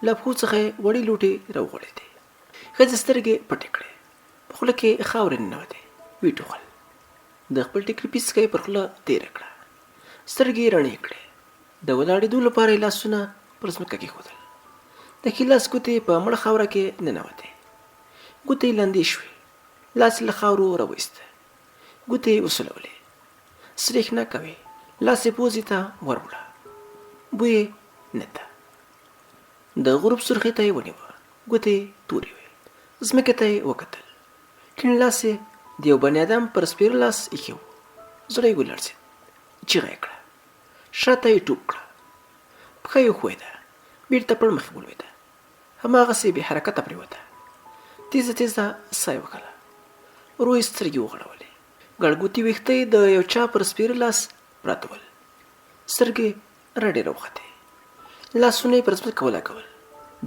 له پښو څخه یې وړې لوټې راوغوړېدې. ښځې سترګې پټې کړې. په خوله کې خاورې ننوتې. ویې ټوخل. د خپل ټیکري پیڅکه یې پر خوله تېره کړه. سترګې یې رڼې کړې. د ولاړېدو لپاره یې لاسونه پر ځمکه کېښودل. د ښي لاس ګوتې په مړه خاوره کې ننوتې. ګوتې یې لندې شوې. لاس یې له خاورو راوایسته. ګوتې یې وسولولې. سرېښناک کوې. لاس یې پوزې ته ور وړه. بوی یې نه ته. د غروب سرخۍ ته یې ونیوه. ګوتې تورې وې. ځمکې ته یې وکتل. کیڼ لاس یې د یو بني ادم پر سپېره لاس ایښی و. زړه یې ولړزېد. چیغه یې کړه. شاته یې ټوپ کړه. پښه یې وښویده. بېرته پړ مخې ولوېده. هماغسې بې حرکته پرېوته. تیزه تیزه ساه یې وکړله. ورو یې سترګې وغړولې. ګړګوتي ویښته یې د یو چا پر سپېره لاس پراته ول. سترګې رډې راوختې. لاسونه یې پر ځمکه ولګول.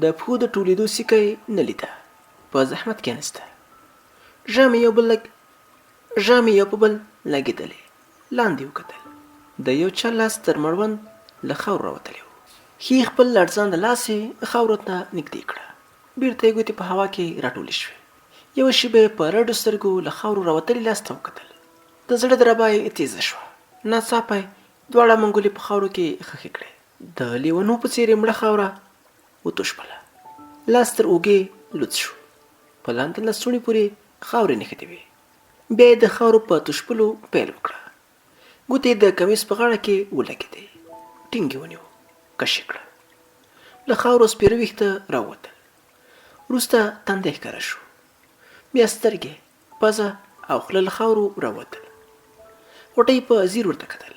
د پښو د ټولېدو سیکه یې نه لیده. په زحمت کېناسته. ژامې یو په بل لګېدلې. لاندې وکتل. د یو چا لاس تر مړوند له خاورو راوتلی و. ښې خپل لړزان د لاسې خاورو ته نږدې کړه. بیرته یې ګوتې په هوا کې راټولې شوې. یوه شېبه یې په رډو سترګو له خاورو راوتلي لاس ته وکتل. د زړه دربا یې تیزه شوه. ناڅاپه یې دواړه منګولې په خاورو کې ښخې کړې. د لیونو په څېر یې مړه خاوره وتوشپله. لاس تر اوږې لوڅ شو. په لاندې لستوڼي پورې خاورې نښتې وې. بیا یې د خاورو په توشپلو پیل وکړه. ګوتې د کمیس په غاړه کې ولګېدې. ټینګ یې ونیو. کش یې کړه. له خاورو سپېره ویښته راووتل. وروسته تندی ښکاره شو. بیا سترګې، پزه او خوله له خاورو راووتل. غوټۍ په ځیر ورته کتل.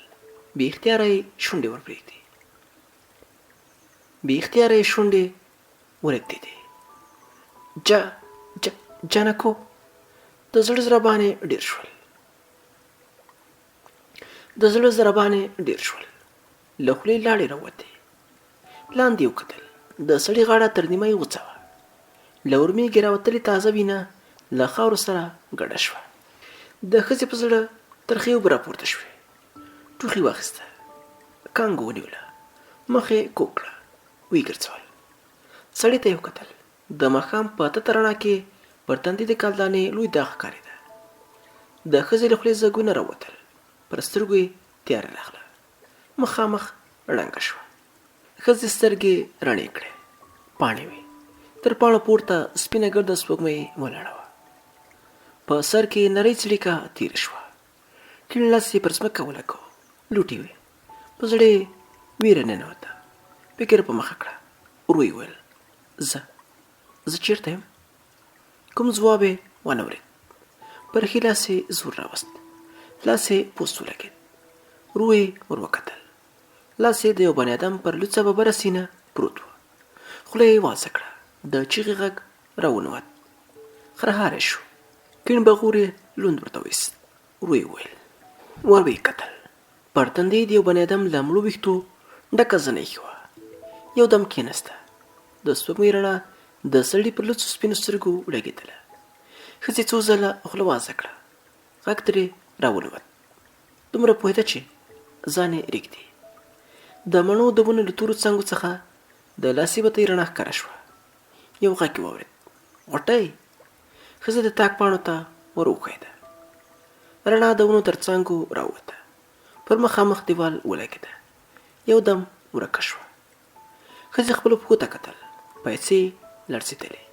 بې اختیاره یې شونډې ورپرېږدي. بې اختیاره یې شونډې ورېږدېدې. جانکو د زړه ضربان یې ډېر شول. له خولې لاړې راووتې. لاندې یې وکتل. د سړي غاړه تر نیمه یې وڅه وه. له ورمېږې راوتلې تازه وینه له خاورو سره ګډه شوه. د ښځې په زړه ترخې اوبه راپورته شوې. ټوخي واخیسته. کانګو ونیوله. مخ یې کوږ کړه. ویې ګرځول. سړي ته یې وکتل. د ماښام په تته رڼا کې پر تندي د کالدانې لوی داغ ښکارېده. د ښځې له خولې ځګونه راووتل. پر سترګو یې تیاره راغله. مخامخ ړنګه شوه. ښځې سترګې رڼې کړې. پاڼې وې. تر پاڼو پورته سپینه ګرده سپوږمۍ ولاړه وه. په سر کې نرۍ څړیکه تېره شوه. کیڼ لاس یې پر ځمکه ولګاوه. لوټې وې. په زړه یې ویره ننوته. فکر په مخه کړه. ورو یې وویل: زه چېرته یم؟ کوم ځواب یې ونه ورېد. پر ښي لاس یې زور راوست. لاس یې پوست ولګېد. ورو یې ور وکتل. لاس یې د یو بني ادم پر لوڅه ببره سینه پروت و. خوله یې وازه کړه. د چیغې غږ راونوت. خرهاری شو. کیڼ بغور یې لوند ورته وایست. ورو یې وویل. ور ویې کتل. پر تندي د یو بني ادم له مړو ویښتو ډکه زنه ایښې وه. یو دم کېناسته. د سپوږمۍ رڼا د سړي پر لوڅو سپینو سترګو ولګېدله. ښځې څو ځله خوله وازه کړه. غږ ترې راونوت. دومره پوهېده چې ځان یې رېږدي. د مڼو د ونو له تورو څانګو څخه د لاسي بتۍ رڼا ښکاره شوه. یو غږ یې واورېد. غوټۍ! ښځه د تاک پاڼو ته ور وښویېده. رڼا د ونو تر څانګو راووته. پر مخامخ دیوال ولګېده. یو دم ورکه شوه. ښځې خپلو پښو ته کتل. پیسې لړزېدلې.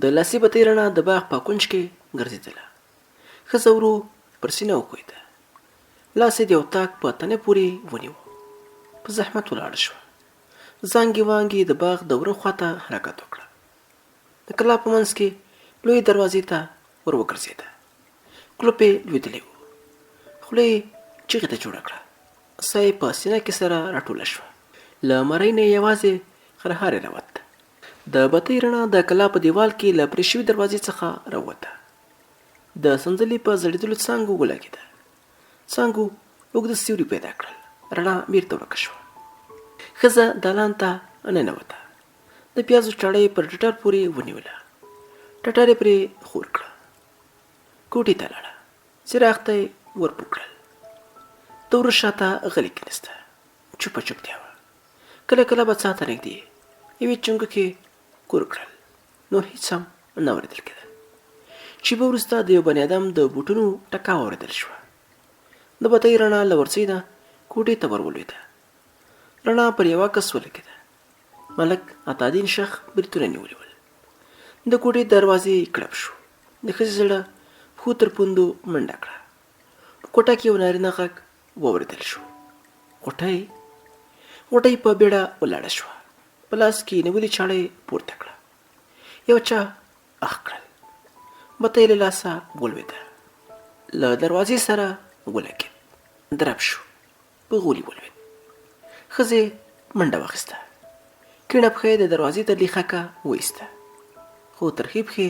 د لاسي بتۍ رڼا د باغ په کونج کې ګرځېدله. ښځه ورو پر سینه وښویېده. لاس یې د یو تاک په تنې پورې ونیو. په زحمت ولاړه شوه. زانګې وانګې د باغ د وره خواته حرکت وکړه. د کلا په منځ کې لویې دروازې ته ور وګرځېده. کلوپ یې لوېدلی و. خوله یې چیغې ته جوړه کړه. ساه یې په سینه کې سره راټوله شوه. له مرۍ نه یې یوازې خرهاری راوت. د بتۍ رڼا د کلا په دیوال کې له پرې شوي دروازې څخه راووته. د سنځلې په زړېدلو څانګو ولګېده. څانګو اوږده سیوري پیدا کړل. رڼا بېرته ورکه شوه. ښځه دالان ته ننوته. د پیازو چاړه یې پر ټټر پورې ونیوله. ټټر یې پرې خور کړه. کوټې ته لاړه. څراغ ته یې ور پوه کړل. د وره شاته غلې کېناسته. چوپه چوپتیا وه. کله کله به څا ته نږدې یوې چونګښې کور کړل. نور هېڅ هم نه اورېدل کېدل. شېبه وروسته د یو بني ادم د بوټونو ټکا واورېدل شوه. د بتۍ رڼا له ورڅۍ نه کوټې ته ور ولوېده. رڼا پر یوه کس ولګېده. ملک عطادین شخ بریتونه نیولي ول. د کوټې دروازې کړپ شو. د ښځې زړه پښو تر پوندو منډه کړه. په کوټه کې یو نارینه غږ واورېدل شو. غوټۍ په بیړه ولاړه شوه. په لاس کې نیولې چاړه یې پورته کړه. یو چا اخ کړل. بتۍ له لاسه ولوېده. له دروازې سره ولګېد. درب شو. په غولي ولوېد. ښځې منډه واخیسته. کیڼه پښه یې د دروازې تر لیخکه وایسته. خو ترخې پښې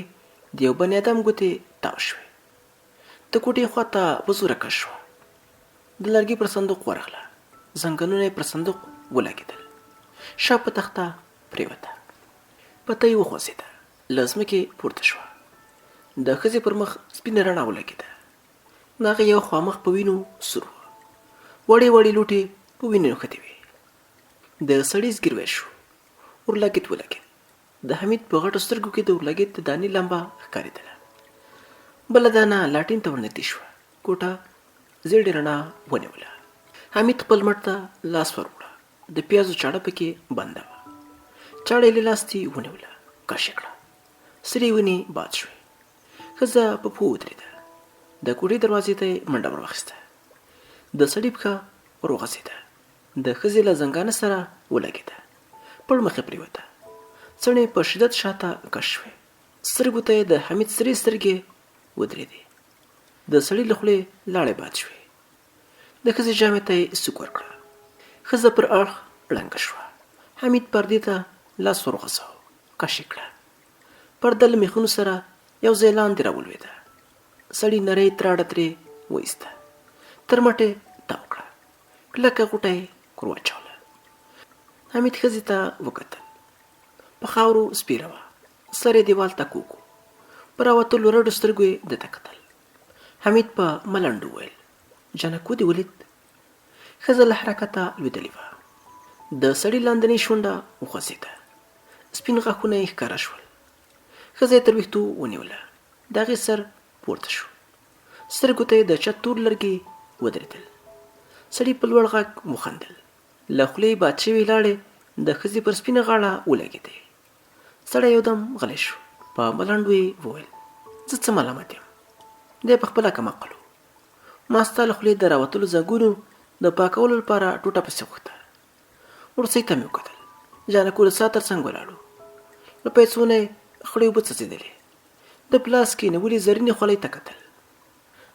د یو بني ادم ګوتې تاو شوې. د کوټې خواته په زوره کش شوه. د لرګي پر صندوق ورغله. زنګنونه یې پر صندوق ولګېدل. شا په تخته پرېوته. بتۍ وخوځېده. له ځمکې پورته شوه. د ښځې پر مخ سپینه رڼا ولګېده. د هغې یو خوا مخ په وینو سور و. وړې وړې لوټې په وینو نښتې وې. د سړي زګیروی شو. اورلګیت ولګېد. د حمید په غټو سترګو کې د اورلګیت د دانې لمبه ښکارېدله. بله دانه لاټین ته ورنږدې شوه. کوټه زیړې رڼا ونیوله. حمید خپل مټ ته لاس وروړه. د پیازو چاړه پکې بنده وه. چاړه یې له لاستې ونیوله، کش یې کړه. سرې ونې باد شوې. ښځه په پښو ودرېده. د کوټې دروازې ته یې منډه ور واخیسته. د سړي پښه ور وغځېده. د ښځې له زنګانه سره ولګېده. پړ مخې پرېوته. څڼې په شدت شاته کش شوې. سترګو ته یې د حمید سرې سترګې ودرېدې. د سړي له خولې لاړې باد شوې. د ښځې جامې ته یې سوک ورکړه. ښځه پر اړخ ړنګه شوه. حمید پردې ته لاس ور وغځاوه، کش یې کړه. پرده له میخونو سره یو ځای لاندې راولوېده. سړي نرۍ تراړه ترې وایسته. تر مټې تاو کړه. کلکه غوټه یې کور واچوله. حمید ښځې ته وکتل. په خاورو سپېره وه. سر یې دیوال ته کوږ و. په راوتلو رډو سترګو یې ده ته کتل. حمید په ملنډ وویل: جانکو دې ولید؟ ښځه له حرکته لوېدلې وه. د سړي لاندنۍ شونډه وخوځېده. سپین غاښونه یې ښکاره شول. ښځه یې تر ویښتو ونیوله. د هغې سر پورته شو. سترګو ته یې د چت تور لرګي ودرېدل. سړي په لوړ غږ وخندل. له خولې یې باد شوې لاړې د ښځې پر سپینه غاړه ولګېدې. سړی یودم غلی شو. په ملنډو یې وویل: زه څه ملامت یم؟ دی په خپله کمعقل و. ما ستا له خولې د راوتلو زنګونو د پاکولو لپاره ټوټه پسې غوښته. ورسۍ ته مې وکتل. جانکو د سا تر څنګ ولاړ و. له پیسو نه یې خړې اوبه څڅېدلې. د پلاس کېنولې زرینې خولۍ ته کتل.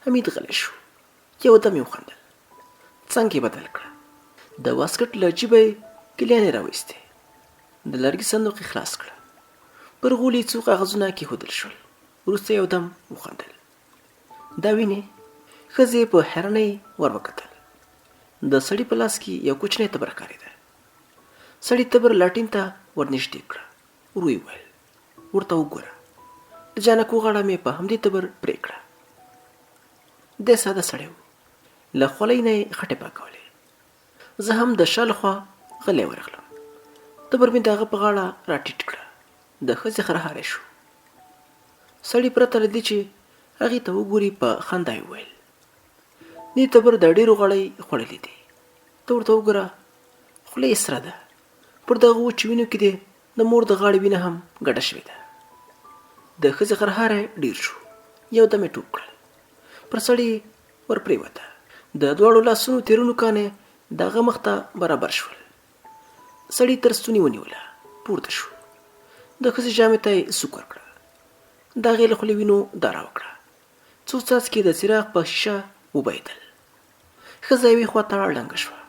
حمید غلی شو. یودم یې وخندل. څنګ یې بدل کړه. د واسکټ له جیبه یې کیلیانې راوایستې. د لرګي صندوق یې خلاص کړه. پر غولي څو کاغذونه کېښودل شول. وروسته یودم وخندل. دا وینې؟ ښځې په حیرانۍ ور وکتل. د سړي په لاس کې یو کوچنی تبر ښکارېده. سړي تبر لاټین ته ور نږدې کړه. ورو یې وویل: ورته وګوره. د جانکو غاړه مې په همدې تبر پرې کړه. دی ساده سړی و. له خولۍ نه یې خټې پاکولې. زه هم د شا له خوا غلی ورغلم. تبر مې د هغه په غاړه راټیټ کړه. د ښځې خرهاری شو. سړي پرته له دې چې هغې ته وګوري په خندا یې وویل: دې تبر د ډېرو غړۍ خوړلې دي. ته ورته وګوره، خوله یې سره ده. پر دغه وچو وینو کې دې د مور د غاړې وینه هم ګډه شوې ده. د ښځې خرهاری ډېر شو. یودم یې ټوپ کړل. پر سړي ور پرېوته. د دواړو لاسونو تېرونو کانې د هغه مخ ته برابر شول. سړي تر ستوني ونیوله. پورته شو. د ښځې جامې ته یې سوک ورکړه. د هغې له خولې وینو داره وکړه. څو څاڅکي د څراغ په شیشه وبهېدل. ښځه یوې خوا ته ړنګه شوه.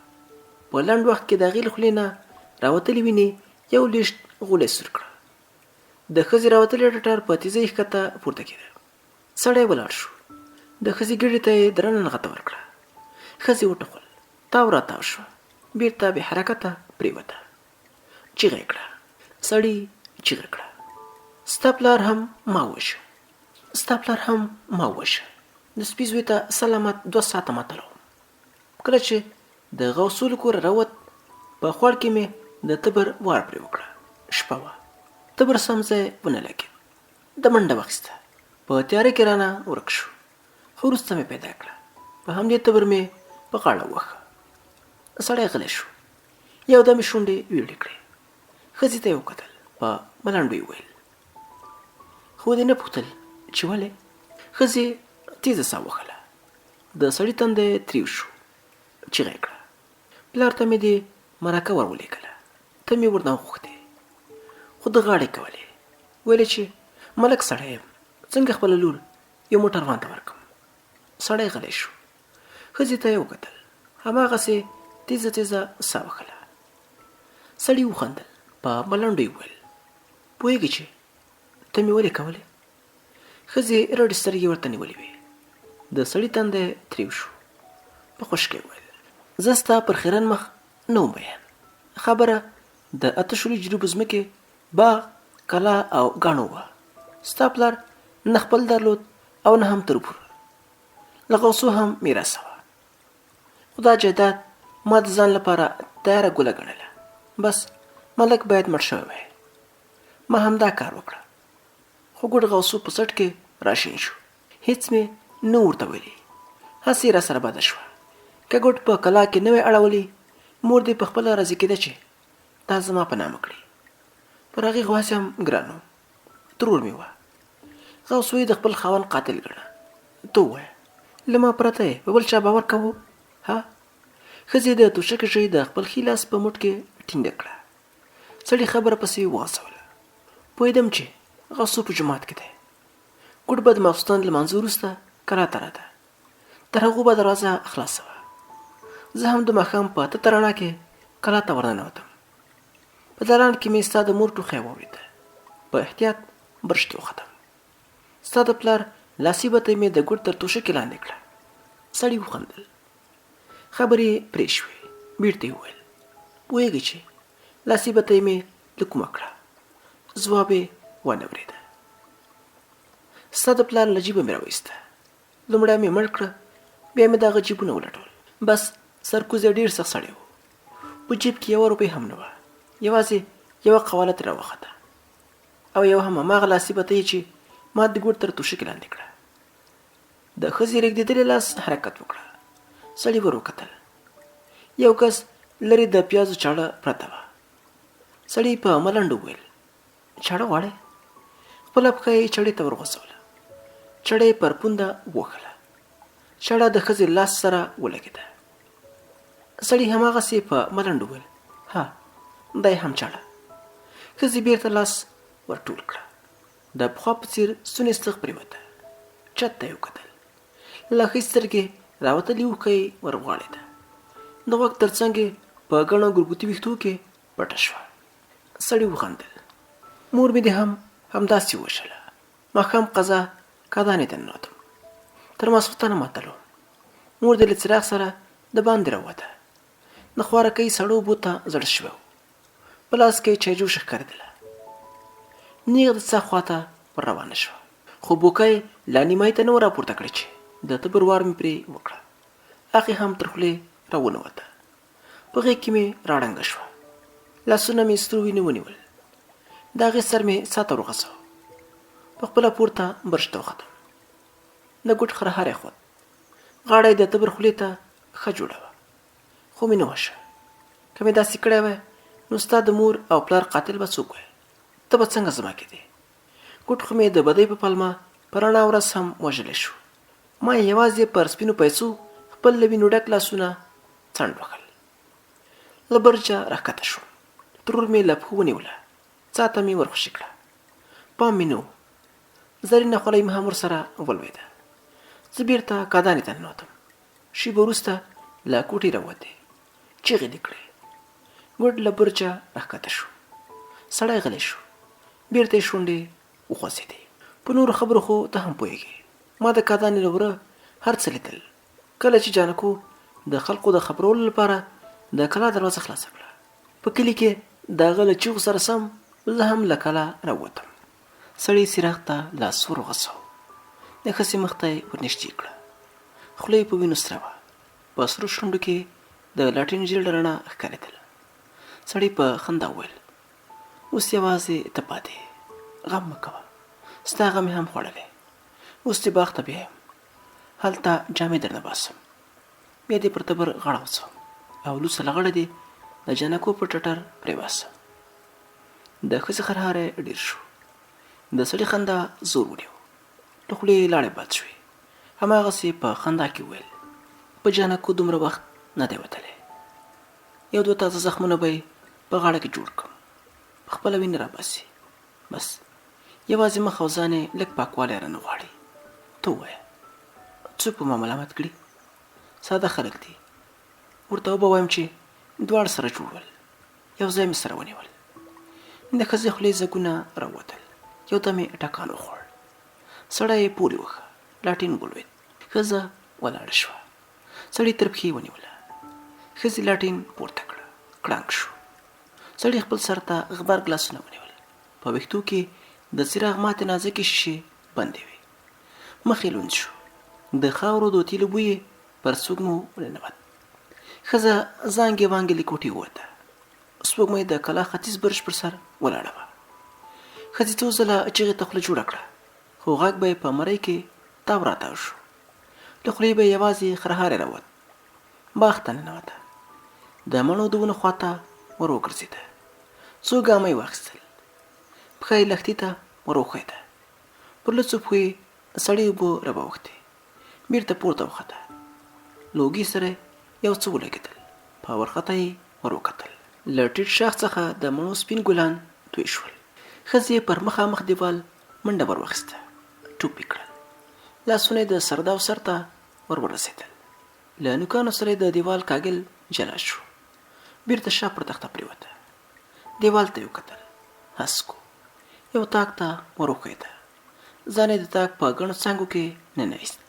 په لنډ وخت کې د هغې له خولې نه راوتلې وینې یو لېشت غولی سور کړه. د ښځې راوتلی ټټر په تیزۍ ښکته پورته کېده. سړی ولاړ شو. د ښځې ګېډې ته یې درنه نغته ورکړه. ښځې وټوخل. تاو راتاو شوه. بېرته بې حرکته پرېوته. چیغه یې کړه. سړي چیغه کړه: ستا پلار هم ما ووژه. ستا پلار هم ما ووژه. د سپي زوی ته سلامت 2 ساعته متلو. کله چې د غوثو له کوره راووت، په خوړ کې مې د تبر وار پرې وکړه. شپه وه. تبر سم ځای ونه لګېد. د منډه واخیسته. په تیاره کې رانه ورک شو. خو وروسته مې پیدا کړه. په همدې تبر مې په غاړه ووهه. سړی غلی شو. یودم یې شونډې ویړې کړې. ښځې ته یې وکتل. په ملنډو یې وویل: خو دې نه پوښتل چې ولې؟ ښځې تیزه ساه وخله. د سړي تندی تریو شو. چیغه یې کړه: پلار ته مې دې مرکه ور ولېږله. ته مې ورنه وغوښتې. خو د غاړې کولې. ویلې چې ملک سړی یم، څنګه خپله لور یو موټروان ته ورکړم. سړی غلی شو. ښځې ته یې وکتل. هماغسې تیزه تیزه ساه وخله. سړي وخندل. په ملنډو یې وویل: پوهېږې چې ته مې ولې کولې؟ ښځې رډې سترګې ورته نیولې وې. د سړي تندی تریو شو. په خوشکې وویل: زه ستا پر خیرن مخ نه وم بیان. خبره د 8 جریبو ځمکې، باغ، کلا او ګاڼو وه. ستا پلار نه خپل درلود او نه هم تربور. له غوثو هم میراث وه. خو دا جایداد ما د ځان لپاره تیاره ګوله ګڼله. بس ملک باید مړ شوی وای. ما همدا کار وکړه. خو ګوډ غوثو په سټ کې راشین شو. هیڅ مې نه ورته ویلي. هسې را سره بده شوه. که ګوډ په کلا کې نه وی اړولی، مور دې په خپله راضي کېده چې دا زما په نامه کړي. پر هغې غواسې هم ګران و. ترور مې وه. غوث وی د خپل خاوند قاتل ګڼه. ته ووایه له ما پرته یې په بل چا باور کوو؟ ها؟ ښځې د توشکې ژۍ د خپل ښي لاس په موټ کې ټینګه کړه. سړي خبره پسې وغځوله. پوهېدم چې غوثو په جومات کې دی. ګوډ به د ماخوستن لمانځه وروسته کلا ته راته. تر هغو به دروازه خلاصه وه. زه هم د ماښام په تته رڼا کې کلا ته ورننوتم. په دالان کې مې ستا د مور ټوخی واورېده. په احتیاط برش کې وختم. ستا د پلار لاسي بتۍ مې د ګوډ تر توشکې لاندې کړه. سړي وخندل. خبرې پرې شوې. بېرته یې وویل پوهېږې چې لاسي بتۍ مې له کومه کړه؟ ځواب یې ونه اورېده. ستا د پلار له جیبه مې راوایسته. لومړی مې مړ کړه، بیا مې دغه جیبونه ولټول. بس سرکوز یې ډېر سخت سړی و. په جیب کې 1 روپۍ هم نه وه. یوازې یوه قواله ترې راوخته او یو هم هماغه لاسي بتۍ چې ما د ګوډ تر توشکې لاندې کړه. د ښځې رېږدېدلې لاس حرکت وکړه. سړي ور وکتل. یو کس لرې د پیازو چاړه پرته وه. سړي په ملنډ وویل چاړه غواړې؟ خپله پښه یې چړې ته ورغځوله. چړه یې پر پونده ووهله. چاړه د ښځې لاس سره ولګېده. سړي هماغسې په ملنډ وویل ها دا یې هم چاړه. ښځې بېرته لاس ور ټول کړه. د پخوا په څېر ستونې ستغ پرېوته. چت ته یې وکتل. له ښۍ سترګې راوتلې اوښکه یې ور وغاړېده. د غوږ تر څنګ یې په ګڼو ګرګوتي ویښتو کې پټه شوه. سړي وخندل. مور مې دې هم همداسې ووژله. ماښام قضا کادانې ته ننوتم. تر ماسخوتنه ماتلو. مور دې له څراغ سره د باندې راووته. د خوارکۍ سړو اوبو ته زړه شوی و. په لاس کې چایجوشه ښکارېدله. نیغ د څاه خواته ور روانه شوه. خو بوکۍ لا نیمایي ته نه وه راپورته کړې چې د تبر وار مې پرې وکړه. هغې هم تر خولې راونوته. په غېږ کې مې راړنګه شوه. لاسونه مې سترو وینې ونیول. د هغې سر مې سا ته ورغځاوه. په خپله پورته برش ته وختم. د ګوډ خرهاری خود. غاړه یې د تبر خولې ته ښه جوړه وه. خو مې نه وشه. که مې داسې کړی وای نو ستا د مور او پلار قاتل به څوک وای؟ ته به څنګه زما کېدې؟ ګوډ خو مې د بدۍ په پلمه په رڼا ورځ هم وژلی شو. ما یې یوازې پر سپینو پیسو خپل له وینو ډک لاسونه څنډ وهل. له برجه راښکته شوم. ترور مې له پښو ونیوله. څاه ته مې ورخوشي کړه. پام مې نه و. زرینه خولۍ مې هم ورسره ولوېده. زه بېرته کادانې ته ننوتم. شېبه وروسته له کوټې راووتې. چیغې دې کړې. ګوډ له برجه راښکته شو. سړی غلی شو. بېرته یې شونډې وخوځېدې. په نورو خبرو خو ته هم پوهېږې. ما د کادانې له وره هر څه لیدل. کله چې جانکو د خلکو د خبرولو لپاره د کلا دروازه خلاصه کړه. په کلي کې د هغه له چیغو سره سم زه هم له کلا راووتم. سړي څراغ ته لاس ور وغځاوه. د ښځې مخ ته یې ورنږدې کړه. خوله یې په وینو سره وه. په سرو شونډو کې د لاټین ژیړه رڼا ښکارېدله. سړي په خندا وویل اوس یوازې ته پاتې یې. غم مه کوه. ستا غم یې هم خوړلی. اوس دې باغ ته بیایم. هلته جامې درنه باسم. بیا دې پر تبر غاړه وڅوم او لوڅه لغړه دې د جانکو په ټټر پرېباسم. د ښځې خرهاری ډېر شو. د سړي خندا زور ونیو. له خولې یې لاړې باد شوې. هماغسې په خندا کې وویل په جانکو دومره وخت نه دی وتلی. 1-2 تازه زخمونه به یې په غاړه کې جوړ کړم. خپله وینه راباسي. بس یوازې مخ او ځان یې لږ پاکوالی رانه غواړي. ته ووایه څوک به ما ملامت کړي؟ ساده خلک دي. ورته وبه وایم چې دواړه سره جوړ ول. یو ځای مې سره ونیول. د ښځې خولې ځګونه راووتل. یو دم یې ټکان وخوړ. سړی یې پورې وخه. لاټین ولوېد. ښځه ولاړه شوه. سړي تر پښې ونیوله. ښځې لاټین پورته کړه. کړنګ شو. سړي خپل سر ته غبرګ لاسونه ونیول. په ویښتو کې د څراغ ماتې نازکې شیشې بندې وې. مخ یې لوند شو. د خاورو د تیلو بوی یې پر سږمو ورننوت. ښځه زانګې وانګې له کوټې ووته. سپوږمۍ د کلا ختیځ برج پر سر ولاړه وه. ښځې څو ځله چغې ته خوله جوړه کړه، خو غږ به یې په مرۍ کې تاو راتاو شو. له خولې به یې یوازې خرهاری راووت. باغ ته ننوته. د مڼو د ونو خواته ور وګرځېده. څو ګامه یې واخیستل. پښه یې لښتي ته ور وښویده. پر لڅو پښو یې سړې اوبه راواوښتې. بېرته پورته وخته. لوګي سره یو څه ولګېدل. په ورخطه یې ور وکتل. له ټیټ شاخ څخه د مڼو سپین ګلان توی شول. ښځې پر مخامخ دیوال منډه ور واخیسته. ټوپ یې کړل. لاسونه یې د سرداو سر ته ور ورسېدل. له نوکانو سره د دیوال کاږل جلا شو. بېرته شا پر تخته پرېوته. دیوال ته یې وکتل. هسک و. یو تاک ته ور وښویده. ځان یې د تاک په ګڼو څانګو کې ننویست.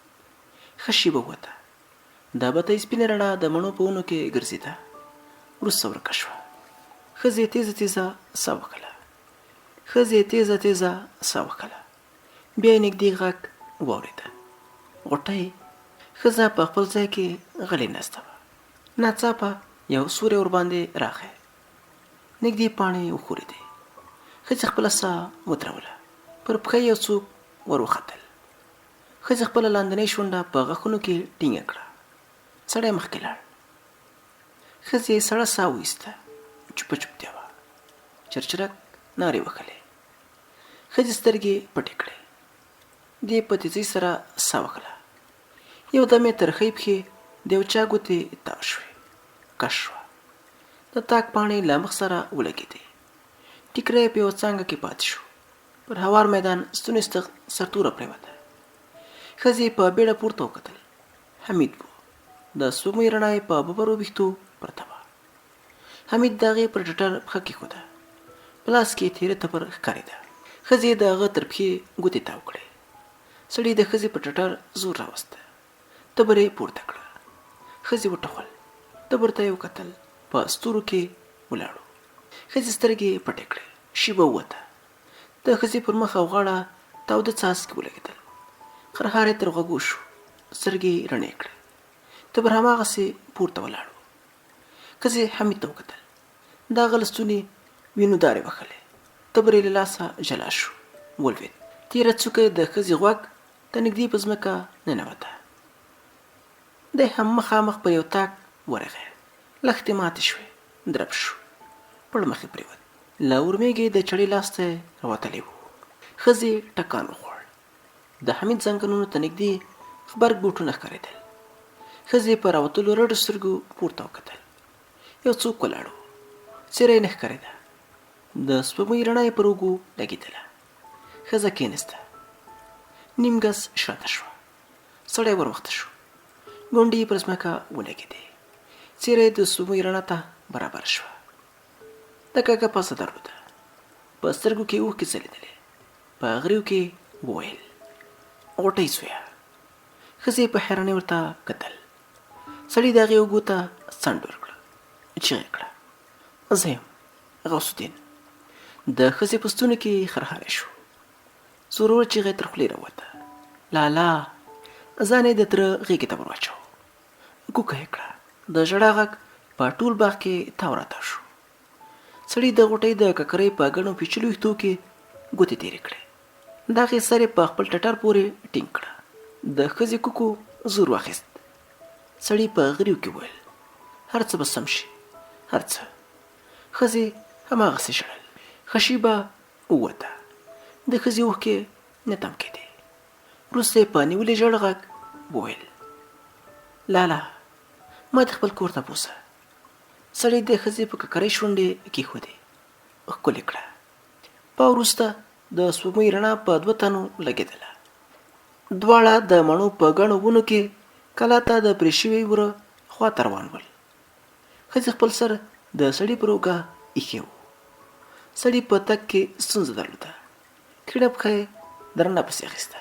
ښه شېبه ووته. دا بتۍ سپینه رڼا د مڼو په ونو کې ګرځېده. وروسته ورکه شوه. ښځې تیزه تیزه ساه وکښله. بیا یې نږدې غږ واورېده. غوټۍ ښځه په خپل ځای کې غلې ناسته وه. ناڅاپه یو سوری ورباندې راغی. نږدې پاڼې وښورېدې. ښځې خپله ساه ودروله. پر پښه یو څوک ور وختل. ښځې خپله لاندنۍ شونډه په غاښونو کې ټینګه کړه. سړی مخکې لاړ. ښځې سړه ساه وایسته. چوپه چوپتیا وه. چرچرک نارې وهلې. ښځې سترګې پټې کړې. دې په تیزۍ سره ساه وکړه. یو دم یې ترخۍ پښې د یو چا ګوتې تاو شوې. کش شوه. د تاک پاڼې له مخ سره ولګېدې. ټیکری یې په یوه څانګه کې پاتې شو. پر هوار میدان ستونې سرتوره پرېوته. ښځې په بیړه پورته وکتل. حمید و. د سپوږمۍ رڼا یې په ببرو ویښتو پرته وه. حمید د هغې پر ټټر پښه کېښوده. په لاس کې تېره تبر ښکارېده. ښځې د هغه تر پښې ګوتې تاو کړې. سړي د ښځې په ټټر زور راوسته. تبر یې پورته کړه. ښځې وټوخل. تبر ته یې وکتل. په ستورو کې ولاړو. ښځې سترګې پټې کړې. شېبه ووته. د ښځې پر مخ او غاړه تاوده څاڅکي ولګېدل. خرهاری تر غوږو شو. سترګې رڼې کړې. تبر هماغسې پورته ولاړ و. ښځې حمید ته وکتل. د هغه له ستوني وینو دارې وهلې. تبر یې له لاسه جلا شو. ولوېد. تېره څوکه د ښځې غوږ ته نږدې په ځمکه ننوته. دی هم مخامخ پر یو تاک ورغی. لښتې ماتې شوې. درب شو. پړ مخې پرېوت. له ورمېږې د چړې لاس ته راوتلی و. ښځې ټکان وخوړ. د حمید ځنګنونو ته نږدې غبرګ بوټونه ښکارېدل. ښځې په راوتلو رډو سترګو پورته وکتل. یو څوک ولاړ و. څېره یې نه ښکارېده. د سپوږمۍ رڼا یې پر اوږو لګېدله. ښځه کېناسته. نیم ګز شاته شوه. سړی ورمخته شو. ګونډې یې پر ځمکه ولګېدې. څېره یې د سپوږمۍ رڼا ته برابر شوه. د کږه پزه درلوده. په سترګو کې اوښکې ځلېدلې. په غريو کې وویل: غوټۍ زویه. ښځې په حیرانۍ ورته کتل. سړي د هغې اوږو ته څنډ ورکړه. چیغې کړه: زه یم غوث الدین. د ښځې په ستوني کې خرهاری شو. زورور چیغه یې تر خولې راووته. لالا. ځان یې د تره غېږې ته ور واچاوه. کوکه یې کړه. د ژړا غږ په ټول باغ کې تاو راتاو شو. سړي د غوټۍ د ککرۍ په ګڼو پیچلو ویښتو کې ګوتې تېرې کړې. د هغې سر یې په خپل ټټر پورې ټینګ کړه. د ښځې کوکو زور واخیست. سړي په غريو کې وویل: هر څه به سم شي. هر څه. ښځې هماغسې ژړل. ښه شېبه ووته. د ښځې اوښکې نه تم کېدې. وروسته یې په نیولي ژړ غږ وویل: لالا، ما دې خپل کور ته بوسه. سړی د ښځې په ککرۍ شونډې کېښودې. ښکلې کړه. په وروسته د سپوږمۍ رڼا په دوه تنو لګېدله. دواړه د مڼو په ګڼو ونو کې کلا ته د پرې شوي وره خواته روان ول. ښځې خپل سر د سړي پر اوږه ایښی و. سړي په تګ کې ستونزه درلوده. کیڼه پښه یې درنه پسې اخیسته.